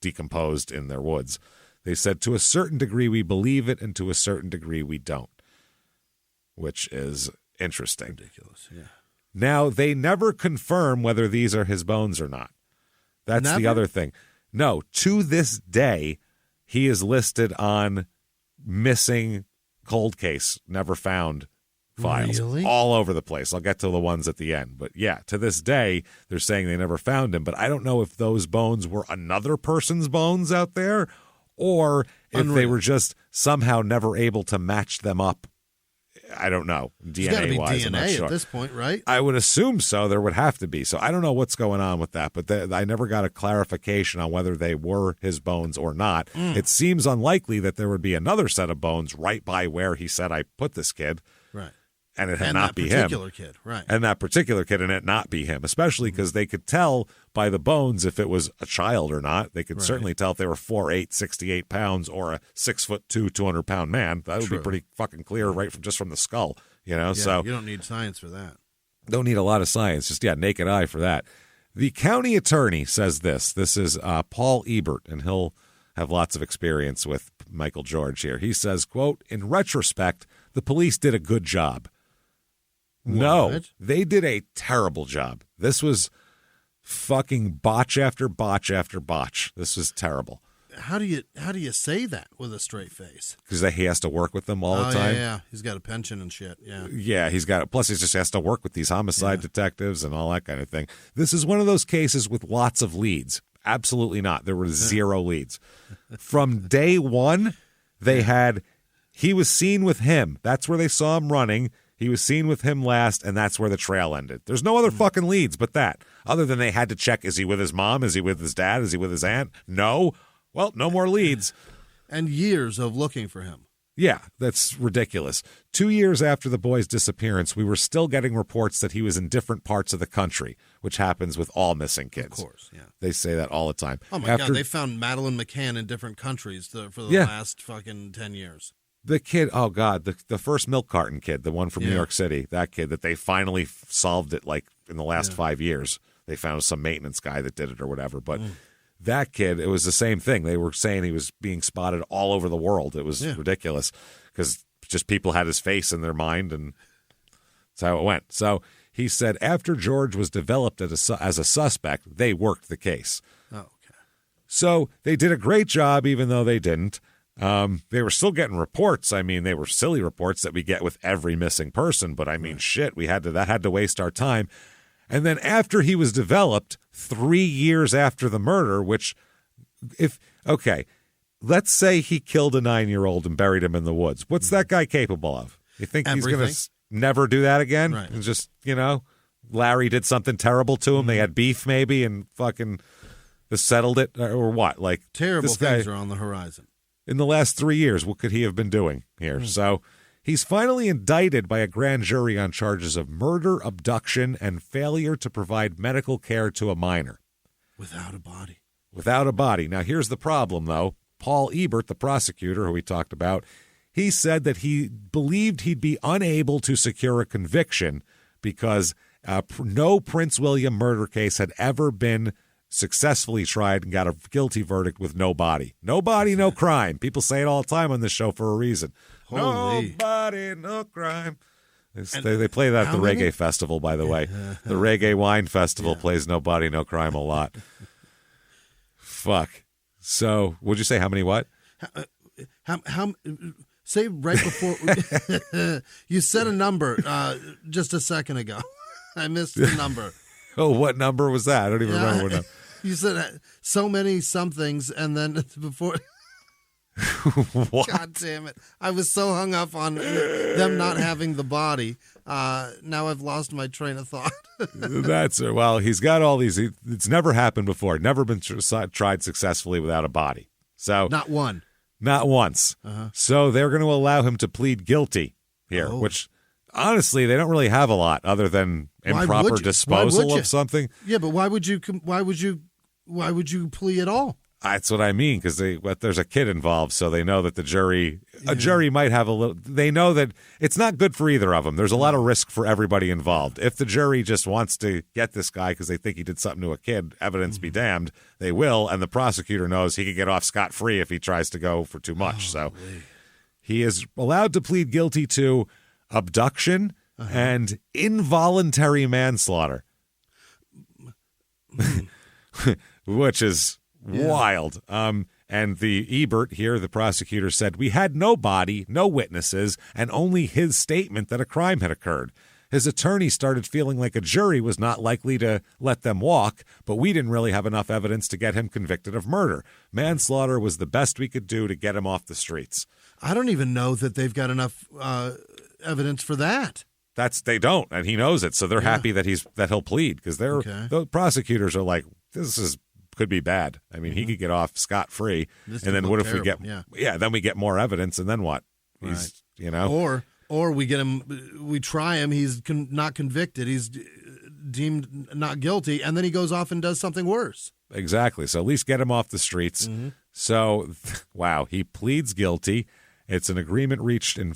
decomposed in their woods. They said to a certain degree we believe it, and to a certain degree we don't, which is interesting. Ridiculous, yeah. Now, they never confirm whether these are his bones or not. That's the other thing. No, to this day, he is listed on missing cold case, never found files all over the place. I'll get to the ones at the end. But yeah, to this day, they're saying they never found him. But I don't know if those bones were another person's bones out there or if they were just somehow never able to match them up. I don't know. DNA-wise, I'm not sure. At this point, right? I would assume so. There would have to be. So I don't know what's going on with that, but I never got a clarification on whether they were his bones or not. It seems unlikely that there would be another set of bones right by where he said, I put this kid. Right. And it had not be him. And that particular kid, right. And that particular kid, and it not be him, especially because they could tell by the bones if it was a child or not. They could certainly tell if they were 4'8", 68 pounds, or a 6'2", 200-pound man. That would be pretty fucking clear right from the skull, So you don't need science for that. Don't need a lot of science, just naked eye for that. The county attorney says this. This is Paul Ebert, and he'll have lots of experience with Michael George here. He says, quote, in retrospect, the police did a good job. No, they did a terrible job. This was fucking botch after botch after botch. This was terrible. How do you say that with a straight face? Because he has to work with them all the time. Yeah. He's got a pension and shit. Yeah. Yeah, he's got. Plus, he just has to work with these homicide detectives and all that kind of thing. This is one of those cases with lots of leads. Absolutely not. There were 0 leads from day one. They had. He was seen with him. That's where they saw him running. He was seen with him last, and that's where the trail ended. There's no other fucking leads but that. Other than they had to check, is he with his mom? Is he with his dad? Is he with his aunt? No. Well, no more leads. And years of looking for him. Yeah, that's ridiculous. 2 years after the boy's disappearance, we were still getting reports that he was in different parts of the country, which happens with all missing kids. Of course, yeah. They say that all the time. Oh, my God, they found Madeline McCann in different countries for the last fucking 10 years. The kid, oh, God, the first milk carton kid, the one from New York City, that kid that they finally solved it like in the last 5 years. They found some maintenance guy that did it or whatever, but... That kid, it was the same thing. They were saying he was being spotted all over the world. It was ridiculous because just people had his face in their mind, and that's how it went. So he said after George was developed as a suspect, they worked the case. Oh, okay. So they did a great job, even though they didn't. They were still getting reports. I mean, they were silly reports that we get with every missing person, but I mean, shit, that had to waste our time. And then after he was developed, 3 years after the murder, let's say he killed a 9-year-old and buried him in the woods. What's that guy capable of? You think he's going to never do that again? Right. And just, Larry did something terrible to him. They had beef maybe and fucking settled it or what? Like terrible this guy, things are on the horizon. In the last 3 years, what could he have been doing here? So he's finally indicted by a grand jury on charges of murder, abduction, and failure to provide medical care to a minor. Without a body. Without a body. Now, here's the problem, though. Paul Ebert, the prosecutor who we talked about, he said that he believed he'd be unable to secure a conviction because no Prince William murder case had ever been successfully tried and got a guilty verdict with no body. No body, no crime. People say it all the time on this show for a reason. Holy. No body, no crime. They play that at the reggae festival, by the way. The reggae wine festival plays No Body, No Crime a lot. Fuck. So, would you say how many what? How say right before you said a number just a second ago. I missed the number. Oh, what number was that? I don't even remember what number. You said so many somethings, and then before. What? God damn it! I was so hung up on them not having the body. Now I've lost my train of thought. Well, he's got all these. It's never happened before. Never been tried successfully without a body. So not once. So they're going to allow him to plead guilty here, which honestly they don't really have a lot other than improper disposal of something. Yeah, but why would you plea at all? That's what I mean, because there's a kid involved, so they know that a jury might have a little. They know that it's not good for either of them. There's a lot of risk for everybody involved. If the jury just wants to get this guy because they think he did something to a kid, evidence be damned, they will, and the prosecutor knows he could get off scot-free if he tries to go for too much. So he is allowed to plead guilty to abduction and involuntary manslaughter, which is wild. And the Ebert here, the prosecutor, said, "We had no body, no witnesses, and only his statement that a crime had occurred. His attorney started feeling like a jury was not likely to let them walk, but we didn't really have enough evidence to get him convicted of murder. Manslaughter was the best we could do to get him off the streets." I don't even know that they've got enough evidence for that. They don't, and he knows it, so they're happy that he'll plead, because the prosecutors are like, this could be bad. I mean, he could get off scot-free, and then what if we get then we get more evidence, and then what? He's or we get him, we try him, he's not convicted, he's deemed not guilty, and then he goes off and does something worse. Exactly. So at least get him off the streets. So, wow, he pleads guilty. It's an agreement reached in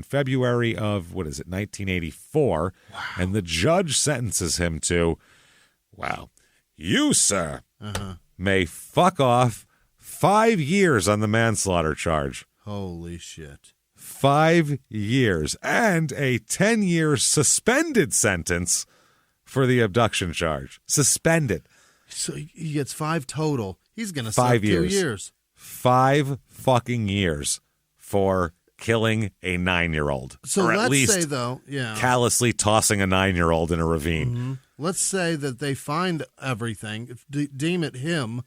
February of, 1984, and the judge sentences him to, you, sir, may fuck off 5 years on the manslaughter charge. Holy shit. 5 years and a 10-year suspended sentence for the abduction charge. Suspended. So he gets 5 total. He's going to 5 serve 2 years. 5 fucking years for killing a 9-year-old. So or at let's least say, though, callously tossing a 9-year-old in a ravine. Let's say that they find everything, deem it him.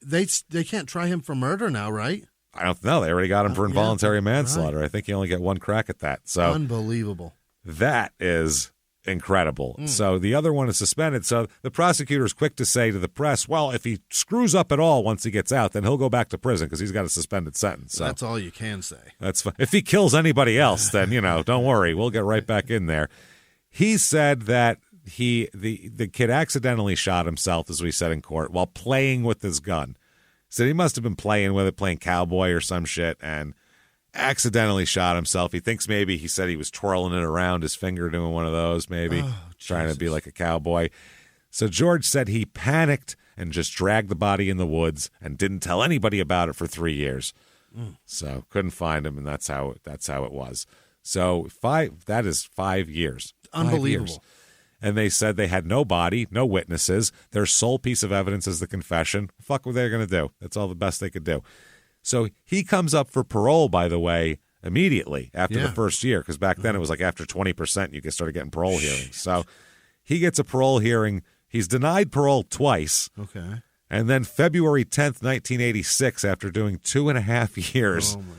They can't try him for murder now, right? I don't know. They already got him for involuntary manslaughter. Right. I think you only get one crack at that. So unbelievable. That is incredible. So the other one is suspended. So the prosecutor is quick to say to the press, well, if he screws up at all once he gets out, then he'll go back to prison because he's got a suspended sentence. So that's all you can say. that's fine. If he kills anybody else, then, don't worry. We'll get right back in there. He said that the kid accidentally shot himself, as we said in court, while playing with his gun. Said he must have been playing with it, playing cowboy or some shit, and accidentally shot himself. He thinks maybe he said he was twirling it around his finger, doing one of those, maybe trying to be like a cowboy. So George said he panicked and just dragged the body in the woods and didn't tell anybody about it for 3 years. So couldn't find him, and that's how it was. So that is 5 years. Unbelievable. 5 years. And they said they had no body, no witnesses. Their sole piece of evidence is the confession. Fuck what they're going to do. That's all the best they could do. So he comes up for parole, by the way, immediately after the first year, because back then it was like after 20% you started getting parole hearings. So he gets a parole hearing. He's denied parole twice. Okay. And then February 10th, 1986, after doing 2.5 years, Oh, my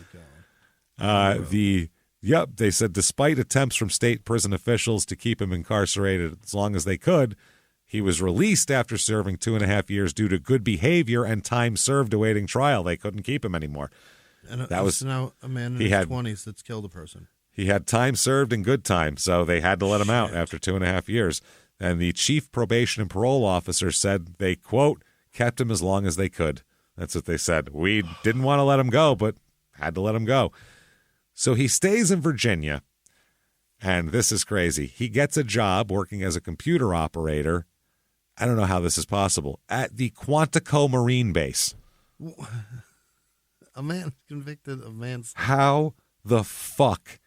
God. they said despite attempts from state prison officials to keep him incarcerated as long as they could, he was released after serving 2.5 years due to good behavior and time served awaiting trial. They couldn't keep him anymore. And that was now a man in his 20s that's killed a person. He had time served and good time, so they had to let him out after 2.5 years. And the chief probation and parole officer said they, quote, kept him as long as they could. That's what they said. We didn't want to let him go, but had to let him go. So he stays in Virginia, and this is crazy. He gets a job working as a computer operator. I don't know how this is possible. At the Quantico Marine Base. A man convicted of manslaughter. How the fuck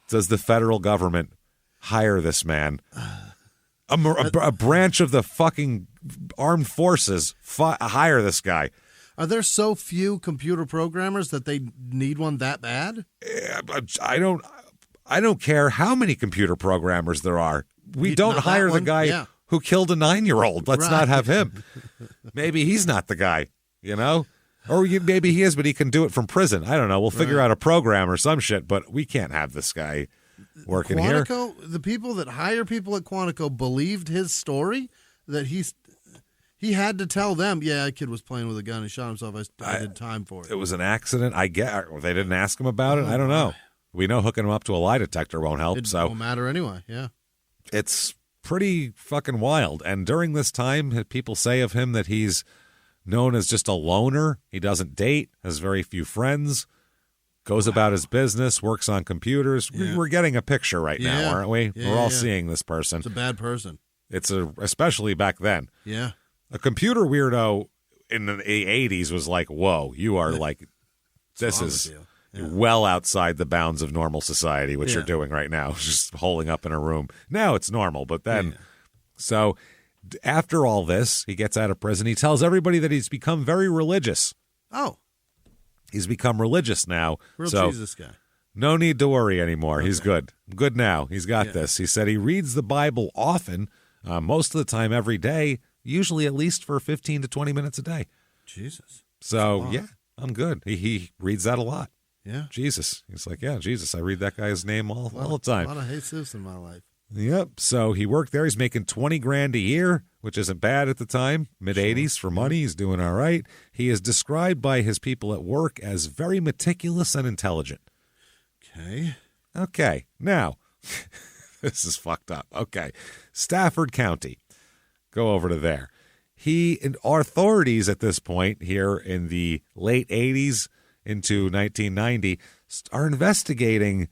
does the federal government hire this man? A branch of the fucking armed forces hire this guy. Are there so few computer programmers that they need one that bad? I don't care how many computer programmers there are. We don't Not hire that the one? guy Yeah. who killed a 9-year-old. Let's Right. not have him. Maybe he's not the guy, Or maybe he is, but he can do it from prison. I don't know. We'll figure out a program or some shit, but we can't have this guy working here. Quantico, the people that hire people at Quantico believed his story that he had to tell them, yeah, a kid was playing with a gun and shot himself. I did time for it. It was an accident. I get. Or they didn't ask him about it. I don't know. We know hooking him up to a lie detector won't help. It so won't matter anyway. Yeah. It's pretty fucking wild. And during this time, people say of him that he's known as just a loner. He doesn't date, has very few friends, goes about his business, works on computers. Yeah. We're getting a picture right now, aren't we? Yeah, We're all yeah. seeing this person. It's a bad person. Especially back then. Yeah. A computer weirdo in the 80s was like, whoa, you are like, this is well outside the bounds of normal society, what you're doing right now, just holding up in a room. Now it's normal, but then, so after all this, he gets out of prison. He tells everybody that he's become very religious. Oh. He's become religious now. Real so Jesus guy. no need to worry anymore. Okay. He's good. Good now. He's got this. He said he reads the Bible often, most of the time every day, usually at least for 15 to 20 minutes a day. Jesus. So, yeah, I'm good. He reads that a lot. Yeah. Jesus. He's like, yeah, Jesus. I read that guy's name all the time. A lot of Jesus in my life. Yep. So he worked there. He's making $20,000 a year, which isn't bad at the time. Mid-80s for money. He's doing all right. He is described by his people at work as very meticulous and intelligent. Okay. Now, this is fucked up. Okay. Stafford County. Go over to there. Authorities at this point here in the late 80s into 1990 are investigating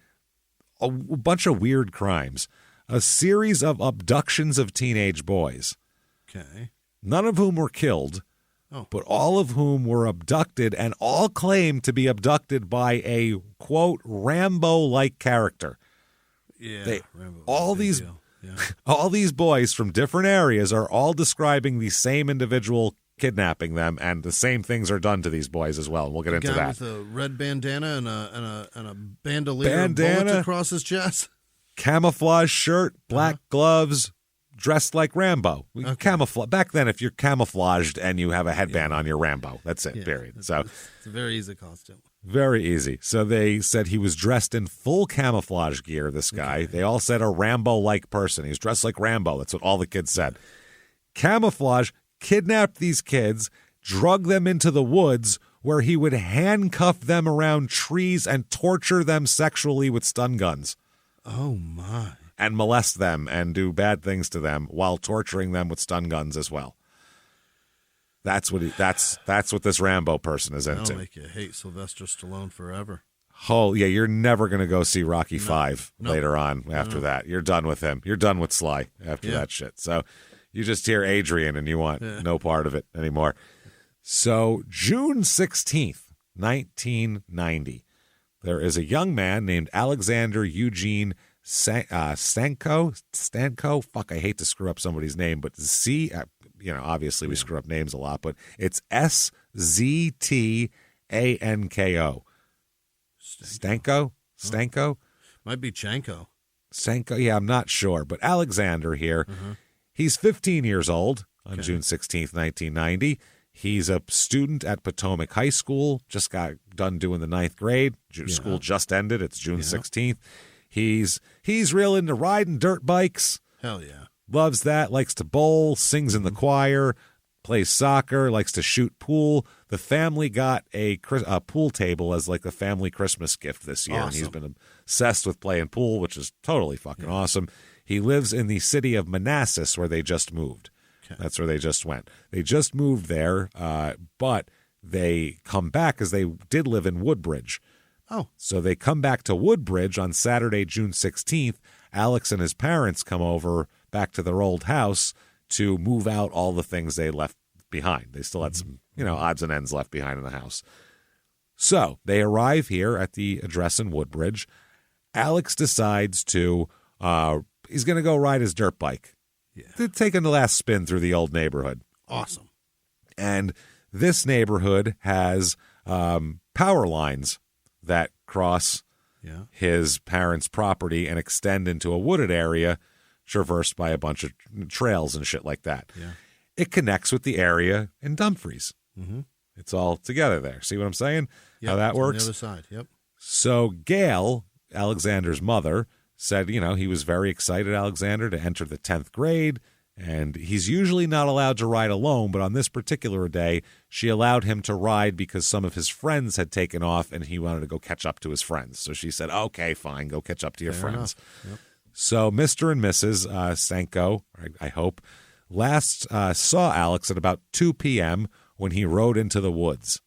a bunch of weird crimes. A series of abductions of teenage boys. Okay. None of whom were killed, but all of whom were abducted and all claimed to be abducted by a, quote, Rambo-like character. Yeah. Rambo, all these boys from different areas are all describing the same individual kidnapping them, and the same things are done to these boys as well. And we'll get into that. With a red bandana and a bandolier of bullets across his chest. Camouflage shirt, black gloves, dressed like Rambo. Okay. Camouflage. Back then, if you're camouflaged and you have a headband on, you're Rambo. That's it, period. So it's a very easy costume. very easy. So they said he was dressed in full camouflage gear, this guy. They all said a Rambo-like person. He's dressed like Rambo. That's what all the kids said. Camouflage, kidnapped these kids, drug them into the woods where he would handcuff them around trees and torture them sexually with stun guns. Oh, my. And molest them and do bad things to them while torturing them with stun guns as well. That's what that's what this Rambo person is into. That'll make you hate Sylvester Stallone forever. Oh, yeah, you're never going to go see Rocky V later on after that. You're done with him. You're done with Sly after that shit. So you just hear Adrian and you want no part of it anymore. So June 16th, 1990, there is a young man named Alexander Eugene Stanko. Fuck, I hate to screw up somebody's name, but obviously we screw up names a lot, but it's Sztanko. Stanko? Might be Chanko. Stanko, yeah, I'm not sure. But Alexander here, he's 15 years old on June 16th, 1990. He's a student at Potomac High School, just got done doing the 9th grade. School just ended. It's June 16th. He's real into riding dirt bikes. Hell yeah. Loves that, likes to bowl, sings in the choir, plays soccer, likes to shoot pool. The family got a pool table as like a family Christmas gift this year. Awesome. And he's been obsessed with playing pool, which is totally fucking awesome. He lives in the city of Manassas where they just moved. Okay. That's where they just went. They just moved there, but they come back because they did live in Woodbridge. Oh. So they come back to Woodbridge on Saturday, June 16th. Alex and his parents come over back to their old house to move out all the things they left behind. They still had some, odds and ends left behind in the house. So they arrive here at the address in Woodbridge. Alex decides to, he's going to go ride his dirt bike. Yeah. Taking the last spin through the old neighborhood. Awesome. And this neighborhood has power lines that cross his parents' property and extend into a wooded area traversed by a bunch of trails and shit like that. Yeah. It connects with the area in Dumfries. Mm-hmm. It's all together there. See what I'm saying? Yep, how that works? On the other side, yep. So Gail, Alexander's mother, said, he was very excited, Alexander, to enter the 10th grade. And he's usually not allowed to ride alone, but on this particular day, she allowed him to ride because some of his friends had taken off and he wanted to go catch up to his friends. So she said, okay, fine, go catch up to your friends. Yep. So Mr. and Mrs. Stanko, I hope, last saw Alex at about 2 p.m. when he rode into the woods,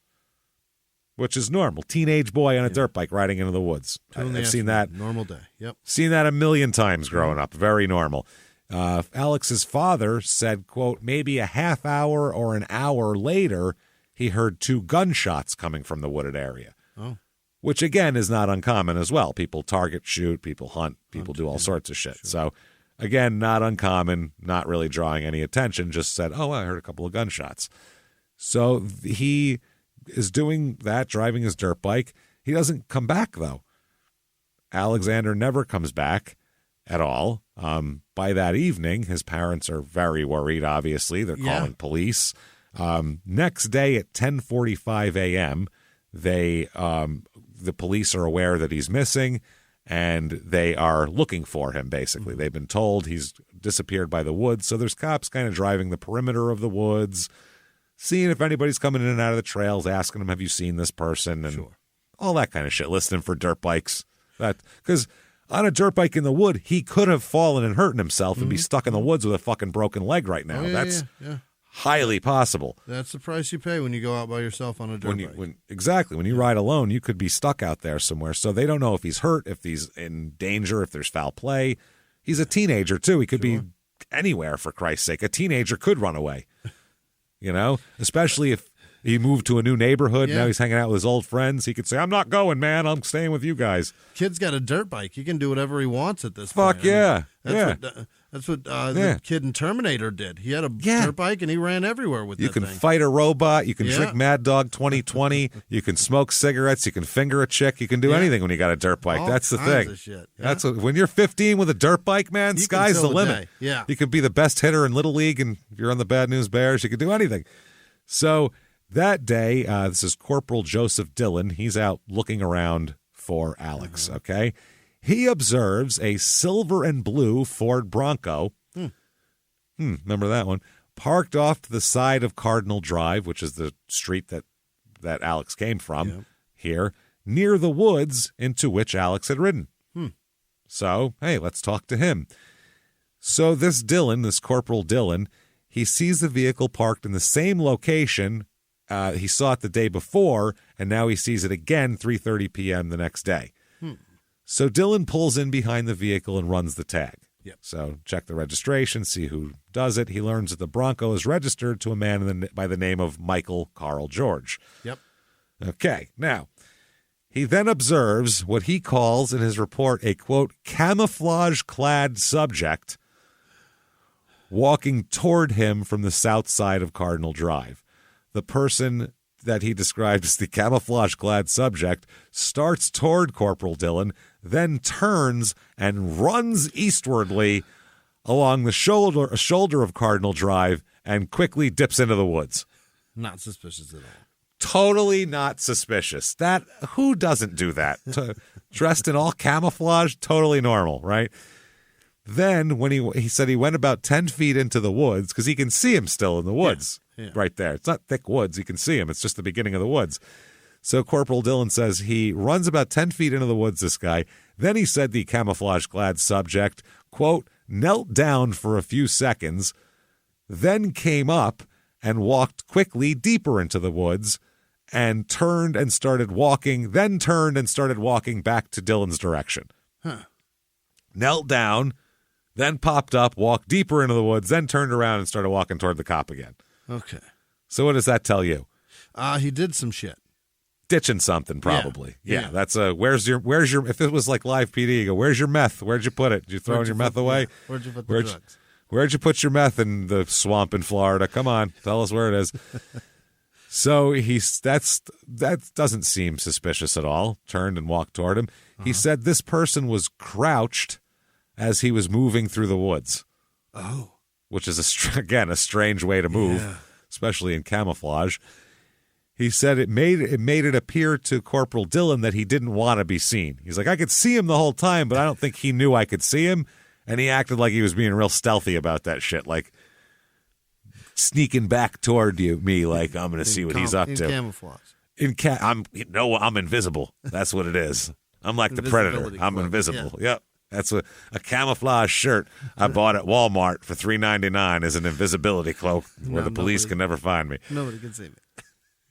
which is normal. Teenage boy on a dirt bike riding into the woods. I've seen that. Normal day, yep. Seen that a million times growing up. Very normal. Alex's father said, quote, maybe a half hour or an hour later, he heard 2 gunshots coming from the wooded area. Oh. Which, again, is not uncommon as well. People target shoot, people hunt, people do all sorts of shit. Sure. So, again, not uncommon, not really drawing any attention, just said, oh, I heard a couple of gunshots. So he is doing that, driving his dirt bike. He doesn't come back, though. Alexander never comes back at all. By that evening, his parents are very worried, obviously. They're calling police. Next day at 10:45 a.m., the police are aware that he's missing, and they are looking for him, basically. Mm-hmm. They've been told he's disappeared by the woods, so there's cops kind of driving the perimeter of the woods, seeing if anybody's coming in and out of the trails, asking them, have you seen this person, and all that kind of shit, listening for dirt bikes. Because on a dirt bike in the wood, he could have fallen and hurt himself and be stuck in the woods with a fucking broken leg right now. That's highly possible. That's the price you pay when you go out by yourself on a dirt bike. Exactly. When you ride alone, you could be stuck out there somewhere. So they don't know if he's hurt, if he's in danger, if there's foul play. He's a teenager, too. He could be anywhere, for Christ's sake. A teenager could run away, especially if He moved to a new neighborhood. Yeah. Now he's hanging out with his old friends. He could say, I'm not going, man. I'm staying with you guys. Kid's got a dirt bike. He can do whatever he wants at this Fuck point. yeah. That's what the kid in Terminator did. He had a dirt bike and he ran everywhere with You that can thing. fight a robot. You can drink Mad Dog 2020. You can smoke cigarettes. You can finger a chick. You can do anything when you got a dirt bike. All That's the kinds thing. of shit. Yeah. That's when you're 15 with a dirt bike, man. You can sky's the fill the limit. day. Yeah. You could be the best hitter in Little League, and if you're on the Bad News Bears, you could do anything. So that day, this is Corporal Joseph Dillon. He's out looking around for Alex. Okay, he observes a silver and blue Ford Bronco. Remember that one? Parked off to the side of Cardinal Drive, which is the street that Alex came from here, near the woods into which Alex had ridden. So, hey, let's talk to him. So this Dillon, this Corporal Dillon, he sees the vehicle parked in the same location he saw it the day before, and now he sees it again 3:30 p.m. the next day. So Dillon pulls in behind the vehicle and runs the tag. So check the registration, see who does it. He learns that the Bronco is registered to a man by the name of Michael Carl George. Okay, now, he then observes what he calls in his report a, quote, camouflage-clad subject walking toward him from the south side of Cardinal Drive. The person that he described as the camouflage-clad subject starts toward Corporal Dillon, then turns and runs eastwardly along the shoulder of Cardinal Drive and quickly dips into the woods. Not suspicious at all. Totally not suspicious. Who doesn't do that? Dressed in all camouflage, totally normal, right? Then when he said he went about 10 feet into the woods, because he can see him still in the woods right there. It's not thick woods. You can see him. It's just the beginning of the woods. So Corporal Dillon says he runs about 10 feet into the woods, this guy. Then he said the camouflage-clad subject, quote, knelt down for a few seconds, then came up and walked quickly deeper into the woods and turned and started walking back to Dillon's direction. Knelt down, then popped up, walked deeper into the woods, then turned around and started walking toward the cop again. Okay. So what does that tell you? He did some shit. Ditching something, probably. Yeah. That's where's your, if it was like live PD, you go, where's your meth? Where'd you put it? Did you throw your meth away? Yeah. Where'd you put the drugs? Where'd you put your meth in the swamp in Florida? Come on, tell us where it is. So that doesn't seem suspicious at all. Turned and walked toward him. He said this person was crouched as he was moving through the woods. Oh. Which is, a strange way to move, especially in camouflage. He said it made it appear to Corporal Dillon that he didn't want to be seen. He's like, I could see him the whole time, but I don't think he knew I could see him. And he acted like he was being real stealthy about that shit, like sneaking back toward me, like I'm going to see what he's up to. Camouflage. I'm invisible. That's what it is. I'm like the Predator. I'm invisible. Yeah. Yep. That's a camouflage shirt I bought at Walmart for $3.99 is an invisibility cloak where the police can never find me. Nobody can see me.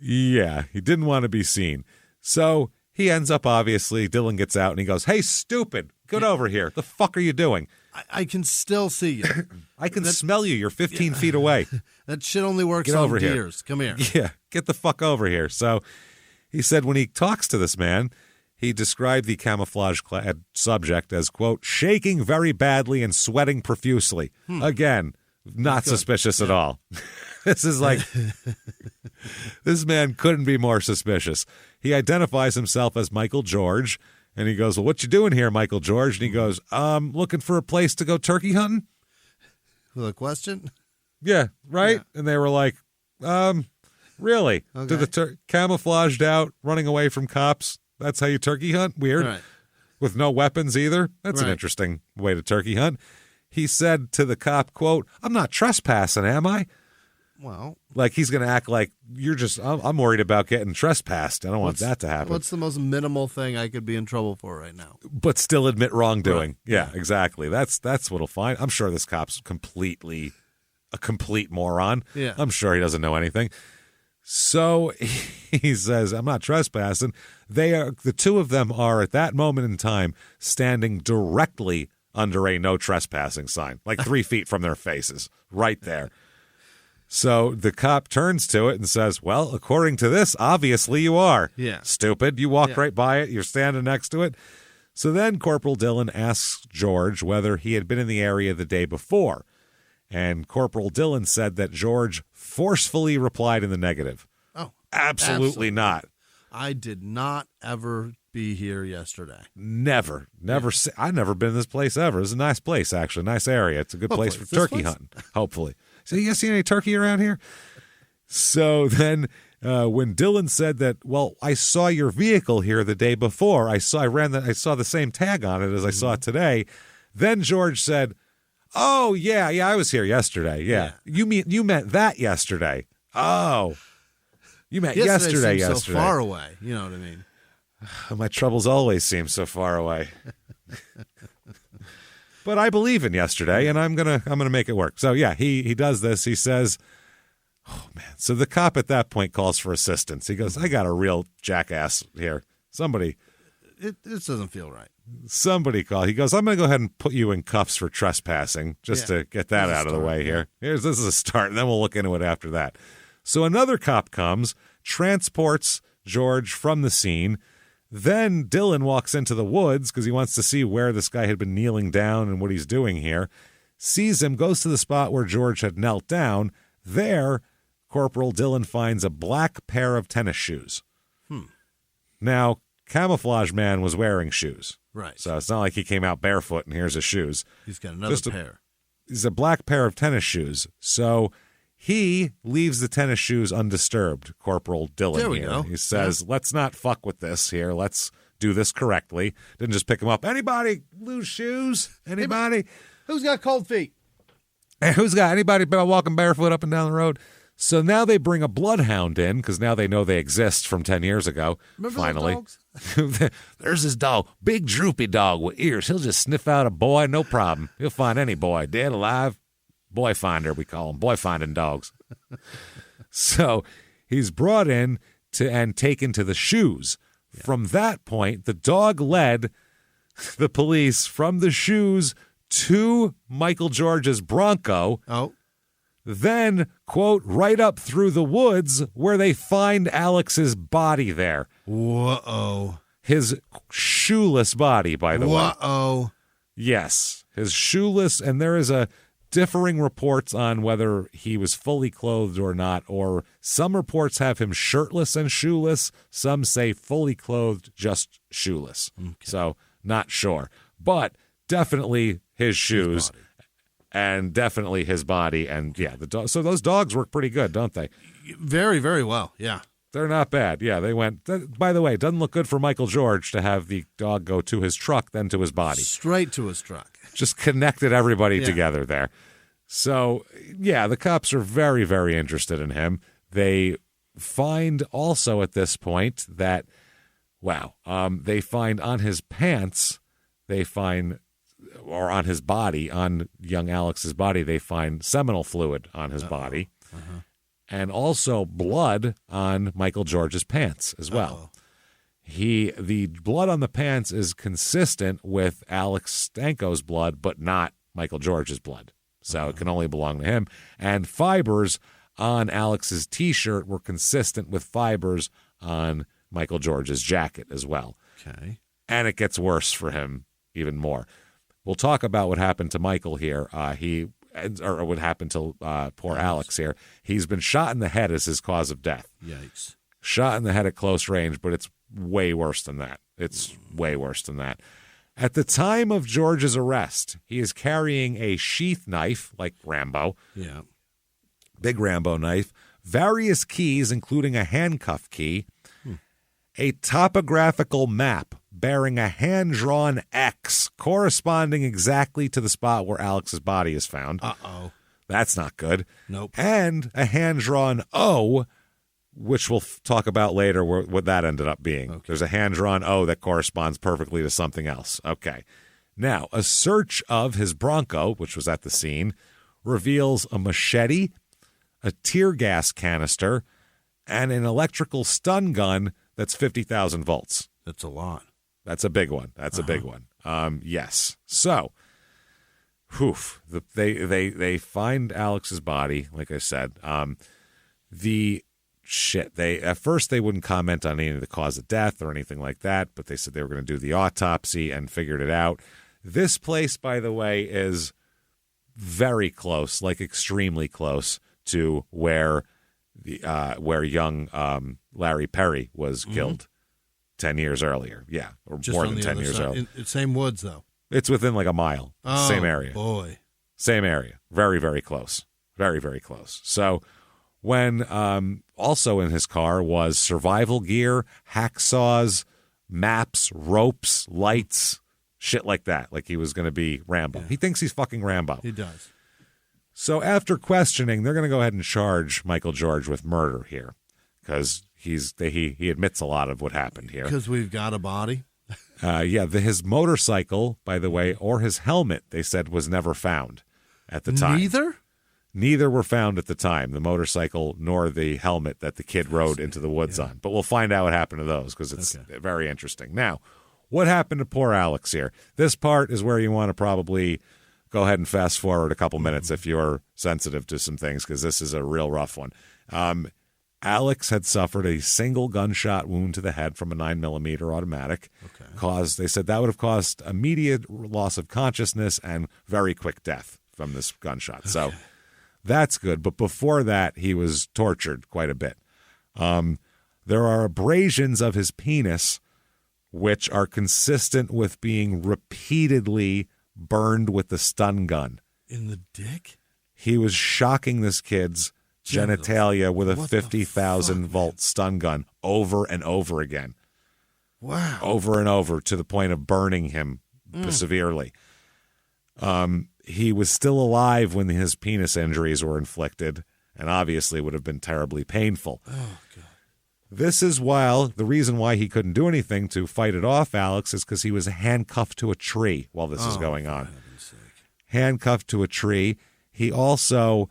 Yeah, he didn't want to be seen. So he ends up, obviously, Dillon gets out and he goes, hey, stupid, get over here. The fuck are you doing? I can still see you. I can smell you. You're 15 feet away. That shit only works Get on over here. deers. Come here. Yeah, get the fuck over here. So he said when he talks to this man, he described the camouflage-clad subject as, quote, shaking very badly and sweating profusely. Again, not suspicious at all. This is like, this man couldn't be more suspicious. He identifies himself as Michael George, and he goes, well, what you doing here, Michael George? And he goes, looking for a place to go turkey hunting. With a question? Yeah, right? Yeah. And they were like, really? Okay. To the camouflaged out, running away from cops? That's how you turkey hunt? Weird. Right. With no weapons either? That's an interesting way to turkey hunt. He said to the cop, quote, I'm not trespassing, am I? Well. Like he's going to act like you're just, I'm worried about getting trespassed. I don't want that to happen. What's the most minimal thing I could be in trouble for right now? But still admit wrongdoing. Right. Yeah, exactly. That's what'll find. I'm sure this cop's a complete moron. Yeah. I'm sure he doesn't know anything. So he says, I'm not trespassing. The two of them are at that moment in time standing directly under a no trespassing sign, like 3 feet from their faces, right there. So the cop turns to it and says, well, according to this, obviously you are. Yeah. Stupid. You walked right by it. You're standing next to it. So then Corporal Dillon asks George whether he had been in the area the day before. And Corporal Dillon said that George forcefully replied in the negative. Oh, absolutely not. I did not ever be here yesterday. Never. I've never been in this place ever. It's a nice place, actually. Nice area. It's a good place for turkey hunting, hopefully. So you guys see any turkey around here? So then when Dillon said that, well, I saw your vehicle here the day before. I saw the same tag on it as I saw it today. Then George said, oh, yeah, I was here yesterday. Yeah. You meant that yesterday. Oh. You meant yesterday. So far away. You know what I mean? My troubles always seem so far away. But I believe in yesterday, and I'm gonna make it work. So yeah, he does this. He says, "Oh man!" So the cop at that point calls for assistance. He goes, "I got a real jackass here. Somebody." This doesn't feel right. Somebody call. He goes, "I'm gonna go ahead and put you in cuffs for trespassing, just to get that out of the way here. This is a start, and then we'll look into it after that." So another cop comes, transports George from the scene. Then Dillon walks into the woods because he wants to see where this guy had been kneeling down and what he's doing here. Sees him, goes to the spot where George had knelt down. There, Corporal Dillon finds a black pair of tennis shoes. Now, Camouflage Man was wearing shoes. Right. So it's not like he came out barefoot and here's his shoes. He's got another pair. He's a black pair of tennis shoes. So he leaves the tennis shoes undisturbed, Corporal Dillon there we here. go. He says, let's not fuck with this here. Let's do this correctly. Didn't just pick them up. Anybody lose shoes? Anybody? Who's got cold feet? Who's got anybody been walking barefoot up and down the road? So now they bring a bloodhound in because now they know they exist from 10 years ago. Remember finally. those dogs? There's this dog, big droopy dog with ears. He'll just sniff out a boy, no problem. He'll find any boy, dead, alive. Boy finder, we call them. Boy finding dogs. So he's brought in and taken to the shoes. Yeah. From that point, the dog led the police from the shoes to Michael George's Bronco. Oh. Then, quote, right up through the woods where they find Alex's body there. Whoa. His shoeless body, by the way. Whoa. Yes, his shoeless, and there is a differing reports on whether he was fully clothed or not, or some reports have him shirtless and shoeless. Some say fully clothed, just shoeless. Okay. So, not sure. But definitely his shoes. And definitely his body, and yeah, the dog. So those dogs work pretty good, don't they? Very, very well. Yeah, they're not bad. Yeah, they went. By the way, it doesn't look good for Michael George to have the dog go to his truck, then to his body, straight to his truck. Just connected everybody together there. So yeah, the cops are very, very interested in him. They find also at this point that they find on his pants, or on his body, on young Alex's body, they find seminal fluid on his body, and also blood on Michael George's pants as well. The blood on the pants is consistent with Alex Stanko's blood, but not Michael George's blood. So it can only belong to him. And fibers on Alex's T-shirt were consistent with fibers on Michael George's jacket as well. Okay. And it gets worse for him even more. We'll talk about what happened to Michael here. Or what happened to poor Alex here. He's been shot in the head as his cause of death. Yikes. Shot in the head at close range, but it's way worse than that. It's way worse than that. At the time of George's arrest, he is carrying a sheath knife, like Rambo. Yeah. Big Rambo knife. Various keys, including a handcuff key. A topographical map bearing a hand-drawn X corresponding exactly to the spot where Alex's body is found. Uh-oh. That's not good. Nope. And a hand-drawn O, which we'll talk about later what that ended up being. Okay. There's a hand-drawn O that corresponds perfectly to something else. Okay. Now, a search of his Bronco, which was at the scene, reveals a machete, a tear gas canister, and an electrical stun gun that's 50,000 volts. That's a lot. That's a big one. That's a big one. Yes. So, They find Alex's body, like I said. At first they wouldn't comment on any of the cause of death or anything like that, but they said they were going to do the autopsy and figured it out. This place, by the way, is very close, like extremely close to where young Larry Perry was killed 10 years earlier. Yeah, or Just more on than the 10 other years side. earlier. Same woods, though. It's within like a mile. Oh, Same area. Boy. Same area. Very, very close. Very, very close. So when also in his car was survival gear, hacksaws, maps, ropes, lights, shit like that. Like he was going to be Rambo. Yeah. He thinks he's fucking Rambo. He does. So after questioning, they're going to go ahead and charge Michael George with murder here because he admits a lot of what happened here. Because we've got a body. His motorcycle, by the way, or his helmet, they said was never found at the time. Neither were found at the time, the motorcycle nor the helmet that the kid rode into the woods on. But we'll find out what happened to those because it's very interesting. Now, what happened to poor Alex here? This part is where you want to probably go ahead and fast forward a couple minutes if you're sensitive to some things because this is a real rough one. Alex had suffered a single gunshot wound to the head from a 9mm automatic. They said that would have caused immediate loss of consciousness and very quick death from this gunshot. So that's good. But before that, he was tortured quite a bit. There are abrasions of his penis, which are consistent with being repeatedly burned with the stun gun. In the dick? He was shocking this kid's genitalia with a 50,000 volt stun gun over and over again. Wow. Over and over to the point of burning him severely. He was still alive when his penis injuries were inflicted and obviously would have been terribly painful. Oh, God. This is the reason why he couldn't do anything to fight it off, Alex, is because he was handcuffed to a tree while this is going on. Handcuffed to a tree. He also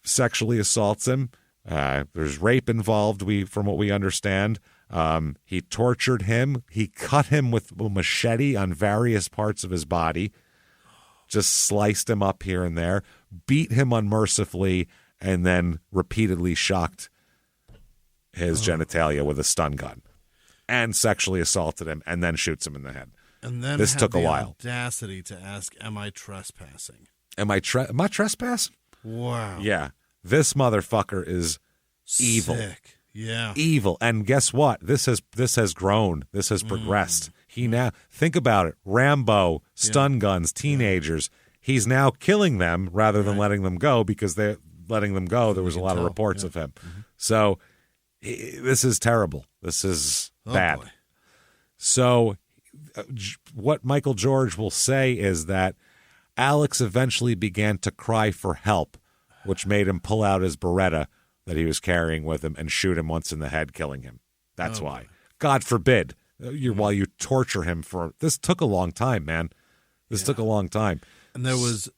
sexually assaults him. There's rape involved, from what we understand. He tortured him. He cut him with a machete on various parts of his body. Just sliced him up here and there. Beat him unmercifully, and then repeatedly shocked his genitalia with a stun gun. And sexually assaulted him, and then shoots him in the head. And then this took a while. Audacity to ask, "Am I trespassing?" Am I trespassing? Wow. Yeah. This motherfucker is evil. Sick. Yeah. Evil. And guess what? This has grown. This has progressed. He now, think about it. Rambo, stun guns, teenagers. He's now killing them rather than letting them go because they're letting them go. There was a lot of reports of him. So this is terrible. This is bad. Boy. So what Michael George will say is that Alex eventually began to cry for help, which made him pull out his Beretta that he was carrying with him and shoot him once in the head, killing him. That's why. God forbid, while you torture him for... This took a long time, man. This took a long time. And there was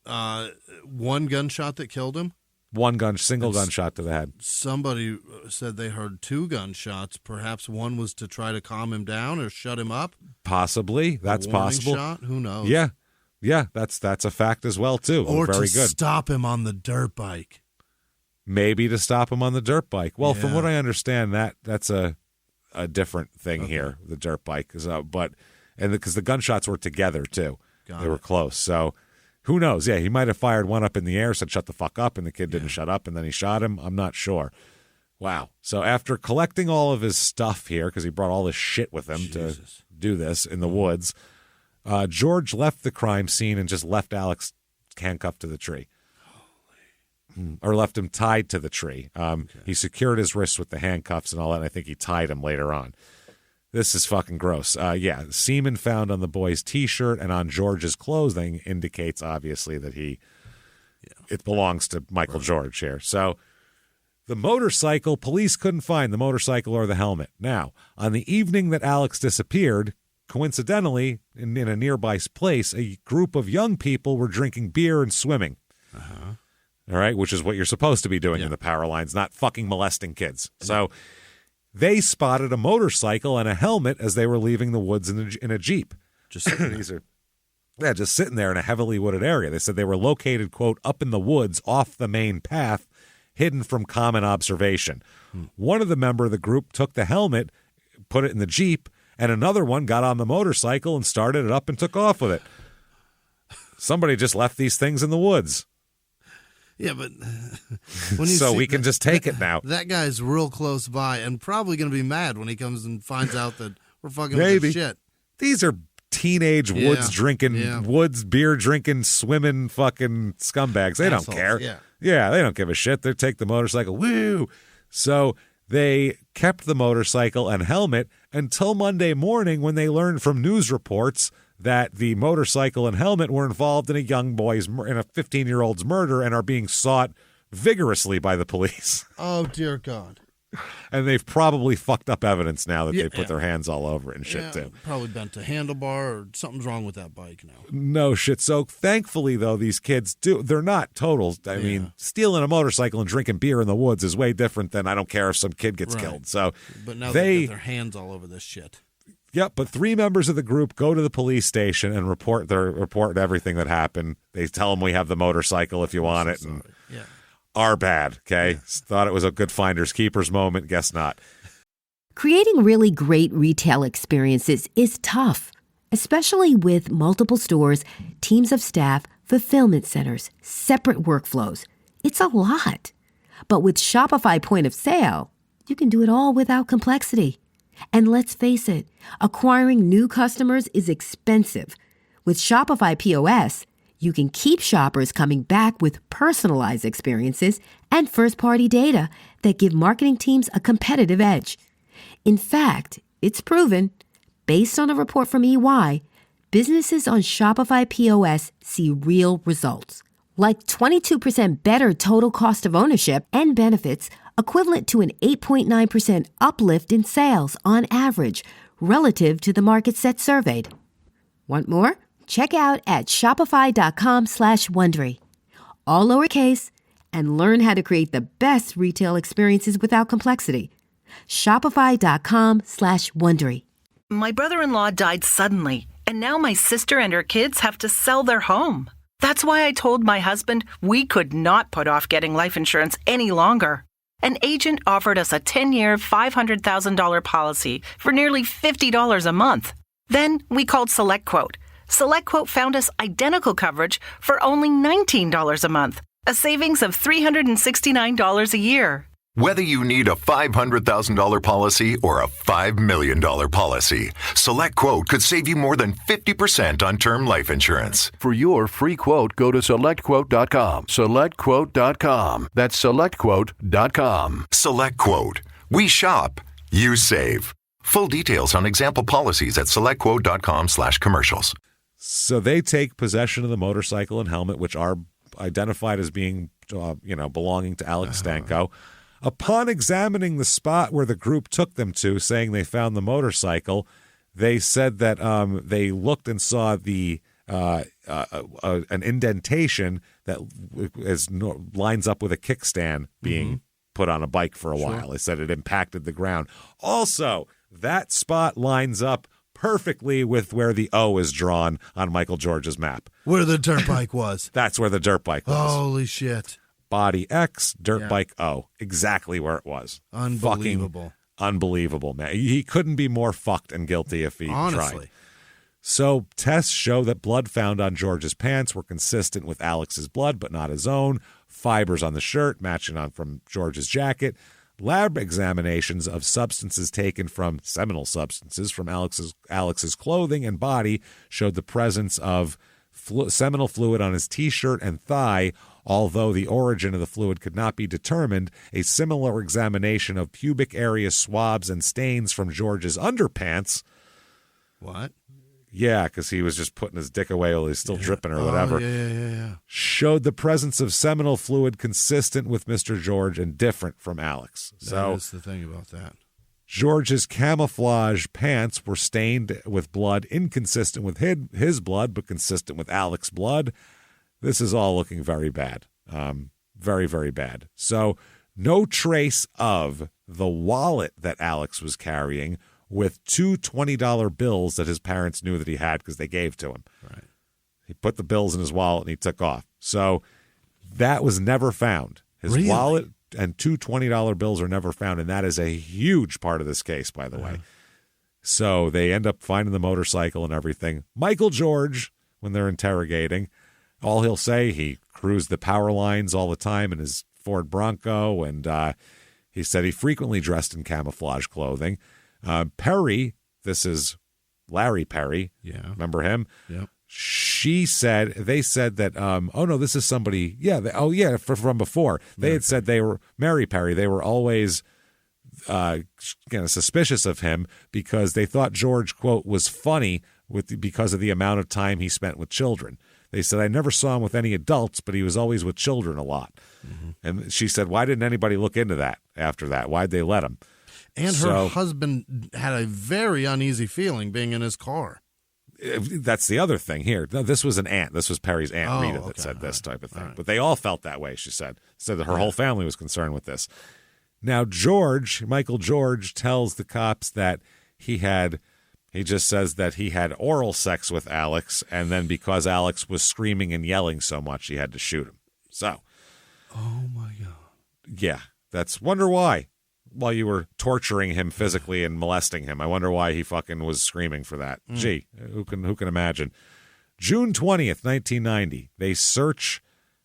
one gunshot that killed him? Single gunshot to the head. Somebody said they heard two gunshots. Perhaps one was to try to calm him down or shut him up? Possibly. That's possible. Shot? Who knows? Yeah. Yeah, that's a fact as well, too. Or very to good. Stop him on the dirt bike. Maybe to stop him on the dirt bike. Well, from what I understand, that's a different thing here, the dirt bike. Because the gunshots were together, too. They were close. So who knows? Yeah, he might have fired one up in the air, said shut the fuck up, and the kid didn't shut up, and then he shot him. I'm not sure. Wow. So after collecting all of his stuff here, because he brought all this shit with him to do this in the woods, George left the crime scene and just left Alex handcuffed to the tree. Or left him tied to the tree. He secured his wrists with the handcuffs and all that, and I think he tied him later on. This is fucking gross. Semen found on the boy's T-shirt and on George's clothing indicates, obviously, that it belongs to Michael George here. So the motorcycle, police couldn't find the motorcycle or the helmet. Now, on the evening that Alex disappeared, coincidentally, in a nearby place, a group of young people were drinking beer and swimming. All right, which is what you're supposed to be doing in the power lines, not fucking molesting kids. So they spotted a motorcycle and a helmet as they were leaving the woods in a Jeep. Just these are Yeah, just sitting there in a heavily wooded area. They said they were located, quote, up in the woods off the main path, hidden from common observation. One of the member of the group took the helmet, put it in the Jeep, and another one got on the motorcycle and started it up and took off with it. Somebody just left these things in the woods. Yeah, but when you so we can just take it now. That guy's real close by and probably going to be mad when he comes and finds out that we're fucking Maybe. with his shit. These are teenage woods beer drinking, swimming fucking scumbags. They Assholes, don't care. yeah. They don't give a shit. They take the motorcycle. Woo! So they kept the motorcycle and helmet until Monday morning when they learned from news reports that the motorcycle and helmet were involved in a young boy's, in a 15-year-old's murder and are being sought vigorously by the police. Oh, dear God. And they've probably fucked up evidence now that they put their hands all over it and shit, too. Probably bent a handlebar or something's wrong with that bike now. No shit. So thankfully, though, these kids they're not totals. I mean, stealing a motorcycle and drinking beer in the woods is way different than I don't care if some kid gets killed. So but now they get their hands all over this shit. Yep, but 3 members of the group go to the police station and report everything that happened. They tell them we have the motorcycle if you want it. And are bad, okay? Yeah. Thought it was a good finders keepers moment. Guess not. Creating really great retail experiences is tough, especially with multiple stores, teams of staff, fulfillment centers, separate workflows. It's a lot. But with Shopify Point of Sale, you can do it all without complexity. And let's face it, acquiring new customers is expensive. With Shopify POS, you can keep shoppers coming back with personalized experiences and first-party data that give marketing teams a competitive edge. In fact, it's proven, based on a report from EY, businesses on Shopify POS see real results, like 22% better total cost of ownership and benefits, equivalent to an 8.9% uplift in sales on average relative to the market set surveyed. Want more? Check out at shopify.com/Wondery. All lowercase, and learn how to create the best retail experiences without complexity. Shopify.com/Wondery. My brother-in-law died suddenly, and now my sister and her kids have to sell their home. That's why I told my husband we could not put off getting life insurance any longer. An agent offered us a 10-year, $500,000 policy for nearly $50 a month. Then we called SelectQuote. SelectQuote found us identical coverage for only $19 a month, a savings of $369 a year. Whether you need a $500,000 policy or a $5 million policy, SelectQuote could save you more than 50% on term life insurance. For your free quote, go to SelectQuote.com. SelectQuote.com. That's SelectQuote.com. SelectQuote. We shop, you save. Full details on example policies at SelectQuote.com/commercials. So they take possession of the motorcycle and helmet, which are identified as being, belonging to Alex Stanko. Upon examining the spot where the group took them to, saying they found the motorcycle, they said that they looked and saw the an indentation that lines up with a kickstand being put on a bike for a while. They said it impacted the ground. Also, that spot lines up perfectly with where the O is drawn on Michael George's map. Where the dirt bike was. That's where the dirt bike was. Holy shit. Body X, dirt bike O. Exactly where it was. Unbelievable. Fucking unbelievable, man. He couldn't be more fucked and guilty if he tried. So tests show that blood found on George's pants were consistent with Alex's blood, but not his own. Fibers on the shirt matching on from George's jacket. Lab examinations of substances taken from seminal substances from Alex's clothing and body showed the presence of seminal fluid on his T-shirt and thigh. Although the origin of the fluid could not be determined, a similar examination of pubic area swabs and stains from George's underpants. What? Yeah, because he was just putting his dick away while he's still dripping or whatever. Yeah. Showed the presence of seminal fluid consistent with Mr. George and different from Alex. That's the thing about that. George's camouflage pants were stained with blood inconsistent with his blood, but consistent with Alex's blood. This is all looking very bad. Very, very bad. So no trace of the wallet that Alex was carrying with two $20 bills that his parents knew that he had because they gave to him. Right. He put the bills in his wallet and he took off. So that was never found. His Really? wallet and two $20 bills are never found, and that is a huge part of this case, by the way. So they end up finding the motorcycle and everything. Michael George, when they're interrogating, all he'll say, he cruised the power lines all the time in his Ford Bronco, and he said he frequently dressed in camouflage clothing. Perry, this is Larry Perry. Yeah. Remember him? Yep. They said that, oh no, this is somebody, from before. They had said they were, Mary Perry, they were always suspicious of him because they thought George, quote, was funny because of the amount of time he spent with children. They said, I never saw him with any adults, but he was always with children a lot. Mm-hmm. And she said, why didn't anybody look into that after that? Why'd they let him? And her husband had a very uneasy feeling being in his car. That's the other thing here. No, this was an aunt. This was Perry's aunt, Rita, that said this type of thing. Right. But they all felt that way, she said. Said that her whole family was concerned with this. Now, Michael George, tells the cops that he just says that he had oral sex with Alex, and then because Alex was screaming and yelling so much, he had to shoot him. So. Oh, my God. Yeah, wonder why. While you were torturing him physically and molesting him, I wonder why he fucking was screaming for that. Gee, who can imagine? June 20th, 1990, they search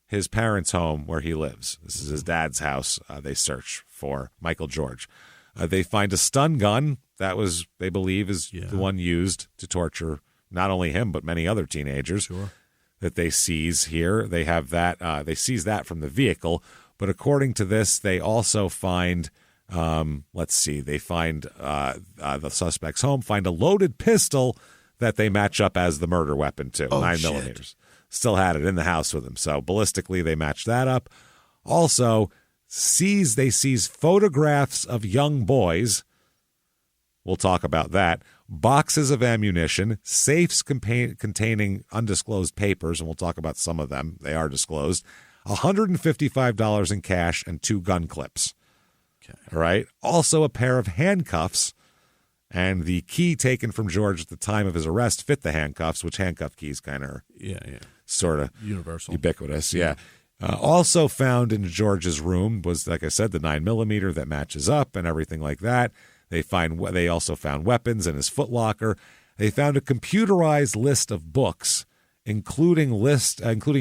his parents' home where he lives. This is his dad's house. They search for Michael George. They find a stun gun that was, they believe, is the one used to torture not only him but many other teenagers. Sure. That they seize here. They have that. They seize that from the vehicle. But according to this, they also find. They find the suspect's home, find a loaded pistol that they match up as the murder weapon too, 9mm. Still had it in the house with him. So ballistically, they match that up. Also, they seize photographs of young boys. We'll talk about that. Boxes of ammunition, safes containing undisclosed papers, and we'll talk about some of them. They are disclosed. $155 in cash and 2 gun clips. Okay. All right. Also, a pair of handcuffs, and the key taken from George at the time of his arrest fit the handcuffs, which handcuff keys kind of are sort of universal, ubiquitous. Yeah. Also found in George's room was, like I said, the 9mm that matches up and everything like that. They also found weapons in his footlocker. They found a computerized list of books, including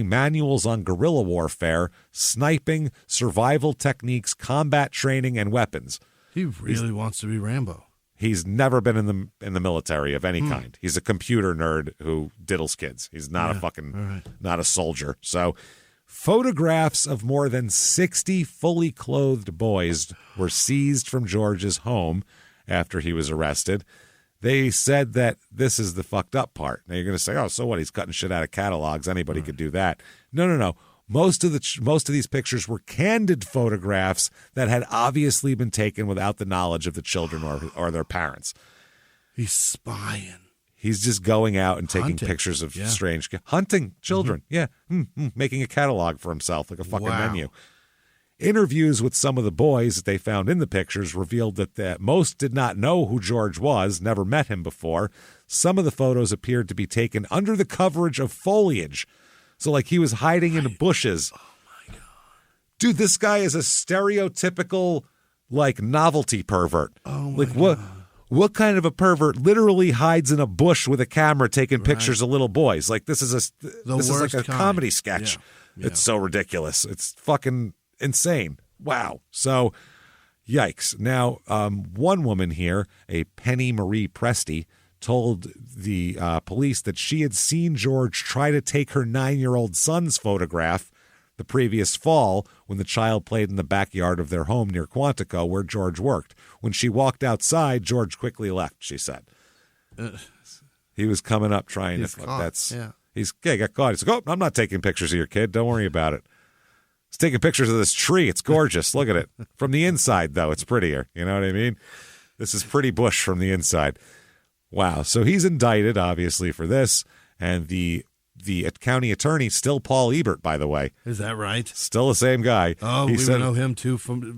manuals on guerrilla warfare, sniping, survival techniques, combat training, and weapons. He really wants to be Rambo. He's never been in the military of any kind. He's a computer nerd who diddles kids. He's not not a soldier. So photographs of more than 60 fully clothed boys were seized from George's home after he was arrested. They said that this is the fucked up part. Now you're going to say, oh, so what? He's cutting shit out of catalogs. Anybody could do that. No. Most of these pictures were candid photographs that had obviously been taken without the knowledge of the children or their parents. He's spying. He's just going out and taking pictures of strange hunting children. Mm-hmm. Yeah, making a catalog for himself, like a fucking menu. Interviews with some of the boys that they found in the pictures revealed that most did not know who George was, never met him before. Some of the photos appeared to be taken under the coverage of foliage. So like he was hiding in bushes. Oh, my God. Dude, this guy is a stereotypical, like, novelty pervert. Oh, my God. What kind of a pervert literally hides in a bush with a camera taking pictures of little boys? Like, this is like a comedy sketch. Yeah. It's so ridiculous. It's fucking insane. Wow. So, yikes. Now, one woman here, a Penny Marie Presti, told the police that she had seen George try to take her 9-year-old son's photograph the previous fall when the child played in the backyard of their home near Quantico where George worked. When she walked outside, George quickly left, she said. He was coming up trying to... got caught. He's like, oh, I'm not taking pictures of your kid. Don't worry about it. He's taking pictures of this tree. It's gorgeous. Look at it. From the inside, though, it's prettier. You know what I mean? This is pretty bush from the inside. Wow. So he's indicted, obviously, for this. And the county attorney, still Paul Ebert, by the way. Is that right? Still the same guy. Oh, we know him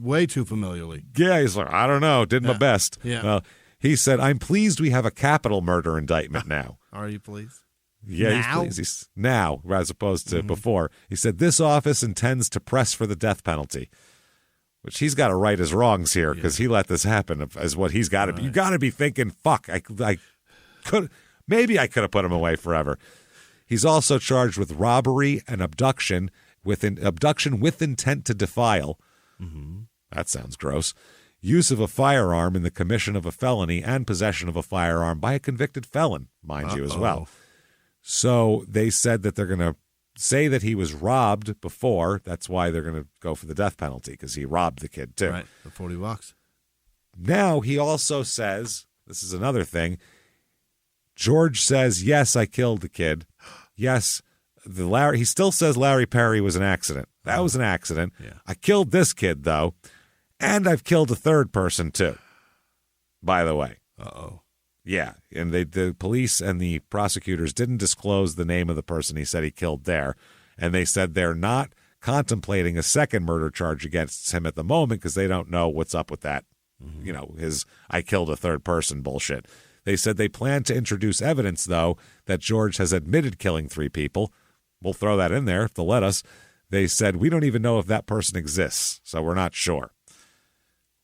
way too familiarly. Yeah, he's like, I don't know. Did my best. Yeah. Well, he said, I'm pleased we have a capital murder indictment now. Are you pleased? Yeah, now? he's now, as opposed to before. He said, this office intends to press for the death penalty, which he's got to right his wrongs here because he let this happen as what he's got to be. You got to be thinking, fuck, I could, maybe I could have put him away forever. He's also charged with robbery and abduction with intent to defile. That sounds gross. Use of a firearm in the commission of a felony and possession of a firearm by a convicted felon, mind you, as well. So they said that they're going to say that he was robbed before. That's why they're going to go for the death penalty, because he robbed the kid, too. Right, for $40. Now he also says, this is another thing, George says, yes, I killed the kid. Yes, he still says Larry Perry was an accident. That was an accident. Yeah. I killed this kid, though, and I've killed a third person, too, by the way. Uh-oh. Yeah, and the police and the prosecutors didn't disclose the name of the person he said he killed there, and they said they're not contemplating a second murder charge against him at the moment because they don't know what's up with that, his I killed a third person bullshit. They said they plan to introduce evidence, though, that George has admitted killing 3 people. We'll throw that in there if they'll let us. They said, we don't even know if that person exists, so we're not sure.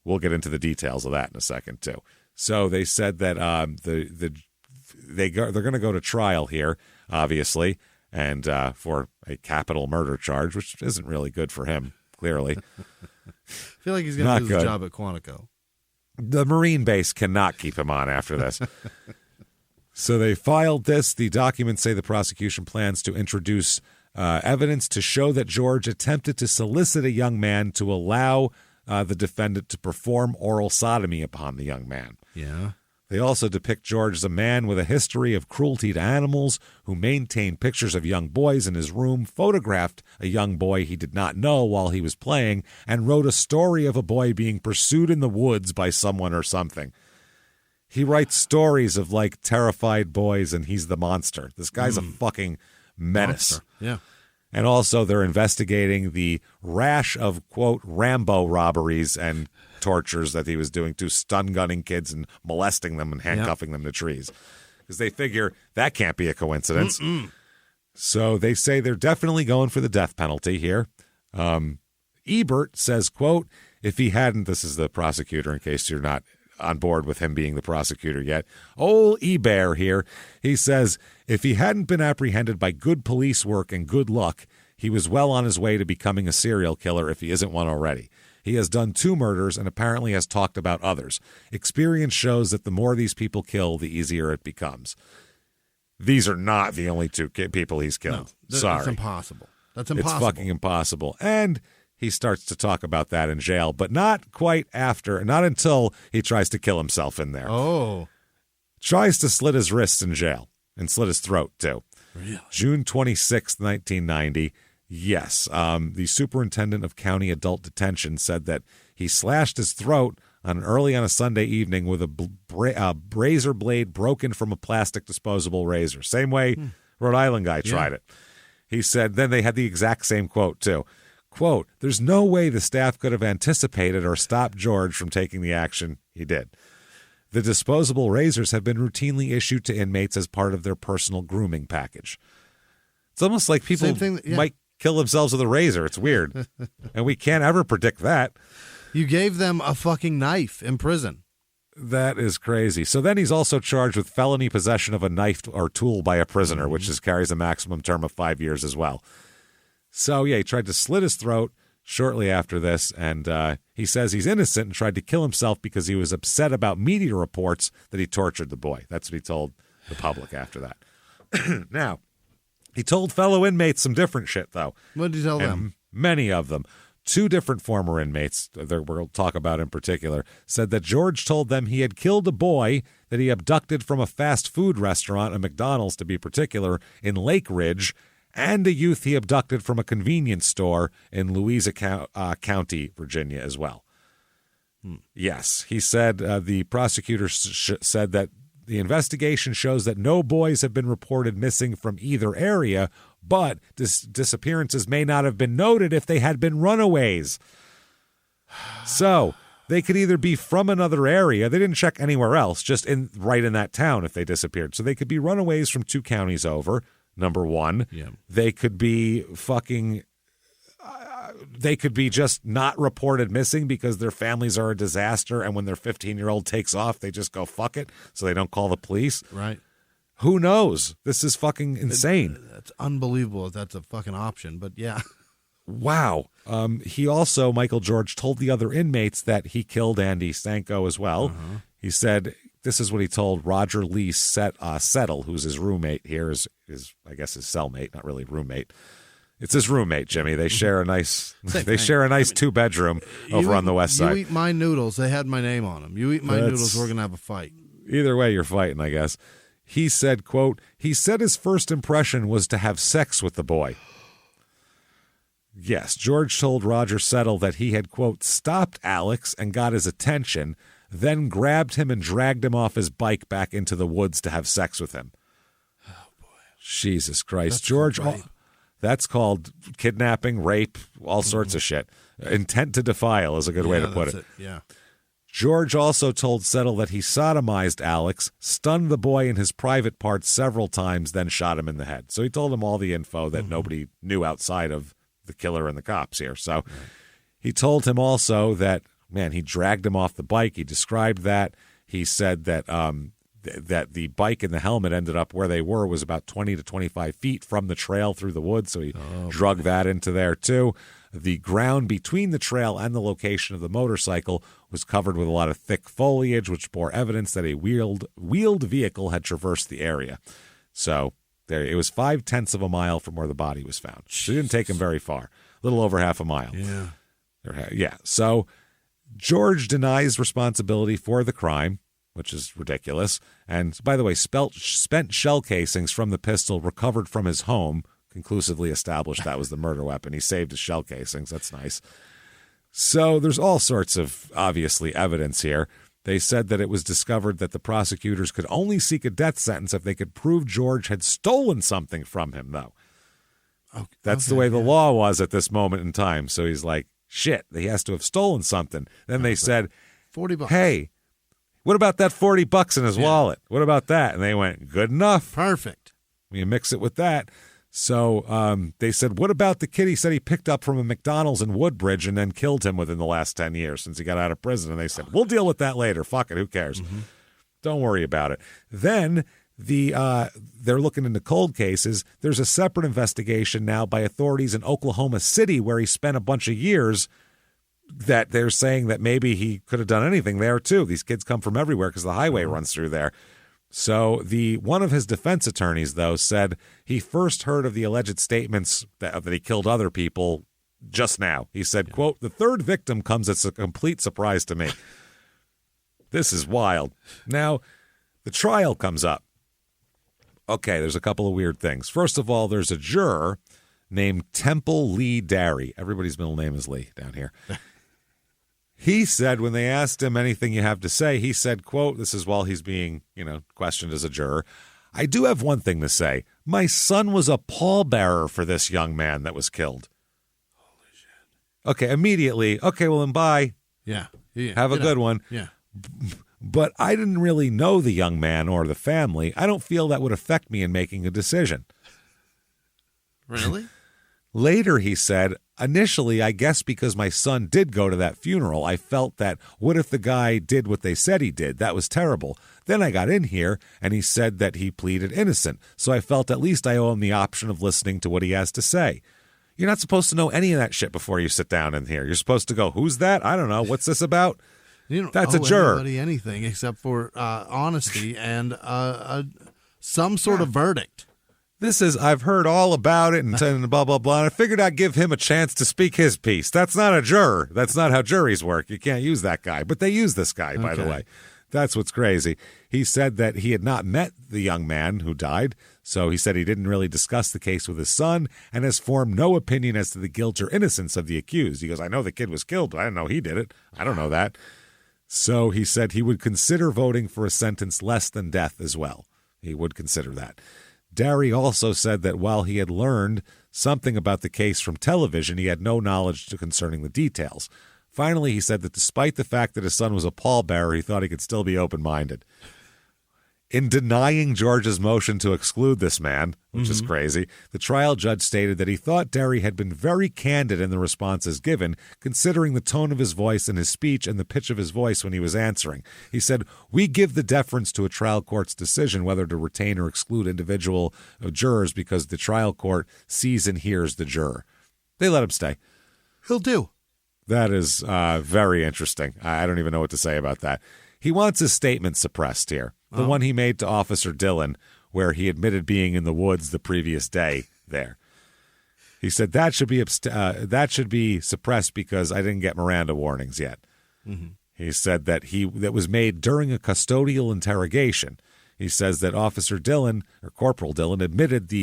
We'll get into the details of that in a second, too. So they said that they're going to go to trial here, obviously, and for a capital murder charge, which isn't really good for him, clearly. I feel like he's going to lose his job at Quantico. The Marine base cannot keep him on after this. So they filed this. The documents say the prosecution plans to introduce evidence to show that George attempted to solicit a young man to allow the defendant to perform oral sodomy upon the young man. Yeah. They also depict George as a man with a history of cruelty to animals who maintained pictures of young boys in his room, photographed a young boy he did not know while he was playing, and wrote a story of a boy being pursued in the woods by someone or something. He writes stories of, like, terrified boys, and he's the monster. This guy's a fucking menace. Monster. Yeah. And also they're investigating the rash of, quote, Rambo robberies and tortures that he was doing to stun gunning kids and molesting them and handcuffing them to trees. Because they figure that can't be a coincidence. So they say they're definitely going for the death penalty here. Ebert says, quote, if he hadn't, this is the prosecutor in case you're not on board with him being the prosecutor yet. Old Ebert here. He says, if he hadn't been apprehended by good police work and good luck, he was well on his way to becoming a serial killer if he isn't one already. He has done 2 murders and apparently has talked about others. Experience shows that the more these people kill, the easier it becomes. These are not the only 2 people he's killed. No, Sorry. That's impossible. That's impossible. It's fucking impossible. And he starts to talk about that in jail, but not until he tries to kill himself in there. Oh. Tries to slit his wrists in jail and slit his throat, too. Really? June 26th, 1990. Yes. The superintendent of county adult detention said that he slashed his throat early on a Sunday evening with a razor blade broken from a plastic disposable razor. Same way Rhode Island guy tried it. He said, then they had the exact same quote, too. Quote, there's no way the staff could have anticipated or stopped George from taking the action he did. The disposable razors have been routinely issued to inmates as part of their personal grooming package. It's almost like people might kill themselves with a razor. It's weird. And we can't ever predict that. You gave them a fucking knife in prison. That is crazy. So then he's also charged with felony possession of a knife or tool by a prisoner, which carries a maximum term of 5 years as well. So, yeah, he tried to slit his throat shortly after this, and he says he's innocent and tried to kill himself because he was upset about media reports that he tortured the boy. That's what he told the public after that. Now, he told fellow inmates some different shit, though. What did he tell them? Many of them. 2 different former inmates, we'll talk about in particular, said that George told them he had killed a boy that he abducted from a fast food restaurant, a McDonald's to be particular, in Lake Ridge, and a youth he abducted from a convenience store in Louisa County, Virginia, as well. Yes, he said the prosecutor said that the investigation shows that no boys have been reported missing from either area, but disappearances may not have been noted if they had been runaways. So They could either be from another area. They didn't check anywhere else, just right in that town if they disappeared. So they could be runaways from 2 counties over, number one. Yeah. They could be they could be just not reported missing because their families are a disaster, and when their 15-year-old takes off, they just go, fuck it, so they don't call the police. Right. Who knows? This is fucking insane. That's unbelievable if that's a fucking option, but yeah. Wow. He also, Michael George, told the other inmates that he killed Andy Stanko as well. Uh-huh. He said, this is what he told Roger Lee Settle, who's his roommate here, I guess his cellmate, not really roommate. It's his roommate, Jimmy. They share a nice share a nice 2-bedroom over on the west side. You eat my noodles, they had my name on them. You eat my noodles, we're going to have a fight. Either way, you're fighting, I guess. He said, quote, he said his first impression was to have sex with the boy. Yes, George told Roger Settle that he had, quote, stopped Alex and got his attention, then grabbed him and dragged him off his bike back into the woods to have sex with him. Oh, boy. Jesus Christ. That's George, rape. That's called kidnapping, rape, all sorts of shit. Intent to defile is a good way to put it. Yeah. George also told Settle that he sodomized Alex, stunned the boy in his private parts several times, then shot him in the head. So he told him all the info that nobody knew outside of the killer and the cops here. So he told him also that, man, he dragged him off the bike. He described that. He said that that the bike and the helmet ended up where they were was about 20 to 25 feet from the trail through the woods, so he drug that into there too. The ground between the trail and the location of the motorcycle was covered with a lot of thick foliage, which bore evidence that a wheeled vehicle had traversed the area. So there, it was 0.5 of a mile from where the body was found. So it didn't take him very far, a little over half a mile. Yeah. So George denies responsibility for the crime, which is ridiculous. And by the way, spent shell casings from the pistol recovered from his home conclusively established that was the murder weapon. He saved his shell casings. That's nice. So there's all sorts of, obviously, evidence here. They said that it was discovered that the prosecutors could only seek a death sentence if they could prove George had stolen something from him, though. That's the way the law was at this moment in time. So he's like, shit, he has to have stolen something. Then they said, $40. Hey, what about that $40 in his wallet? What about that? And they went, good enough. Perfect. You mix it with that. So they said, what about the kid he said he picked up from a McDonald's in Woodbridge and then killed him within the last 10 years since he got out of prison? And they said, we'll deal with that later. Fuck it. Who cares? Don't worry about it. Then they're looking into cold cases. There's a separate investigation now by authorities in Oklahoma City where he spent a bunch of years that they're saying that maybe he could have done anything there too. These kids come from everywhere because the highway runs through there. So one of his defense attorneys, though, said he first heard of the alleged statements that he killed other people just now. He said, quote, the third victim comes as a complete surprise to me. This is wild. Now, the trial comes up. Okay, there's a couple of weird things. First of all, there's a juror named Temple Lee Derry. Everybody's middle name is Lee down here. He said when they asked him anything you have to say, he said, quote, this is while he's being, questioned as a juror, I do have one thing to say. My son was a pallbearer for this young man that was killed. Holy shit. Okay, immediately. Okay, well, then bye. Yeah. Have a good one. Yeah. But I didn't really know the young man or the family. I don't feel that would affect me in making a decision. Really? Later, he said, initially, I guess because my son did go to that funeral, I felt that what if the guy did what they said he did? That was terrible. Then I got in here, and he said that he pleaded innocent. So I felt at least I owe him the option of listening to what he has to say. You're not supposed to know any of that shit before you sit down in here. You're supposed to go, who's that? I don't know. What's this about? You don't That's owe a juror. Anybody anything except for honesty and some sort of verdict. This is, I've heard all about it and blah, blah, blah. And I figured I'd give him a chance to speak his piece. That's not a juror. That's not how juries work. You can't use that guy. But they use this guy, by the way. That's what's crazy. He said that he had not met the young man who died. So he said he didn't really discuss the case with his son and has formed no opinion as to the guilt or innocence of the accused. He goes, I know the kid was killed, but I didn't know he did it. I don't know that. So he said he would consider voting for a sentence less than death as well. He would consider that. Derry also said that while he had learned something about the case from television, he had no knowledge concerning the details. Finally, he said that despite the fact that his son was a pallbearer, he thought he could still be open-minded. In denying George's motion to exclude this man, which is crazy, the trial judge stated that he thought Derry had been very candid in the responses given, considering the tone of his voice in his speech and the pitch of his voice when he was answering. He said, "We give the deference to a trial court's decision whether to retain or exclude individual jurors because the trial court sees and hears the juror." They let him stay. He'll do. That is very interesting. I don't even know what to say about that. He wants his statement suppressed here. The one he made to Officer Dillon, where he admitted being in the woods the previous day there. He said that should be suppressed because I didn't get Miranda warnings yet. Mm-hmm. He said that that was made during a custodial interrogation. He says that Officer Dillon, or Corporal Dillon, admitted in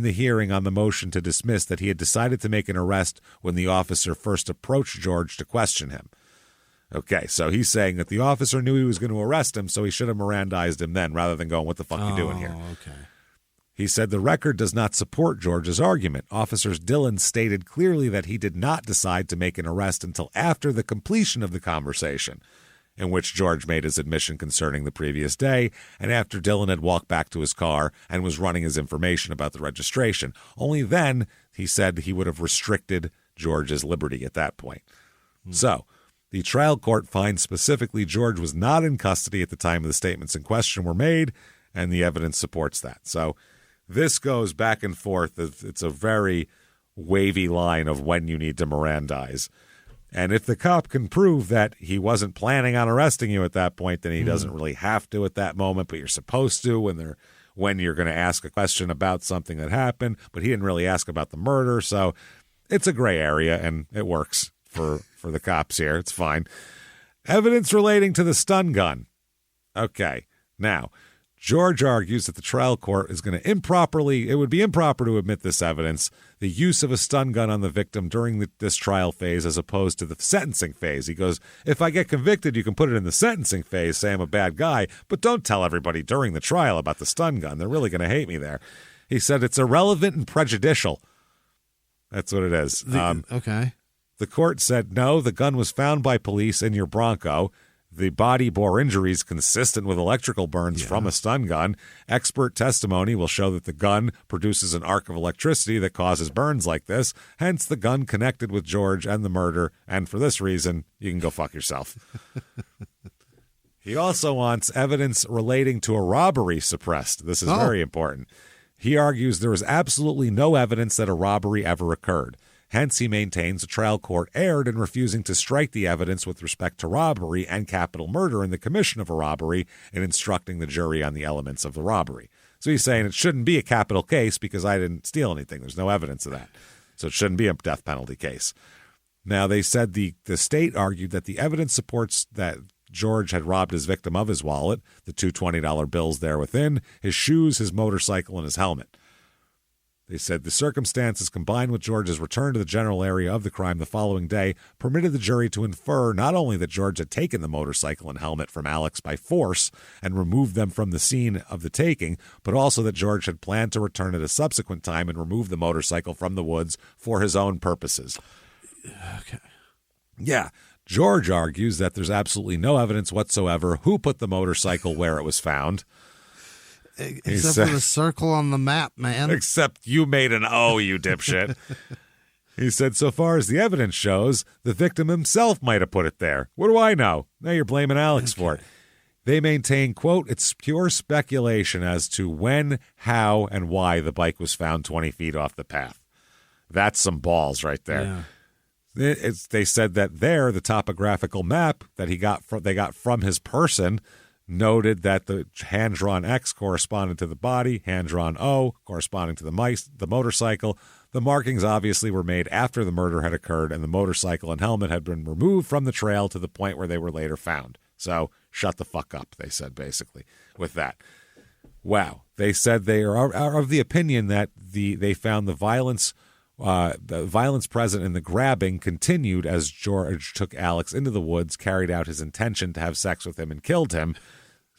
the hearing on the motion to dismiss that he had decided to make an arrest when the officer first approached George to question him. Okay, so he's saying that the officer knew he was going to arrest him, so he should have Mirandized him then, rather than going, "What the fuck are you doing here?" Okay. He said the record does not support George's argument. Officer Dillon stated clearly that he did not decide to make an arrest until after the completion of the conversation, in which George made his admission concerning the previous day, and after Dillon had walked back to his car and was running his information about the registration. Only then, he said, he would have restricted George's liberty at that point. So, the trial court finds specifically George was not in custody at the time of the statements in question were made, and the evidence supports that. So this goes back and forth. It's a very wavy line of when you need to Mirandize. And if the cop can prove that he wasn't planning on arresting you at that point, then he doesn't really have to at that moment, but you're supposed to when you're going to ask a question about something that happened, but he didn't really ask about the murder. So it's a gray area, and it works for the cops here. It's fine. Evidence relating to the stun gun. Okay. Now, George argues that the trial court is going to it would be improper to admit this evidence, the use of a stun gun on the victim during this trial phase as opposed to the sentencing phase. He goes, if I get convicted, you can put it in the sentencing phase, say I'm a bad guy, but don't tell everybody during the trial about the stun gun. They're really going to hate me there. He said it's irrelevant and prejudicial. That's what it is. Okay. The court said, no, the gun was found by police in your Bronco. The body bore injuries consistent with electrical burns from a stun gun. Expert testimony will show that the gun produces an arc of electricity that causes burns like this. Hence, the gun connected with George and the murder. And for this reason, you can go fuck yourself. He also wants evidence relating to a robbery suppressed. This is very important. He argues there is absolutely no evidence that a robbery ever occurred. Hence, he maintains the trial court erred in refusing to strike the evidence with respect to robbery and capital murder in the commission of a robbery and instructing the jury on the elements of the robbery. So he's saying it shouldn't be a capital case because I didn't steal anything. There's no evidence of that. So it shouldn't be a death penalty case. Now, they said the state argued that the evidence supports that George had robbed his victim of his wallet, the two $20 bills there within, his shoes, his motorcycle, and his helmet. They said the circumstances combined with George's return to the general area of the crime the following day permitted the jury to infer not only that George had taken the motorcycle and helmet from Alex by force and removed them from the scene of the taking, but also that George had planned to return at a subsequent time and remove the motorcycle from the woods for his own purposes. Okay. Yeah. George argues that there's absolutely no evidence whatsoever who put the motorcycle where it was found. Except for the circle on the map, man. Except you made an O, you dipshit. He said, so far as the evidence shows, the victim himself might have put it there. What do I know? Now you're blaming Alex for it. They maintain, quote, it's pure speculation as to when, how, and why the bike was found 20 feet off the path. That's some balls right there. Yeah. They said that the topographical map that they got from his person noted that the hand-drawn X corresponded to the body, hand-drawn O corresponding to the motorcycle. The markings obviously were made after the murder had occurred, and the motorcycle and helmet had been removed from the trail to the point where they were later found. So shut the fuck up, they said, basically, with that. Wow. They said they are of the opinion that they found the violence present in the grabbing continued as George took Alex into the woods, carried out his intention to have sex with him, and killed him.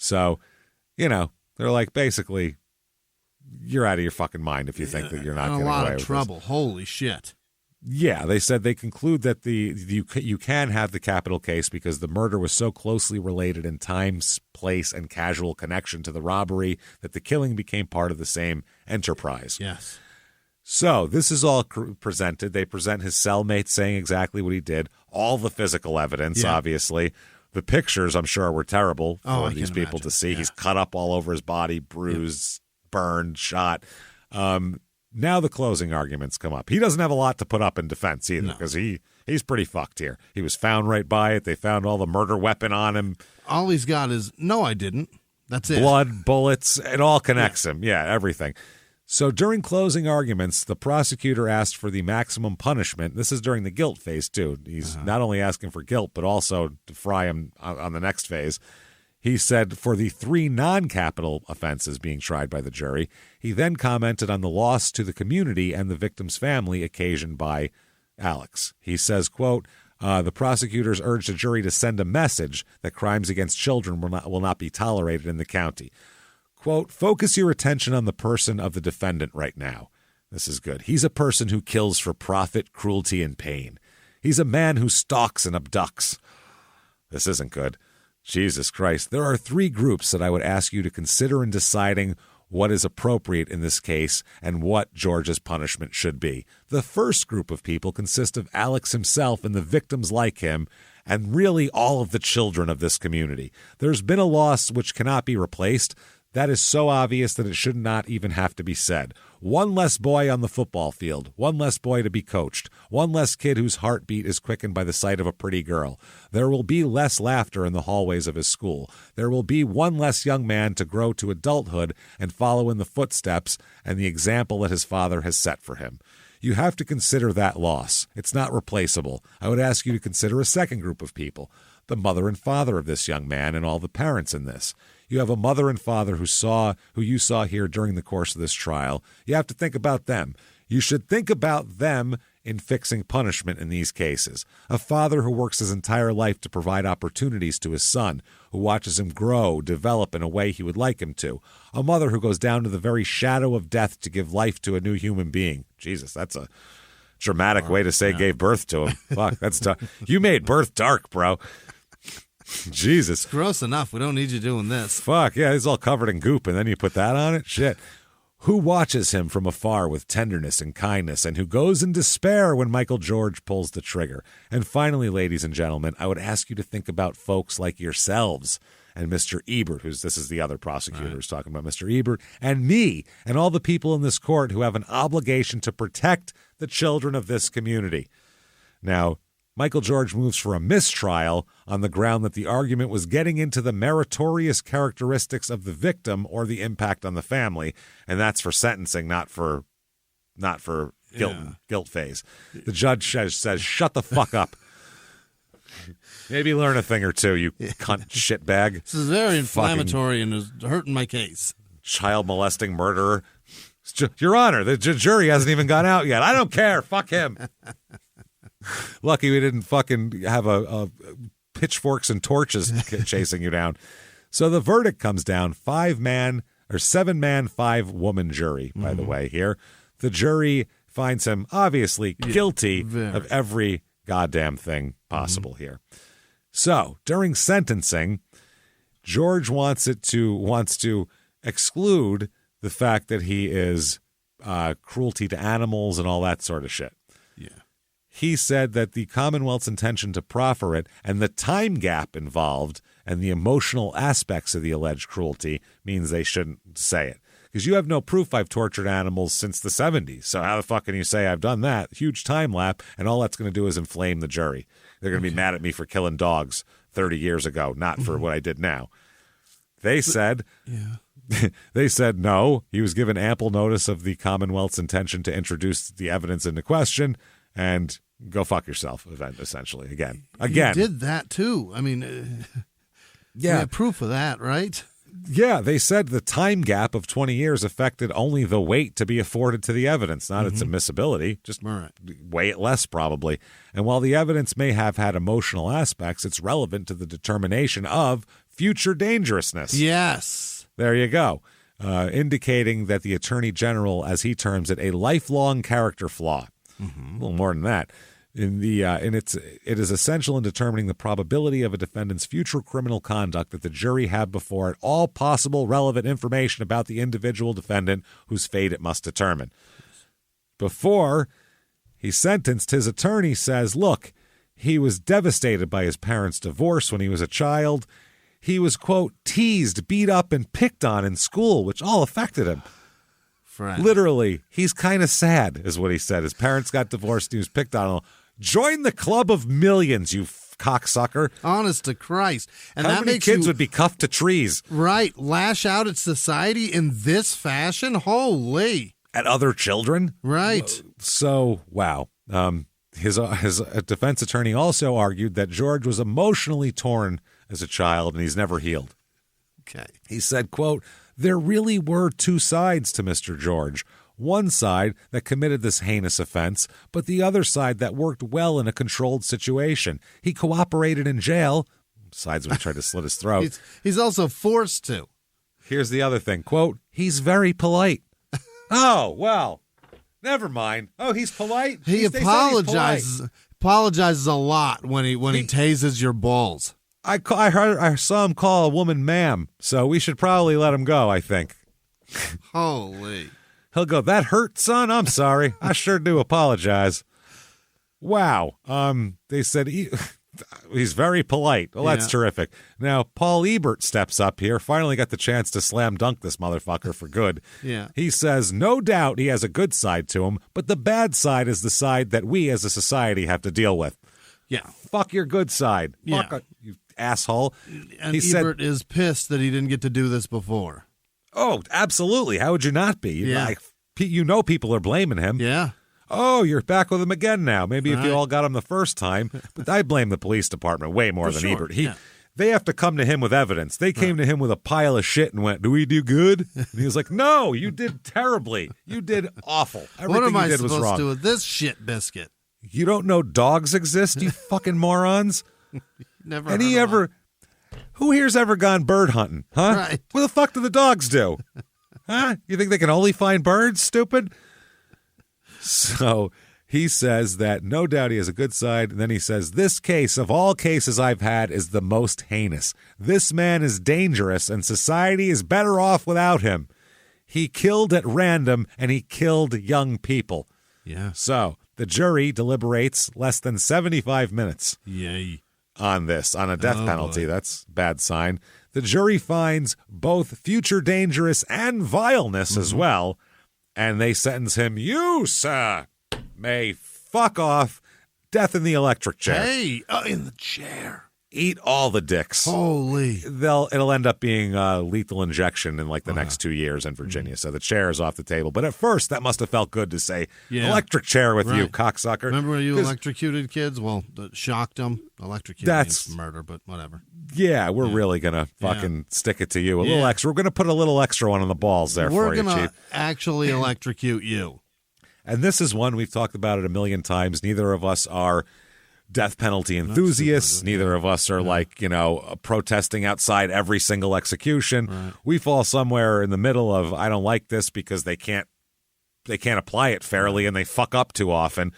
So, they're like, basically, you're out of your fucking mind if you think that you're not getting away with a lot of trouble. this. Holy shit. Yeah, they said they conclude that you can have the capital case because the murder was so closely related in time, place, and casual connection to the robbery that the killing became part of the same enterprise. Yes. So this is all presented. They present his cellmate saying exactly what he did, all the physical evidence, obviously. The pictures, I'm sure, were terrible for these people to see. Yeah. He's cut up all over his body, bruised, burned, shot. Now the closing arguments come up. He doesn't have a lot to put up in defense either because he's pretty fucked here. He was found right by it. They found all the murder weapon on him. All he's got is, no, I didn't. That's it. Blood, bullets, it all connects him. Yeah, everything. So during closing arguments, the prosecutor asked for the maximum punishment. This is during the guilt phase, too. He's not only asking for guilt, but also to fry him on the next phase. He said for the 3 non-capital offenses being tried by the jury, he then commented on the loss to the community and the victim's family occasioned by Alex. He says, quote, the prosecutors urged the jury to send a message that crimes against children will not be tolerated in the county. Quote, focus your attention on the person of the defendant right now. This is good. He's a person who kills for profit, cruelty, and pain. He's a man who stalks and abducts. This isn't good. Jesus Christ. There are 3 groups that I would ask you to consider in deciding what is appropriate in this case and what George's punishment should be. The first group of people consist of Alex himself and the victims like him, and really all of the children of this community. There's been a loss which cannot be replaced. That is so obvious that it should not even have to be said. One less boy on the football field, one less boy to be coached, one less kid whose heartbeat is quickened by the sight of a pretty girl. There will be less laughter in the hallways of his school. There will be one less young man to grow to adulthood and follow in the footsteps and the example that his father has set for him. You have to consider that loss. It's not replaceable. I would ask you to consider a second group of people, the mother and father of this young man and all the parents in this. You have a mother and father who you saw here during the course of this trial. You have to think about them. You should think about them in fixing punishment in these cases. A father who works his entire life to provide opportunities to his son, who watches him grow, develop in a way he would like him to. A mother who goes down to the very shadow of death to give life to a new human being. Jesus, that's a dramatic way to say gave birth to him. Fuck, that's tough. You made birth dark, bro. Jesus. It's gross enough. We don't need you doing this. Fuck, yeah, he's all covered in goop, and then you put that on it? Shit. Who watches him from afar with tenderness and kindness, and who goes in despair when Michael George pulls the trigger. And finally, ladies and gentlemen, I would ask you to think about folks like yourselves and Mr. Ebert, this is the other prosecutor who's talking about Mr. Ebert, and me, and all the people in this court who have an obligation to protect the children of this community. Now, Michael George moves for a mistrial on the ground that the argument was getting into the meritorious characteristics of the victim or the impact on the family, and that's for sentencing, not for guilt phase. The judge says, shut the fuck up. Maybe learn a thing or two, you cunt shitbag. This is very inflammatory and is hurting my case. Child molesting murderer. Your Honor, the jury hasn't even gone out yet. I don't care. Fuck him. Lucky we didn't fucking have a pitchforks and torches chasing you down. So the verdict comes down 7-man, 5-woman jury, by the way, here. The jury finds him obviously guilty of every goddamn thing possible here. So during sentencing, George wants to exclude the fact that he is cruelty to animals and all that sort of shit. He said that the Commonwealth's intention to proffer it and the time gap involved and the emotional aspects of the alleged cruelty means they shouldn't say it. Because you have no proof I've tortured animals since the 70s. So how the fuck can you say I've done that? Huge time lapse, and all that's going to do is inflame the jury. They're going to be mad at me for killing dogs 30 years ago, not for what I did now. They said... They said no. He was given ample notice of the Commonwealth's intention to introduce the evidence into question and go fuck yourself, essentially. Again. You did that, too. I mean, we have proof of that, right? Yeah, they said the time gap of 20 years affected only the weight to be afforded to the evidence, not its admissibility. Just weigh it less, probably. And while the evidence may have had emotional aspects, it's relevant to the determination of future dangerousness. Yes. There you go. Indicating that the Attorney General, as he terms it, a lifelong character flaw. little more than that. It is essential in determining the probability of a defendant's future criminal conduct that the jury have before it all possible relevant information about the individual defendant whose fate it must determine. Before he's sentenced, his attorney says, look, he was devastated by his parents' divorce when he was a child. He was, quote, teased, beat up, and picked on in school, which all affected him. Friend. Literally, he's kind of sad, is what he said. His parents got divorced, and he was picked on. Join the club of millions, you cocksucker. Honest to Christ. And how that many makes kids would be cuffed to trees? Right. Lash out at society in this fashion? Holy. At other children? Right. So, wow. His defense attorney also argued that George was emotionally torn as a child, and he's never healed. Okay. He said, quote, there really were two sides to Mr. George. One side that committed this heinous offense, but the other side that worked well in a controlled situation. He cooperated in jail, besides when he tried to slit his throat. He's also forced to. Here's the other thing, quote, he's very polite. Oh, well, never mind. Oh, he's polite? He apologizes a lot when he tases your balls. I saw him call a woman ma'am, so we should probably let him go, I think. Holy. He'll go, that hurt, son? I'm sorry. I sure do apologize. Wow. They said he's very polite. Well, that's terrific. Now, Paul Ebert steps up here, finally got the chance to slam dunk this motherfucker for good. Yeah. He says, no doubt he has a good side to him, but the bad side is the side that we as a society have to deal with. Yeah. Fuck your good side. Yeah. Fuck you asshole. And he Ebert is pissed that he didn't get to do this before. Oh, absolutely. How would you not be? Yeah. You know people are blaming him. Yeah. Oh, you're back with him again now. Maybe if you all got him the first time. But I blame the police department way more than Ebert. They have to come to him with evidence. They came to him with a pile of shit and went, do we do good? And he was like, no, you did terribly. You did awful. Everything what am you I did was supposed wrong. to do with this shit biscuit? You don't know dogs exist, you fucking morons? Never. Who here's ever gone bird hunting, huh? Right. What the fuck do the dogs do? Huh? You think they can only find birds, stupid? So he says that no doubt he has a good side. And then he says, this case of all cases I've had is the most heinous. This man is dangerous and society is better off without him. He killed at random and he killed young people. Yeah. So the jury deliberates less than 75 minutes. Yay. On this, on a death penalty. Boy. That's a bad sign. The jury finds both future dangerous and vileness as well, and they sentence him, you, sir, may fuck off, death in the electric chair. Hey, in the chair. Eat all the dicks. Holy. It'll end up being lethal injection in like the next 2 years in Virginia. So the chair is off the table. But at first, that must have felt good to say, electric chair with you, cocksucker. Remember when you electrocuted kids? Well, shocked them. Electrocuted means murder, but whatever. Yeah, we're really going to fucking stick it to you. A little extra. We're going to put a little extra one on the balls there for you, Chief. We're going to actually electrocute you. And this is one we've talked about it a million times. Neither of us are death penalty enthusiasts. Neither of us are protesting outside every single execution. Right. We fall somewhere in the middle of I don't like this because they can't apply it fairly and they fuck up too often.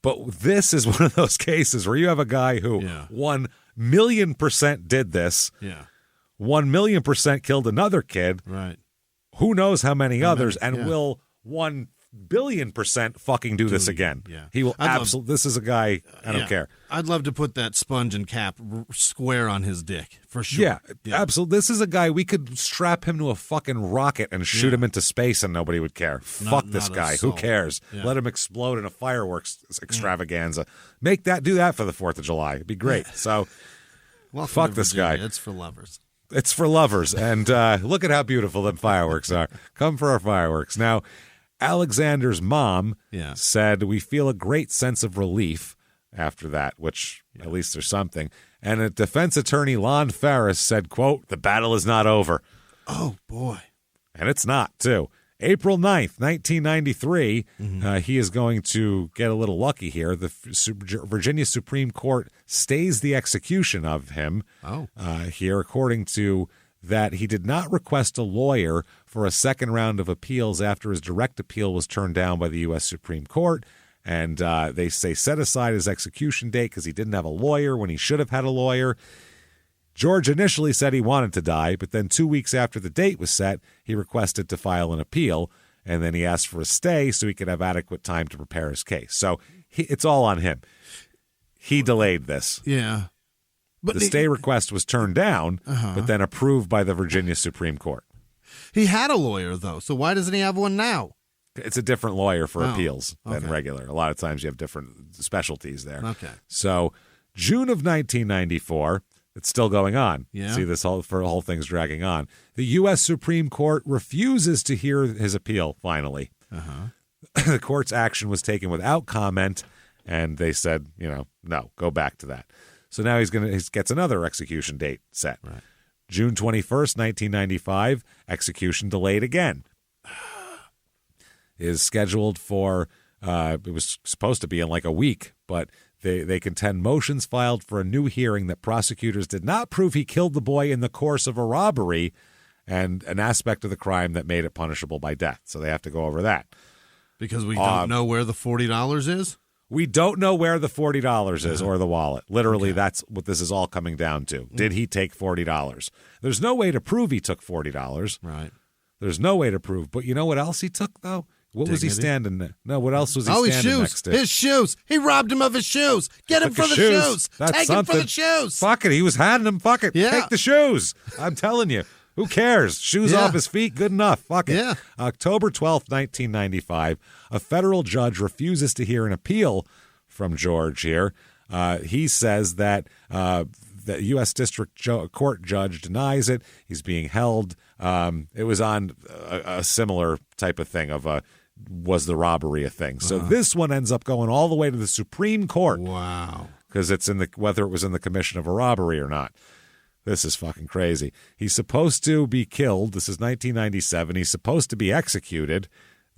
But this is one of those cases where you have a guy who 1,000,000% did this. Yeah. 1,000,000% killed another kid. Right. Who knows how many others and will 1,000,000,000% fucking do this again. Yeah. He will absolutely. This is a guy, I don't care. I'd love to put that sponge and cap square on his dick, for sure. Yeah, absolutely. This is a guy, we could strap him to a fucking rocket and shoot him into space and nobody would care. Fuck this guy. Who cares? Yeah. Let him explode in a fireworks extravaganza. Do that for the 4th of July. It'd be great. So, fuck this guy. It's for lovers. It's for lovers. And look at how beautiful them fireworks are. Come for our fireworks. Now, Alexander's mom said, we feel a great sense of relief after that, which at least there's something. And a defense attorney, Lon Ferris, said, quote, the battle is not over. Oh, boy. And it's not, too. April 9th, 1993, he is going to get a little lucky here. The Virginia Supreme Court stays the execution of him here, according to that he did not request a lawyer for a second round of appeals after his direct appeal was turned down by the U.S. Supreme Court. And they say set aside his execution date because he didn't have a lawyer when he should have had a lawyer. George initially said he wanted to die, but then 2 weeks after the date was set, he requested to file an appeal, and then he asked for a stay so he could have adequate time to prepare his case. So it's all on him. He delayed this. Yeah. But the stay request was turned down, but then approved by the Virginia Supreme Court. He had a lawyer, though, so why doesn't he have one now? It's a different lawyer for appeals than regular. A lot of times you have different specialties there. Okay. So June of 1994, it's still going on. Yeah. See, this whole thing's dragging on. The U.S. Supreme Court refuses to hear his appeal, finally. The court's action was taken without comment, and they said, no, go back to that. So now he gets another execution date set. Right. June 21st, 1995, execution delayed again. Is scheduled for, it was supposed to be in like a week, but they contend motions filed for a new hearing that prosecutors did not prove he killed the boy in the course of a robbery and an aspect of the crime that made it punishable by death. So they have to go over that. Because we don't know where the $40 is? We don't know where the $40 is or the wallet. Literally, that's what this is all coming down to. Did he take $40? There's no way to prove he took $40. Right. There's no way to prove. But you know what else he took, though? What was he standing there? No, what else was he his standing shoes. next to? His shoes. He robbed him of his shoes. Get him for the shoes. That's Take something. him for the shoes. Fuck it. He was handing him. Fuck it. Yeah. Take the shoes. I'm telling you. Who cares? Shoes off his feet. Good enough. Fuck it. Yeah. October 12th, 1995, a federal judge refuses to hear an appeal from George here. He says that the U.S. District Court judge denies it. He's being held. It was on a similar type of thing of was the robbery a thing. So this one ends up going all the way to the Supreme Court. Wow. Because it's whether it was in the commission of a robbery or not. This is fucking crazy. He's supposed to be killed. This is 1997. He's supposed to be executed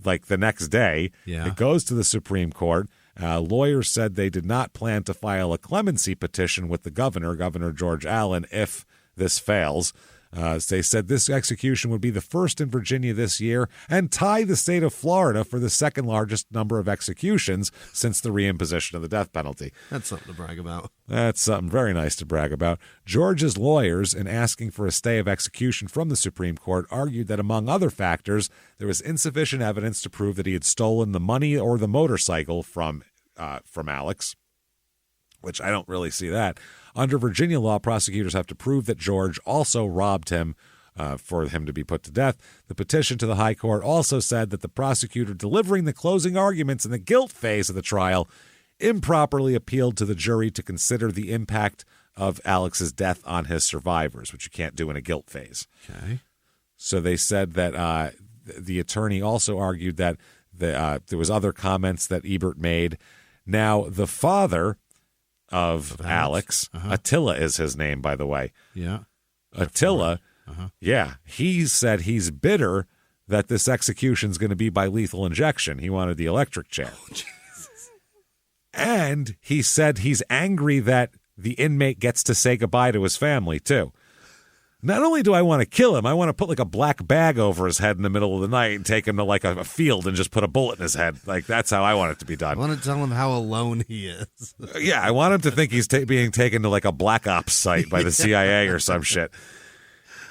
like the next day. Yeah. It goes to the Supreme Court. Lawyers said they did not plan to file a clemency petition with the Governor George Allen, if this fails. They said this execution would be the first in Virginia this year and tie the state of Florida for the second largest number of executions since the reimposition of the death penalty. That's something to brag about. That's something very nice to brag about. George's lawyers, in asking for a stay of execution from the Supreme Court, argued that, among other factors, there was insufficient evidence to prove that he had stolen the money or the motorcycle from Alex, which I don't really see that. Under Virginia law, prosecutors have to prove that George also robbed him for him to be put to death. The petition to the High Court also said that the prosecutor delivering the closing arguments in the guilt phase of the trial improperly appealed to the jury to consider the impact of Alex's death on his survivors, which you can't do in a guilt phase. Okay. So they said that the attorney also argued that there was other comments that Ebert made. Now, the father of Alex. Attila is his name, by the way. Yeah. Attila, he said he's bitter that this execution is going to be by lethal injection. He wanted the electric chair. Oh, Jesus. And he said he's angry that the inmate gets to say goodbye to his family, too. Not only do I want to kill him, I want to put like a black bag over his head in the middle of the night and take him to like a field and just put a bullet in his head. Like, that's how I want it to be done. I want to tell him how alone he is. Yeah, I want him to think he's being taken to like a black ops site by the CIA or some shit.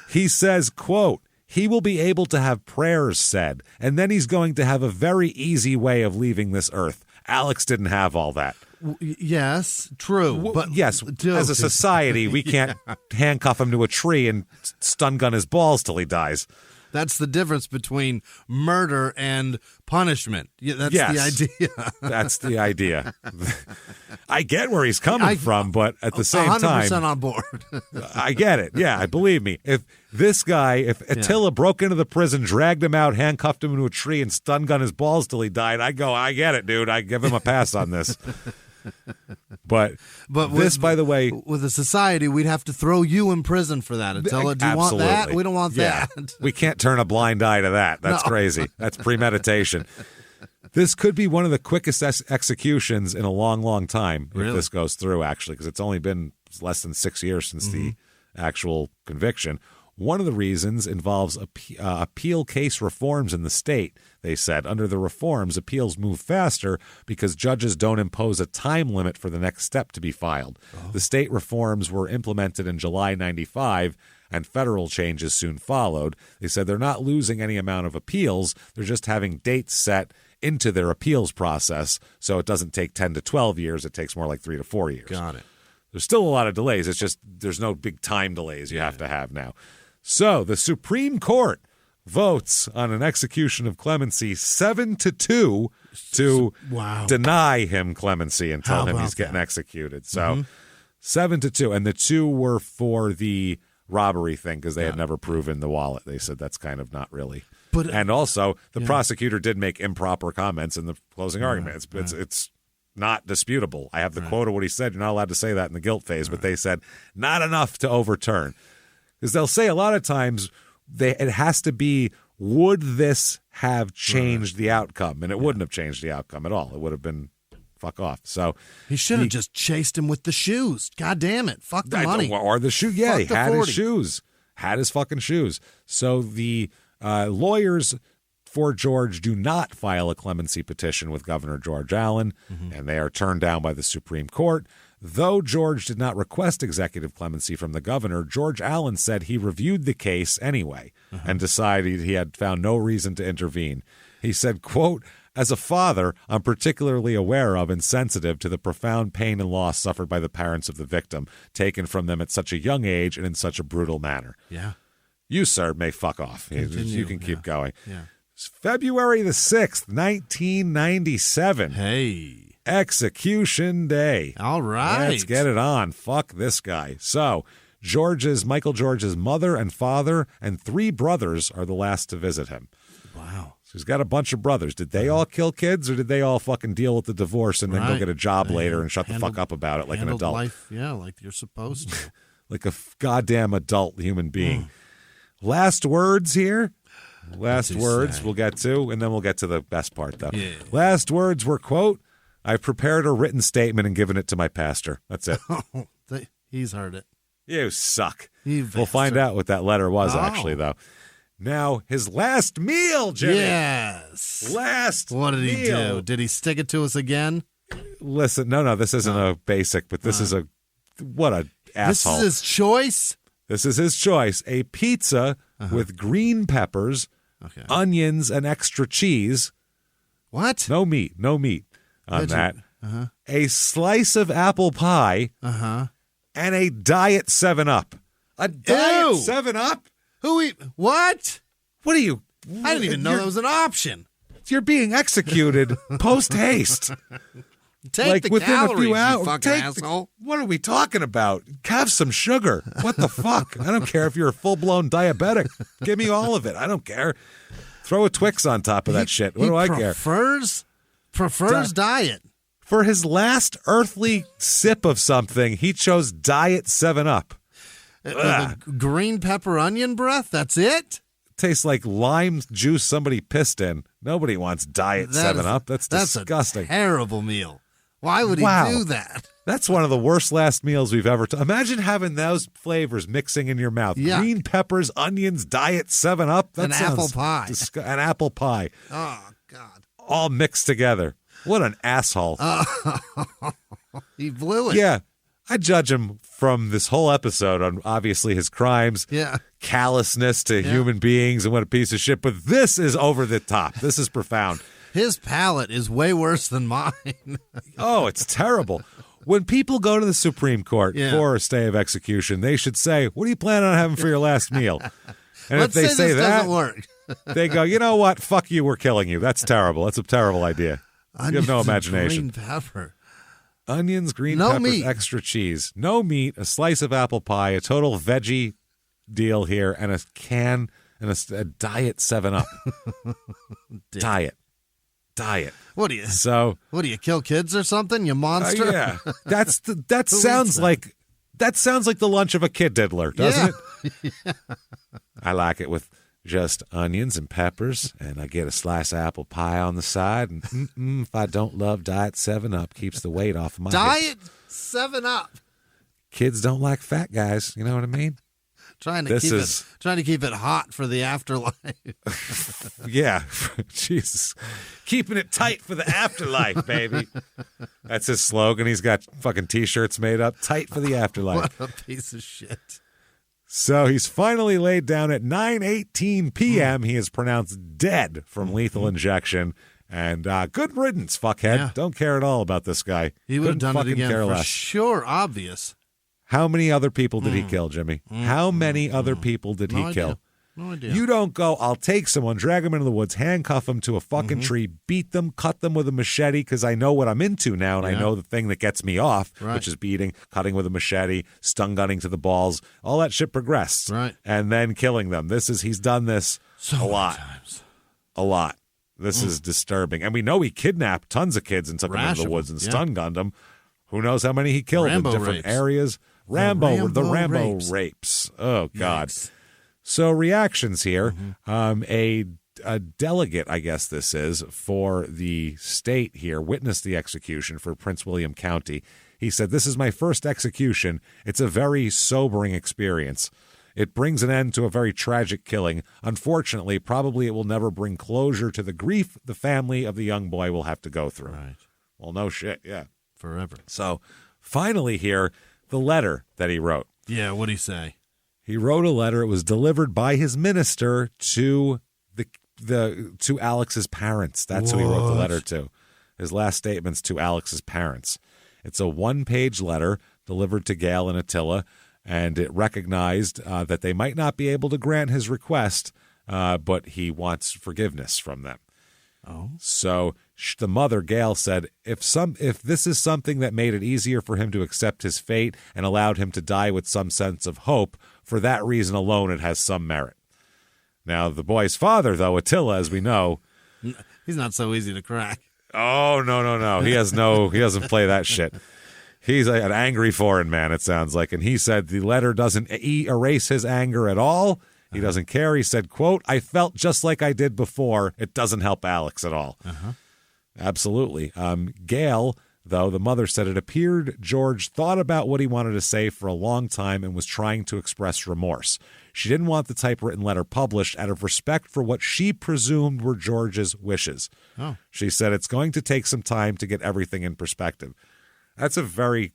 He says, quote, he will be able to have prayers said, and then he's going to have a very easy way of leaving this earth. Alex didn't have all that. Yes, true. But yes, as a society, we can't handcuff him to a tree and stun gun his balls till he dies. That's the difference between murder and punishment. That's the idea. That's the idea. I get where he's coming from, but at the same 100% time... 100% on board. I get it. Yeah, believe me. If Attila broke into the prison, dragged him out, handcuffed him to a tree, and stun gun his balls till he died, I go, I get it, dude. I give him a pass on this. But this, by the way... With a society, we'd have to throw you in prison for that. Attila, do you want that? We don't want that. We can't turn a blind eye to that. That's crazy. That's premeditation. This could be one of the quickest executions in a long, long time if this goes through, actually, because it's only been less than 6 years since the actual conviction. One of the reasons involves appeal case reforms in the state. They said under the reforms, appeals move faster because judges don't impose a time limit for the next step to be filed. The state reforms were implemented in July 95, and federal changes soon followed. They said they're not losing any amount of appeals. They're just having dates set into their appeals process, so it doesn't take 10 to 12 years. It takes more like 3 to 4 years. Got it. There's still a lot of delays. It's just there's no big time delays you have to have now. So the Supreme Court votes on an execution of clemency 7-2 to deny him clemency and tell him he's getting executed. So 7-2. And the 2 were for the robbery thing because they had never proven the wallet. They said that's kind of not really. And also, the prosecutor did make improper comments in the closing argument. It's not disputable. I have the quote of what he said. You're not allowed to say that in the guilt phase, but they said not enough to overturn. Because they'll say a lot of times it has to be, would this have changed the outcome? And it wouldn't have changed the outcome at all. It would have been fuck off. So he should have just chased him with the shoes. God damn it. Fuck the money. Or the shoe. Yeah, he had his shoes. Had his fucking shoes. So the lawyers for George do not file a clemency petition with Governor George Allen, and they are turned down by the Supreme Court. Though George did not request executive clemency from the governor, George Allen said he reviewed the case anyway and decided he had found no reason to intervene. He said, quote, "As a father, I'm particularly aware of and sensitive to the profound pain and loss suffered by the parents of the victim, taken from them at such a young age and in such a brutal manner." Yeah. You, sir, may fuck off. You can keep going. Yeah. It's February the 6th, 1997. Hey. Execution Day. All right. Let's get it on. Fuck this guy. So, Michael George's mother and father and 3 brothers are the last to visit him. Wow. So he's got a bunch of brothers. Did they all kill kids, or did they all fucking deal with the divorce and then go get a job later and shut the fuck up about it like an adult? Life, like you're supposed to. Like a goddamn adult human being. Last words here. Last words we'll get to, and then we'll get to the best part, though. Yeah. Last words were, quote, "I've prepared a written statement and given it to my pastor." That's it. He's heard it. You suck. We'll find out what that letter was, actually, though. Now, his last meal, Jimmy. Yes. What did he do? Did he stick it to us again? Listen, no, this isn't a basic, but this is what a asshole. This is his choice? This is his choice. A pizza with green peppers, onions, and extra cheese. What? No meat on that. A slice of apple pie, and a Diet 7-Up. A Diet 7-Up? What? What are you? I didn't even know that was an option. You're being executed post haste. Take the within calories, a few hours. you fucking asshole. What are we talking about? Have some sugar. What the fuck? I don't care if you're a full-blown diabetic. Give me all of it. I don't care. Throw a Twix on top of that shit. What do I care? Prefers diet. For his last earthly sip of something, he chose Diet 7-Up. Green pepper onion breath? That's it? Tastes like lime juice somebody pissed in. Nobody wants Diet 7-Up. That's disgusting. A terrible meal. Why would he do that? That's one of the worst last meals we've ever Imagine having those flavors mixing in your mouth. Yeah. Green peppers, onions, Diet 7-Up. An apple pie. An apple pie. Oh, God. All mixed together. What an asshole. He blew it. Yeah. I judge him from this whole episode on obviously his crimes, callousness to human beings, and what a piece of shit. But this is over the top. This is profound. His palate is way worse than mine. Oh, it's terrible. When people go to the Supreme Court for a stay of execution, they should say, "What do you plan on having for your last meal?" And Let's if they say this that, doesn't work. they go, "You know what? Fuck you. We're killing you." That's terrible. That's a terrible idea. You have no imagination. Green pepper. Onions, green peppers, meat. extra cheese. No meat, a slice of apple pie, a total veggie deal here, and a can and a Diet 7-Up. Diet. What do you kill kids or something? You monster? Yeah. That sounds like the lunch of a kid diddler, doesn't it? Yeah. I like it with just onions and peppers, and I get a slice of apple pie on the side. And if I don't love Diet 7-Up, keeps the weight off of my Diet hips. 7-Up. Kids don't like fat guys. You know what I mean? trying to keep it hot for the afterlife. Yeah, Jesus, keeping it tight for the afterlife, baby. That's his slogan. He's got fucking T-shirts made up, tight for the afterlife. What a piece of shit. So he's finally laid down at 9:18 p.m. He is pronounced dead from lethal injection. And good riddance, fuckhead. Yeah. Don't care at all about this guy. He would have done it again for less. sure, obvious. How many other people did he kill, Jimmy? How many other people did he kill? No idea. You don't go, I'll take someone, drag them into the woods, handcuff them to a fucking tree, beat them, cut them with a machete because I know what I'm into now and I know the thing that gets me off, which is beating, cutting with a machete, stun gunning to the balls. All that shit progressed. Right. And then killing them. He's done this so a lot. Times. A lot. This is disturbing. And we know he kidnapped tons of kids and took them into the woods and stun gunned them. Who knows how many he killed in different areas. The Rambo rapes. Oh, God. Yikes. So reactions here. A delegate, I guess this is, for the state here, witnessed the execution for Prince William County. He said, "This is my first execution. It's a very sobering experience. It brings an end to a very tragic killing. Unfortunately, probably it will never bring closure to the grief the family of the young boy will have to go through." Right. Well, no shit, yeah. Forever. So finally here, the letter that he wrote. Yeah, what'd he say? He wrote a letter. It was delivered by his minister to to Alex's parents. That's who he wrote the letter to. His last statements to Alex's parents. It's a 1-page letter delivered to Gail and Attila, and it recognized that they might not be able to grant his request, but he wants forgiveness from them. Oh. So the mother, Gail, said, if this is something that made it easier for him to accept his fate and allowed him to die with some sense of hope, for that reason alone it has some merit. Now, the boy's father, though, Attila, as we know... He's not so easy to crack. Oh, no. He doesn't play that shit. He's an angry foreign man, it sounds like. And he said the letter doesn't erase his anger at all. He doesn't care. He said, quote, "I felt just like I did before. It doesn't help Alex at all." Absolutely. Gail, though, the mother said it appeared George thought about what he wanted to say for a long time and was trying to express remorse. She didn't want the typewritten letter published out of respect for what she presumed were George's wishes. Oh. She said it's going to take some time to get everything in perspective. That's a very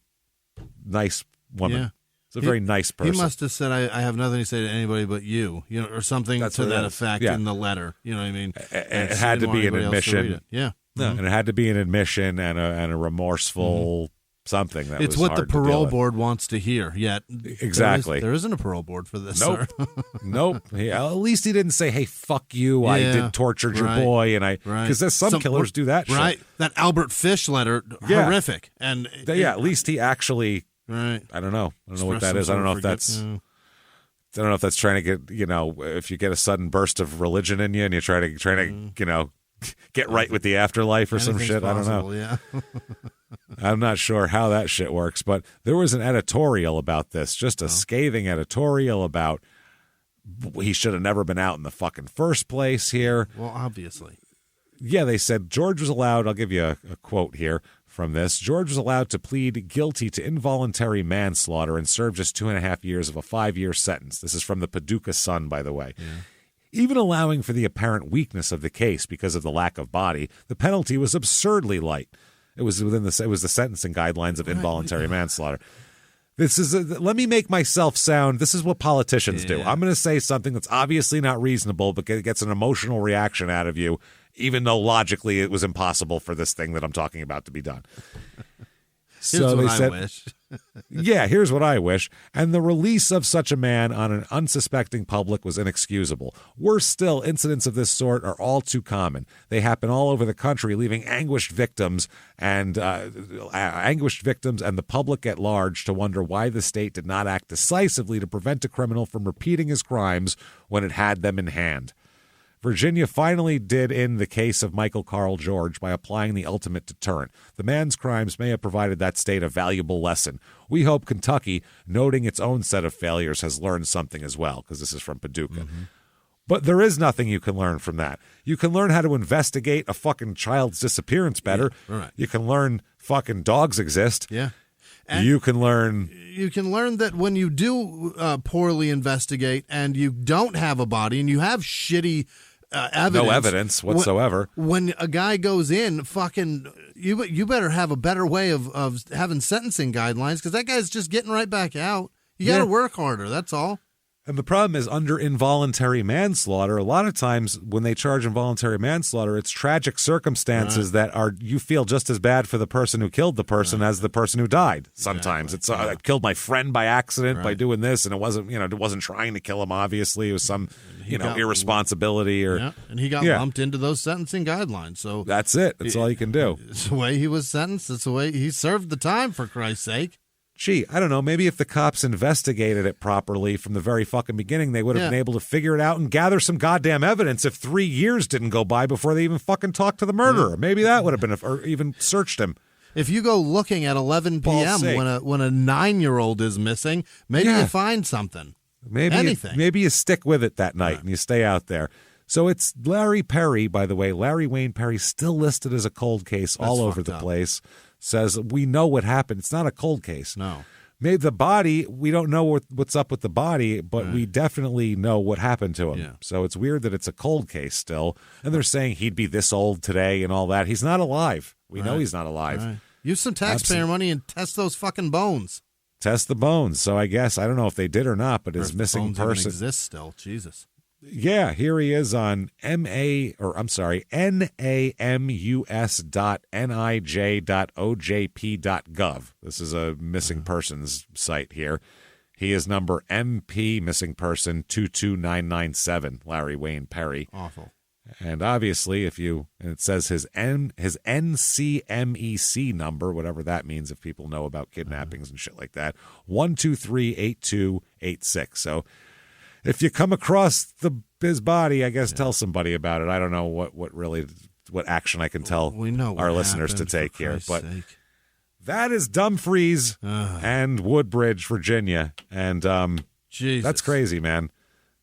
nice woman. Yeah. It's a very nice person. He must have said, I have nothing to say to anybody but you, or something to that effect in the letter. You know what I mean? It had to be an admission. Yeah. No, and it had to be an admission and a remorseful something. It's what the parole board wants to hear, yet exactly. There isn't a parole board for this, Nope. sir. Nope. At least he didn't say, "Hey, fuck you, I did torture your boy," and because there's some killers do that shit. Right. That Albert Fish letter, horrific. And at least he actually... Right. I don't know. I don't know what that is. I don't know if that's... I don't know if that's trying to get, if you get a sudden burst of religion in you and you're trying to get right with the afterlife or some shit. Possible, I don't know. Yeah. I'm not sure how that shit works, but there was an editorial about this, just a scathing editorial about he should have never been out in the fucking first place here. Well, obviously. Yeah, they said George was allowed, I'll give you a quote here from this. George was allowed to plead guilty to involuntary manslaughter and serve just 2.5 years of a 5-year sentence. This is from the Paducah Sun, by the way. Yeah. Even allowing for the apparent weakness of the case because of the lack of body, the penalty was absurdly light. It was the sentencing guidelines of involuntary manslaughter. This is let me make myself sound. This is what politicians do. I'm going to say something that's obviously not reasonable, but gets an emotional reaction out of you, even though logically it was impossible for this thing that I'm talking about to be done. Here's what I wish. Yeah, here's what I wish. And the release of such a man on an unsuspecting public was inexcusable. Worse still, incidents of this sort are all too common. They happen all over the country, leaving anguished victims and the public at large to wonder why the state did not act decisively to prevent a criminal from repeating his crimes when it had them in hand. Virginia finally did in the case of Michael Carl George by applying the ultimate deterrent. The man's crimes may have provided that state a valuable lesson. We hope Kentucky, noting its own set of failures, has learned something as well, because this is from Paducah. Mm-hmm. But there is nothing you can learn from that. You can learn how to investigate a fucking child's disappearance better. Yeah, right. You can learn fucking dogs exist. Yeah. you can learn. You can learn that when you do poorly investigate and you don't have a body and you have shitty evidence. No evidence whatsoever. When a guy goes in, fucking, you better have a better way of having sentencing guidelines because that guy's just getting right back out. You got to work harder. That's all. And the problem is under involuntary manslaughter, a lot of times when they charge involuntary manslaughter, it's tragic circumstances that are, you feel just as bad for the person who killed the person as the person who died. Sometimes it's I killed my friend by accident by doing this, and it wasn't trying to kill him. Obviously, it was some irresponsibility or and he got lumped into those sentencing guidelines. So that's it. That's all you can do. It's the way he was sentenced. It's the way he served the time. For Christ's sake. Gee, I don't know. Maybe if the cops investigated it properly from the very fucking beginning, they would have been able to figure it out and gather some goddamn evidence if 3 years didn't go by before they even fucking talked to the murderer. Maybe that would have been, or even searched him. If you go looking at 11 p.m. when a 9-year-old is missing, maybe you find something. Maybe anything. Maybe you stick with it that night and you stay out there. So it's Larry Perry, by the way. Larry Wayne Perry, still listed as a cold case all over the place. Says we know what happened. It's not a cold case. No. Maybe the body, we don't know what's up with the body, but we definitely know what happened to him. Yeah. So it's weird that it's a cold case still. And they're saying he'd be this old today and all that. He's not alive. We know he's not alive. Right. Use some taxpayer money and test those fucking bones. Test the bones. So I guess, I don't know if they did or not, but his missing person exists still. Jesus. Yeah, here he is on namus.nij.oj.gov. This is a missing persons site here. He is number MP missing person 22997, Larry Wayne Perry. Awful. And obviously, and it says his NCMEC number, whatever that means, if people know about kidnappings and shit like that, 1238286. So if you come across his body, I guess tell somebody about it. I don't know what action I can tell our listeners to take here. But that is Dumfries and Woodbridge, Virginia. And that's crazy, man.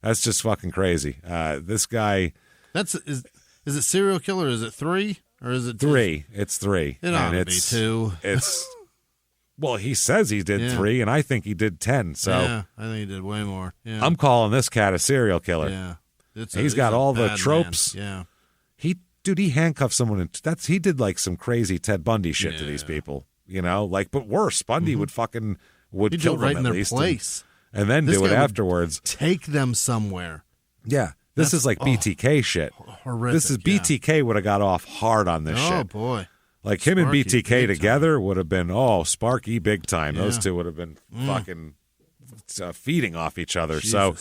That's just fucking crazy. This guy... Is it serial killer? Is it 3? Or is it 3? It's 3. It ought to be 2. It's... Well, he says he did 3, and I think he did 10. So I think he did way more. Yeah. I'm calling this cat a serial killer. Yeah, he's got all the tropes. Man. Yeah, he handcuffed someone. He did like some crazy Ted Bundy shit to these people. But worse. Bundy would kill them right in at their least, place, and then do it afterwards. Take them somewhere. Yeah. This is like BTK shit. Horrific. This is BTK would have got off hard on this shit. Oh boy. Like him and BTK together would have been, Sparky big time. Yeah. Those two would have been fucking feeding off each other. Jesus. So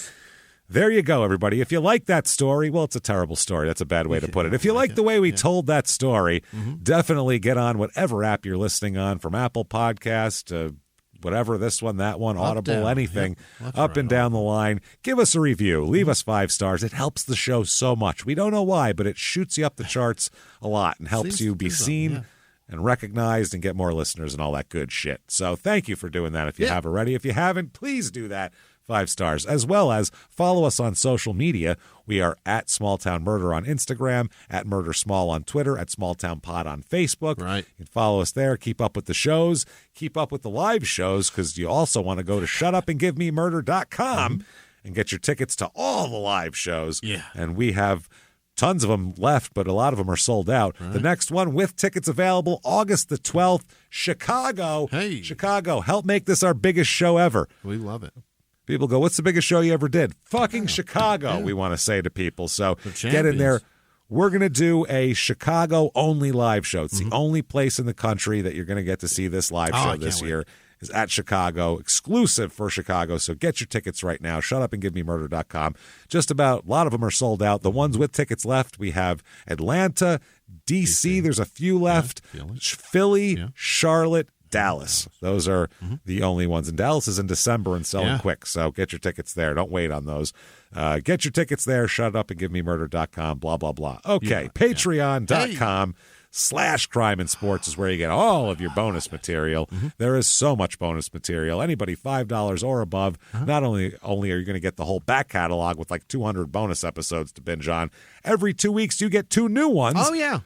there you go, everybody. If you like that story, well, it's a terrible story. That's a bad way to put it. If you like the way we told that story, definitely get on whatever app you're listening on, from Apple Podcast to whatever, this one, that one, Audible, anything, up and down the line. Give us a review. Leave us 5 stars. It helps the show so much. We don't know why, but it shoots you up the charts a lot and helps you be seen and recognized and get more listeners and all that good shit. So thank you for doing that if you have already. If you haven't, please do that. 5 stars, as well as follow us on social media. We are at Small Town Murder on Instagram, at Murder Small on Twitter, at Small Town Pod on Facebook. Right. You can follow us there. Keep up with the shows. Keep up with the live shows, because you also want to go to shutupandgivememurder.com and get your tickets to all the live shows. Yeah. And we have tons of them left, but a lot of them are sold out. Right. The next one with tickets available, August the 12th, Chicago. Hey. Chicago. Help make this our biggest show ever. We love it. People go, what's the biggest show you ever did? Fucking Chicago, we want to say to people. So get in there. We're going to do a Chicago-only live show. It's the only place in the country that you're going to get to see this live show this year. Is at Chicago, exclusive for Chicago. So get your tickets right now. Shutupandgivememurder.com. Just about, a lot of them are sold out. The ones with tickets left, we have Atlanta, D.C. There's a few left. Philly, Charlotte, Dallas. Those are the only ones. And Dallas is in December and selling quick, so get your tickets there. Don't wait on those. Get your tickets there. Shutupandgivememurder.com, blah, blah, blah. Okay, patreon.com/crime and sports is where you get all of your bonus material. There is so much bonus material. Anybody $5 or above, not only are you going to get the whole back catalog with like 200 bonus episodes to binge on, every 2 weeks you get 2 new ones. Oh, yeah.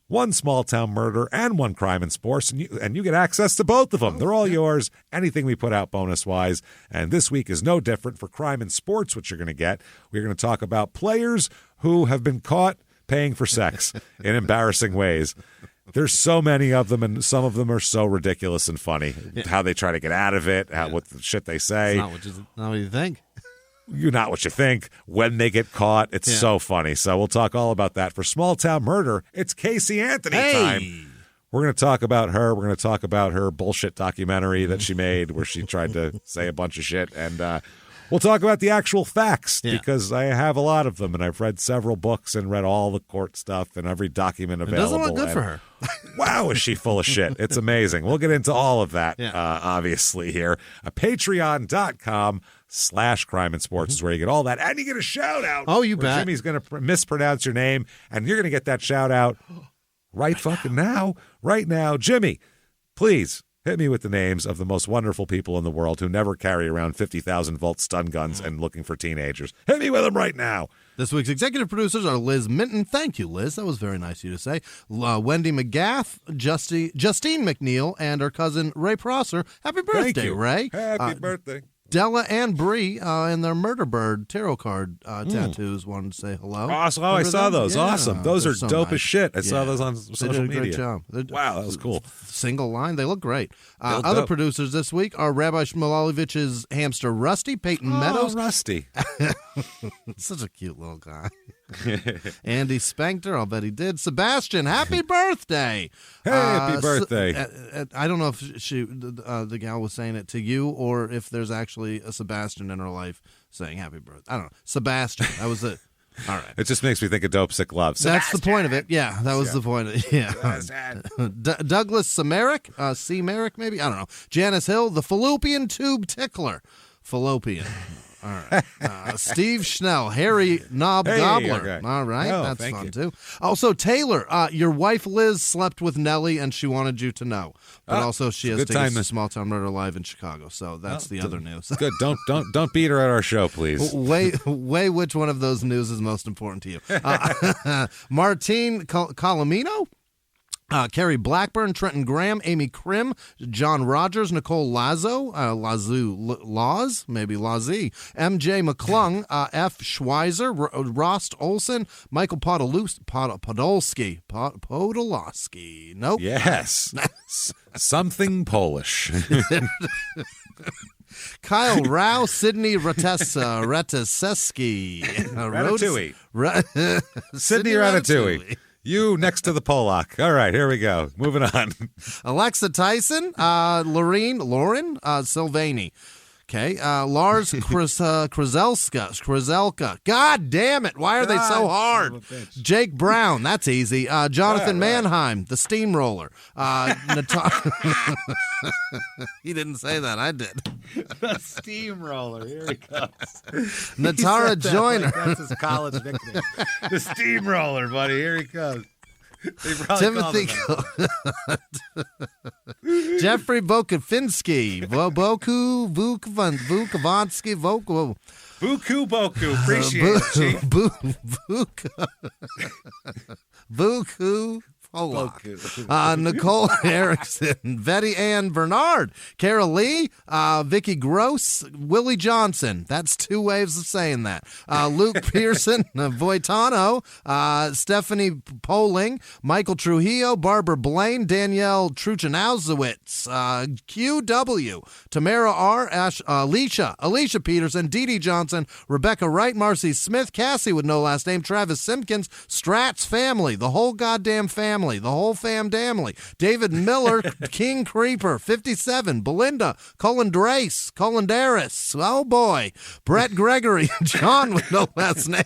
one small-town murder, and one crime and sports, and you get access to both of them. They're all yours, anything we put out bonus-wise. And this week is no different for crime and sports, which you're going to get. We're going to talk about players who have been caught paying for sex in embarrassing ways. There's so many of them, and some of them are so ridiculous and funny. How they try to get out of it, what the shit they say. It's not what you think. You're not what you think. When they get caught, it's so funny. So we'll talk all about that. For Small Town Murder, it's Casey Anthony time. We're going to talk about her. We're going to talk about her bullshit documentary that she made where she tried to say a bunch of shit. And we'll talk about the actual facts because I have a lot of them, and I've read several books and read all the court stuff and every document available. It doesn't look good for her. Wow, is she full of shit. It's amazing. We'll get into all of that, obviously, here. Patreon.com/crime and sports is where you get all that. And you get a shout-out. Oh, you bet. Jimmy's going to mispronounce your name, and you're going to get that shout-out right fucking now. Right now. Jimmy, please hit me with the names of the most wonderful people in the world who never carry around 50,000-volt stun guns and looking for teenagers. Hit me with them right now. This week's executive producers are Liz Minton. Thank you, Liz. That was very nice of you to say. Wendy McGath, Justine McNeil, and her cousin Ray Prosser. Happy birthday, Ray. Happy birthday. Della and Bree and their Murder Bird tarot card tattoos wanted to say hello. Awesome. Oh, I saw those. Yeah, awesome. Those are so dope nice. as shit. I saw those on social they did a media. Great job. Wow, that was cool. Single line. They look great. Look Other dope. producers this week are Rabbi Shmulalovich's hamster Rusty, Peyton Meadows. Rusty. Such a cute little guy. Andy spanked her. I'll bet he did. Sebastian, happy birthday. Happy birthday. I don't know if the gal was saying it to you or if there's actually a Sebastian in her life saying happy birthday. I don't know. Sebastian. That was it. All right. It just makes me think of Dope Sick Love. That's the point of it. Yeah, that was the point of it. Yeah. Douglas Samarick, C. Merrick, maybe? I don't know. Janice Hill, the fallopian tube tickler. Fallopian. All right. Steve Schnell, Harry Knob Gobbler. Okay. All right. Oh, That's thank fun, you. too. Also, Taylor, your wife Liz slept with Nellie, and she wanted you to know. But also, she has tickets to Small Town Murder Live in Chicago. So that's the other news. Good. Don't beat her at our show, please. Weigh which one of those news is most important to you. Martine Colomino? Carrie Blackburn, Trenton Graham, Amy Krim, John Rogers, Nicole Lazo, Laws, maybe Lazie, MJ McClung, F. Schweizer, Rost Olson, Michael Podolsky. Nope. Yes. Something Polish. Kyle Rao, Sydney Ratasewski. Ratatouille. Sydney Ratatouille. You next to the Polak. All right, here we go. Moving on. Alexa Tyson, Lauren Silvani. Okay, Lars Krzelka. God damn it! Why are they so hard? Jake Brown, that's easy. Jonathan Mannheim, the steamroller. He didn't say that. I did. The steamroller. Here he comes. Natara Joyner. That's his college nickname. The steamroller, buddy. Here he comes. Timothy Jeffrey Bokovinsky, Vukovansky, Boku. Appreciate it, Chief. Buku. Nicole Erickson, Betty Ann Bernard, Carol Lee, Vicky Gross, Willie Johnson. That's two ways of saying that. Luke Pearson, Voitano, Stephanie Poling, Michael Trujillo, Barbara Blaine, Danielle Truchanowski, QW, Tamara R, Alicia Peterson, Dee Dee Johnson, Rebecca Wright, Marcy Smith, Cassie with no last name, Travis Simpkins, Stratz family, the whole goddamn family. The whole fam-damily. David Miller, King Creeper, 57. Belinda, Colin Daris. Oh, boy. Brett Gregory, John with no last name.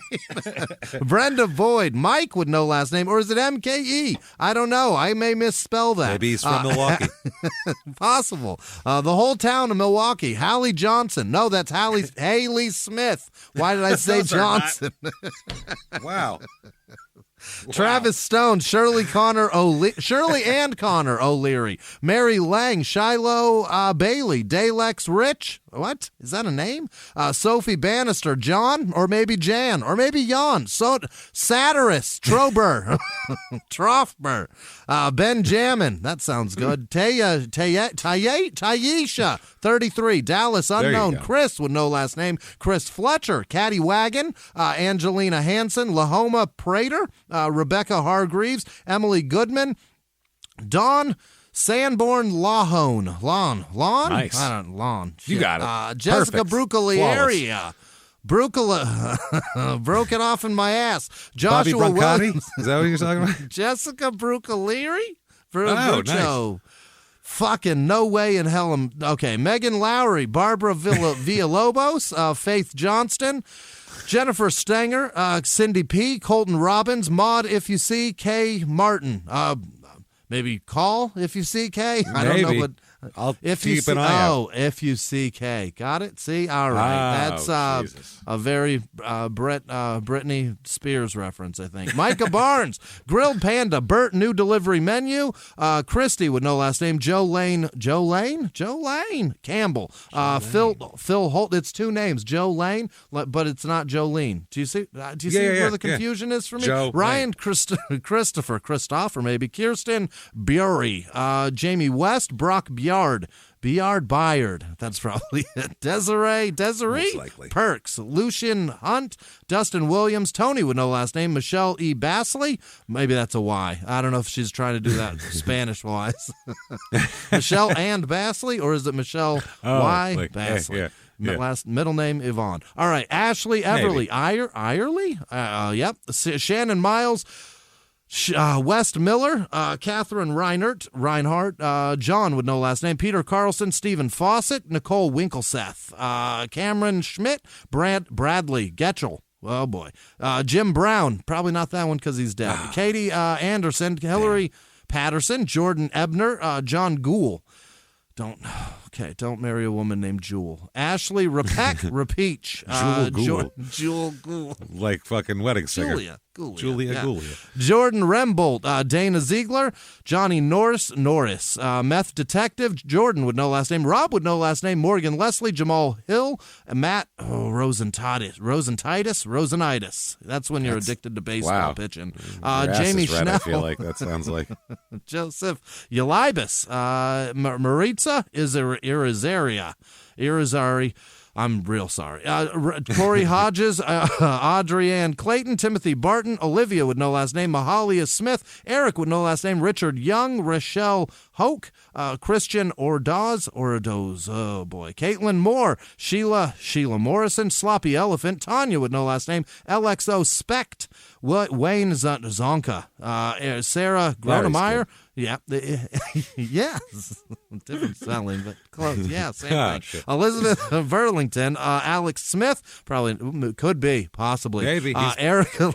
Brenda Boyd, Mike with no last name. Or is it MKE? I don't know. I may misspell that. Maybe he's from Milwaukee. Possible. The whole town of Milwaukee. Hallie Johnson. No, that's Haley Smith. Why did I say Johnson? Wow. Travis Stone, Shirley and Connor O'Leary, Mary Lang, Shiloh Bailey, Dalex Rich. What? Is that a name? Sophie Bannister, John, or maybe Jan, or maybe Jan. Satirus, Trober, Troffber, Benjamin. That sounds good. Taisha, 33, Dallas Unknown, Chris with no last name, Chris Fletcher, Caddy Wagon, Angelina Hansen, Lahoma Prater, Rebecca Hargreaves, Emily Goodman, Dawn Sanborn Lahone. Lawn? Nice. I don't lawn. You got it. Jessica Perfect. Brucalieri. Broke it off in my ass. Bobby Joshua Brancati? Williams. Is that what you're talking about? Jessica Brucalieri? Nice. Fucking no way in hell. Okay, Megan Lowry, Barbara Villalobos, Faith Johnston, Jennifer Stenger, Cindy P., Colton Robbins, Maud If You See, Kay Martin. Maybe call If You See K. I don't know what. I'll if keep an eye out. If You See K. Got it? See? All right. That's a very Britney Spears reference, I think. Micah Barnes, Grilled Panda, Bert, New Delivery Menu, Christy with no last name, Joe Lane Campbell, Phil Holt. It's two names, Joe Lane, but it's not Jolene. Do you see? Where the confusion is for me? Joe Ryan Christopher, maybe Kirsten Bury, Jamie West, Brock Byard, that's probably it. Desiree, Most likely. Perks, Lucian Hunt, Dustin Williams, Tony with no last name, Michelle E. Bassley. Maybe that's a Y. I don't know if she's trying to do that Spanish-wise. Michelle and Bassley, or is it Michelle Y. Bassley? Yeah. Middle name Yvonne. All right, Ashley Everly, Irely. Yep. Shannon Miles. West Miller, Catherine Reinhardt, John with no last name, Peter Carlson, Stephen Fawcett, Nicole Winkelseth, Cameron Schmidt, Bradley Getchell. Oh, boy. Jim Brown. Probably not that one because he's dead. Katie Anderson, Hillary Patterson, Jordan Ebner, John Gould. Don't marry a woman named Jewel. Ashley Repeach. Jewel Gould. Like fucking wedding singer. Julia Goulia. Jordan Rembold, Dana Ziegler, Johnny Norris, Meth Detective, Jordan with no last name, Rob with no last name, Morgan Leslie, Jamal Hill, Matt Rosentitis. That's when you're addicted to baseball pitching. Jamie Schnell. I feel like that sounds like. Joseph Yalibus, Maritza Irizarry. I'm real sorry. Corey Hodges, Adrienne Clayton, Timothy Barton, Olivia with no last name, Mahalia Smith, Eric with no last name, Richard Young, Rochelle Hoke, Christian Ordoz, oh boy, Caitlin Moore, Sheila Morrison, Sloppy Elephant, Tanya with no last name, LXO Specht, Wayne Zonka, Sarah Gronemeyer. Yeah. Yes. Different spelling, but close. Yeah, same thing. Elizabeth Burlington, Alex Smith, probably could be, possibly. Maybe. Erica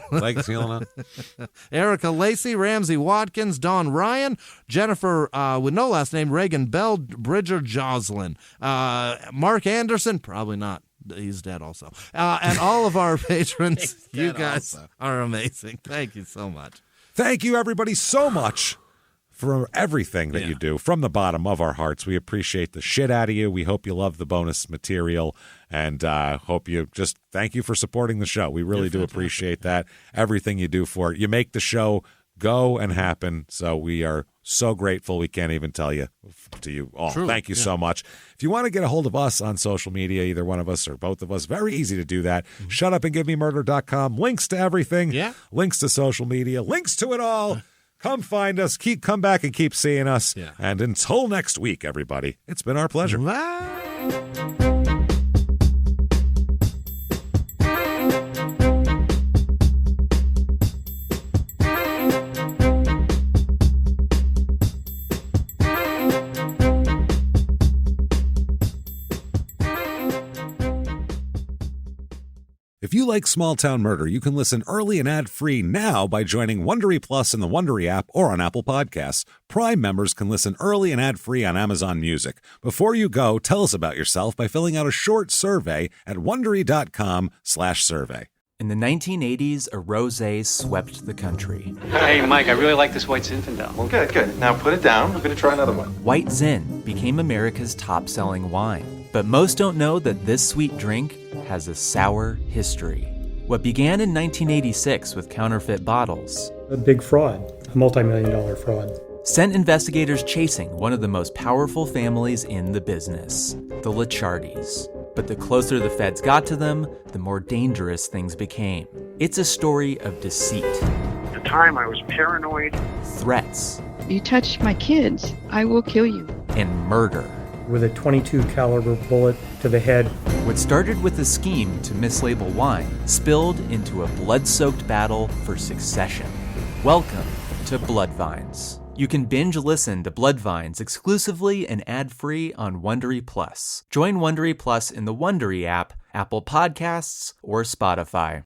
Erica Lacey, Ramsey Watkins, Dawn Ryan, Jennifer with no last name, Reagan Bell, Bridger Joslin, Mark Anderson, probably not. He's dead also. And all of our patrons, you guys are amazing. Thank you so much. Thank you, everybody, so much for everything that you do. From the bottom of our hearts, we appreciate the shit out of you. We hope you love the bonus material, and thank you for supporting the show. We really do appreciate that. Everything you do for it. You make the show go and happen, so we are so grateful. We can't even tell you to you all. Truly, thank you so much. If you want to get a hold of us on social media, either one of us or both of us, very easy to do that. ShutUpAndGiveMeMurder.com. Links to everything. Yeah. Links to social media. Links to it all. Come find us. Come back and keep seeing us. Yeah. And until next week, everybody, it's been our pleasure. Bye. If you like Small Town Murder, you can listen early and ad-free now by joining Wondery Plus in the Wondery app or on Apple Podcasts. Prime members can listen early and ad-free on Amazon Music. Before you go, tell us about yourself by filling out a short survey at Wondery.com/survey. In the 1980s, a rosé swept the country. Hey, Mike, I really like this White Zinfandel. Well, good. Now put it down. We're going to try another one. White Zin became America's top-selling wine. But most don't know that this sweet drink has a sour history. What began in 1986 with counterfeit bottles. A big fraud, a multi-million-dollar fraud. Sent investigators chasing one of the most powerful families in the business, the Licciardis. But the closer the feds got to them, the more dangerous things became. It's a story of deceit. At the time, I was paranoid. Threats. You touch my kids, I will kill you. And murder. With a .22 caliber bullet to the head. What started with a scheme to mislabel wine spilled into a blood-soaked battle for succession. Welcome to Bloodvines. You can binge listen to Bloodvines exclusively and ad-free on Wondery Plus. Join Wondery Plus in the Wondery app, Apple Podcasts, or Spotify.